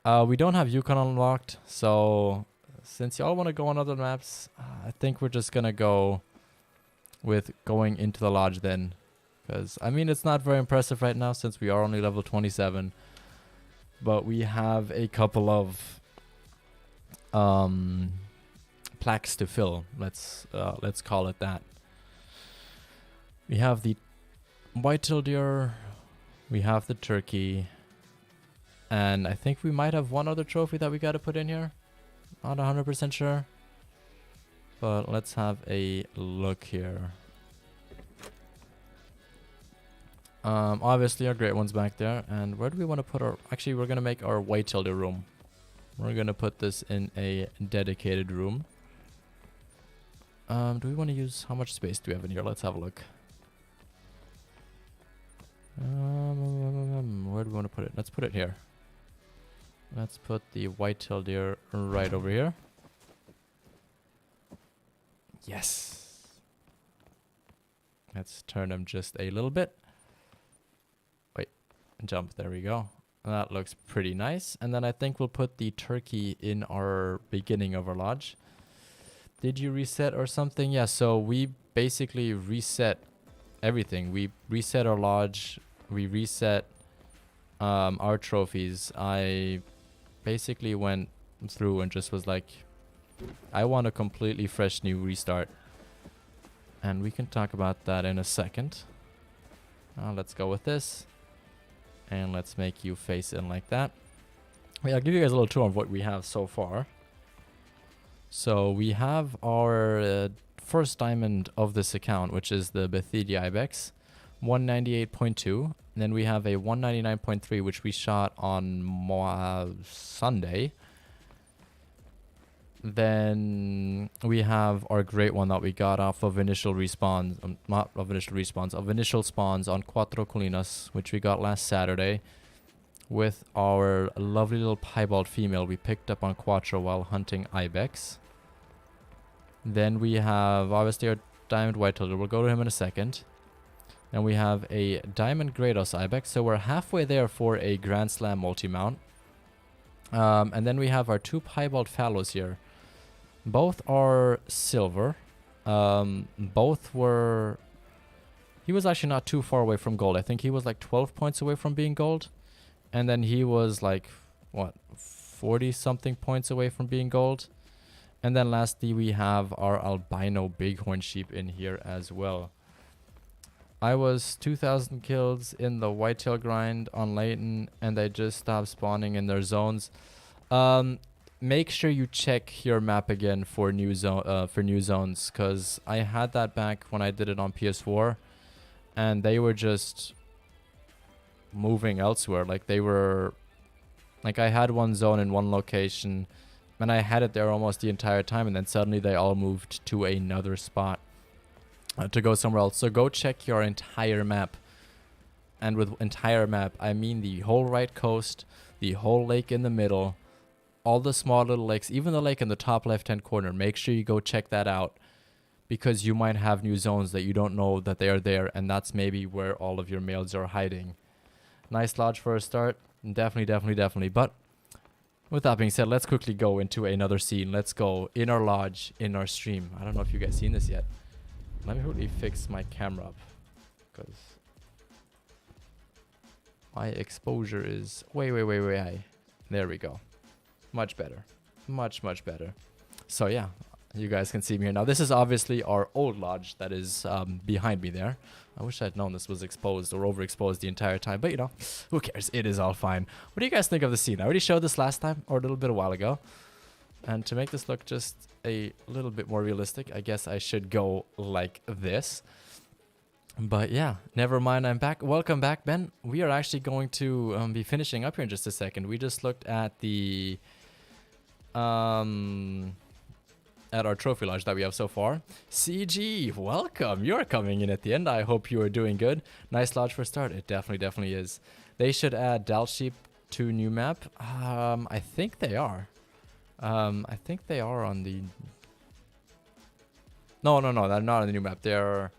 We don't have Yukon unlocked, so since y'all want to go on other maps, I think we're just gonna go with going into the lodge then. Because, I mean, it's not very impressive right now since we are only level 27. But we have a couple of plaques to fill. Let's call it that. We have the Whitetail deer. We have the turkey. And I think we might have one other trophy that we got to put in here. Not 100% sure. But let's have a look here. Obviously our great one's back there. And where do we want to put our... Actually, we're going to make our Whitetail deer room. We're going to put this in a dedicated room. Do we want to use... How much space do we have in here? Let's have a look. Where do we want to put it? Let's put it here. Let's put the Whitetail deer right over here. Yes. Let's turn them just a little bit. Wait, jump. There we go. That looks pretty nice. And then I think we'll put the turkey in our beginning of our lodge. Did you reset or something? Yeah, so we basically reset everything. We reset our lodge. We reset our trophies. I basically went through and just was like, I want a completely fresh new restart. And we can talk about that in a second. Let's go with this. And let's make you face in like that. Wait, I'll give you guys a little tour of what we have so far. So we have our first diamond of this account, which is the Bethidia Ibex, 198.2. Then we have a 199.3, which we shot on Sunday. Then we have our great one that we got off of initial respawns, not of initial respawns, of initial spawns on Cuatro Colinas, which we got last Saturday, with our lovely little piebald female we picked up on Cuatro while hunting Ibex. Then we have obviously our diamond whitetail. We'll go to him in a second. And we have a diamond Grados Ibex, so we're halfway there for a Grand Slam multi-mount. And then we have our two piebald fallows here. Both are silver. Both were... He was actually not too far away from gold. I think he was like 12 points away from being gold. And then he was like, what, 40 something points away from being gold. And then lastly, we have our albino bighorn sheep in here as well. I was 2,000 kills in the whitetail grind on Layton, and they just stopped spawning in their zones. Make sure you check your map again for new zones, because I had that back when I did it on PS4, and they were just moving elsewhere. Like they were, like I had one zone in one location, and I had it there almost the entire time, and then suddenly they all moved to another spot. To go somewhere else. So go check your entire map. And with entire map, I mean the whole right coast, the whole lake in the middle, all the small little lakes, even the lake in the top left-hand corner. Make sure you go check that out, because you might have new zones that you don't know that they are there, and that's maybe where all of your males are hiding. Nice lodge for a start. Definitely. But with that being said, let's quickly go into another scene. Let's go in our lodge, in our stream. I don't know if you guys seen this yet. Let me really fix my camera up, because my exposure is way high. There we go. Much better. Much better. So yeah, you guys can see me here now. This is obviously our old lodge that is behind me there. I wish I'd known this was exposed or overexposed the entire time, but you know, who cares? It is all fine. What do you guys think of the scene? I already showed this last time, or a little bit a while ago. And to make this look just a little bit more realistic, I guess I should go like this. But yeah, never mind, I'm back. Welcome back, Ben. We are actually going to be finishing up here in just a second. We just looked at the at our trophy lodge that we have so far. CG, welcome. You're coming in at the end. I hope you are doing good. Nice lodge for a start. It definitely is. They should add Dal sheep to new map. I think they are. I think they are on the... No, they're not on the new map. They're...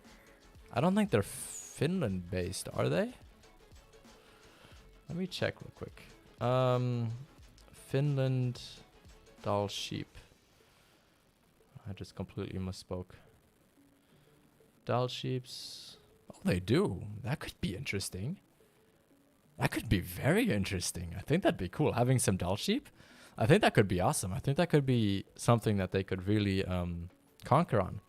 I don't think they're Finland based, are they? Let me check real quick. Finland Dal sheep. I just completely misspoke. Dal sheeps. Oh, they do. That could be interesting. That could be very interesting. I think that'd be cool. Having some Dal sheep. I think that could be awesome. I think that could be something that they could really conquer on.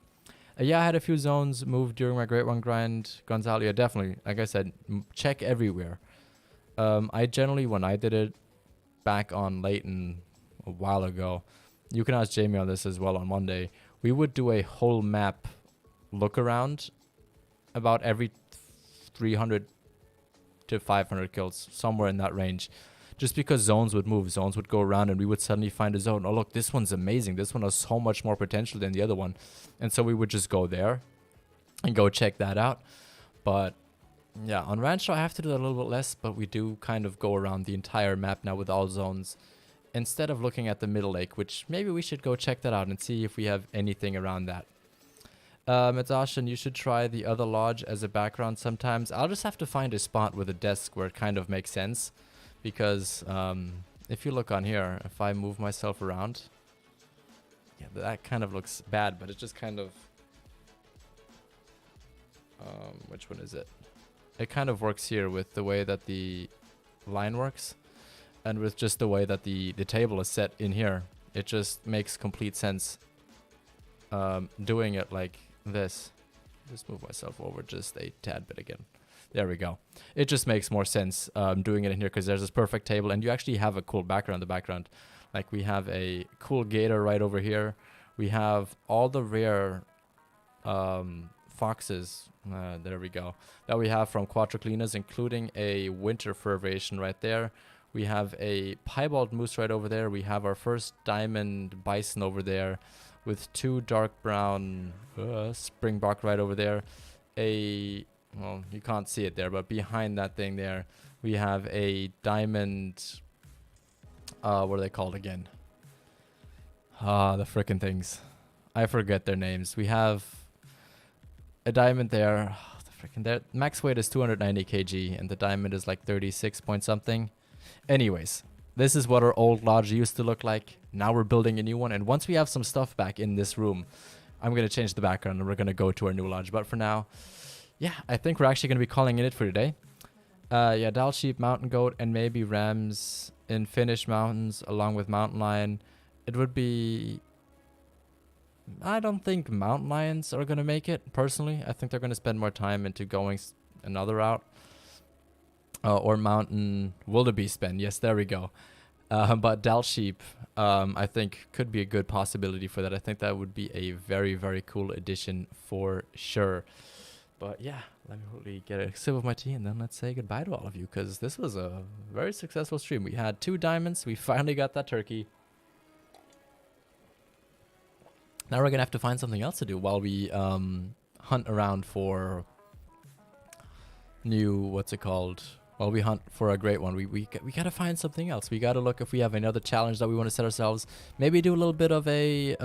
Yeah, I had a few zones moved during my Great One grind. Gonzalo, yeah, definitely. Like I said, check everywhere. I generally, when I did it back on Layton a while ago, you can ask Jamie on this as well on Monday, we would do a whole map look around about every 300 to 500 kills, somewhere in that range. Just because zones would move, zones would go around, and we would suddenly find a zone. Oh, look, this one's amazing. This one has so much more potential than the other one. And so we would just go there and go check that out. But yeah, on Rancho, I have to do that a little bit less, but we do kind of go around the entire map now with all zones, instead of looking at the middle lake, which maybe we should go check that out and see if we have anything around that. Metashin, you should try the other lodge as a background sometimes. I'll just have to find a spot with a desk where it kind of makes sense. Because if you look on here, if I move myself around, yeah, that kind of looks bad, but it just kind of, which one is it? It kind of works here with the way that the line works, and with just the way that the table is set in here. It just makes complete sense doing it like this. Just move myself over just a tad bit again. There we go. It just makes more sense doing it in here because there's this perfect table and you actually have a cool background in the background. Like we have a cool gator right over here. We have all the rare foxes, there we go, that we have from Quattroclinas, including a winter fur variation right there. We have a piebald moose right over there. We have our first diamond bison over there with two dark brown springbok right over there. Well, you can't see it there, but behind that thing there, we have a diamond, what are they called again? The frickin' things. I forget their names. We have a diamond there. The frickin' there. Max weight is 290 kg, and the diamond is like 36 point something. Anyways, this is what our old lodge used to look like. Now we're building a new one, and once we have some stuff back in this room, I'm going to change the background, and we're going to go to our new lodge. But for now... yeah, I think we're actually going to be calling it for today. Yeah, Dal sheep, mountain goat, and maybe rams in Finnish mountains along with mountain lion. It would be... I don't think mountain lions are going to make it, personally. I think they're going to spend more time into going another route. Or mountain wildebeest Ben. Yes, there we go. But Dal sheep, I think, could be a good possibility for that. I think that would be a very, very cool addition for sure. But yeah, let me really get a sip of my tea and then let's say goodbye to all of you, because this was a very successful stream. We had 2 diamonds. We finally got that turkey. Now we're going to have to find something else to do while we hunt around for new, what's it called? While we hunt for a great one. We got to find something else. We got to look if we have another challenge that we want to set ourselves. Maybe do a little bit of a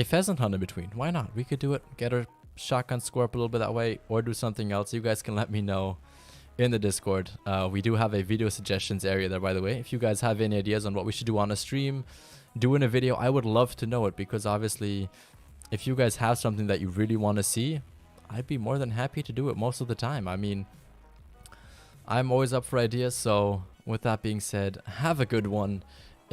pheasant hunt in between. Why not? We could do it. Get our shotgun score up a little bit that way, or do something else. You guys can let me know in the Discord. We do have a video suggestions area there, by the way. If you guys have any ideas on what we should do on a stream, do in a video, I would love to know it, because obviously if you guys have something that you really want to see, I'd be more than happy to do it most of the time. I mean, I'm always up for ideas. So with that being said, have a good one.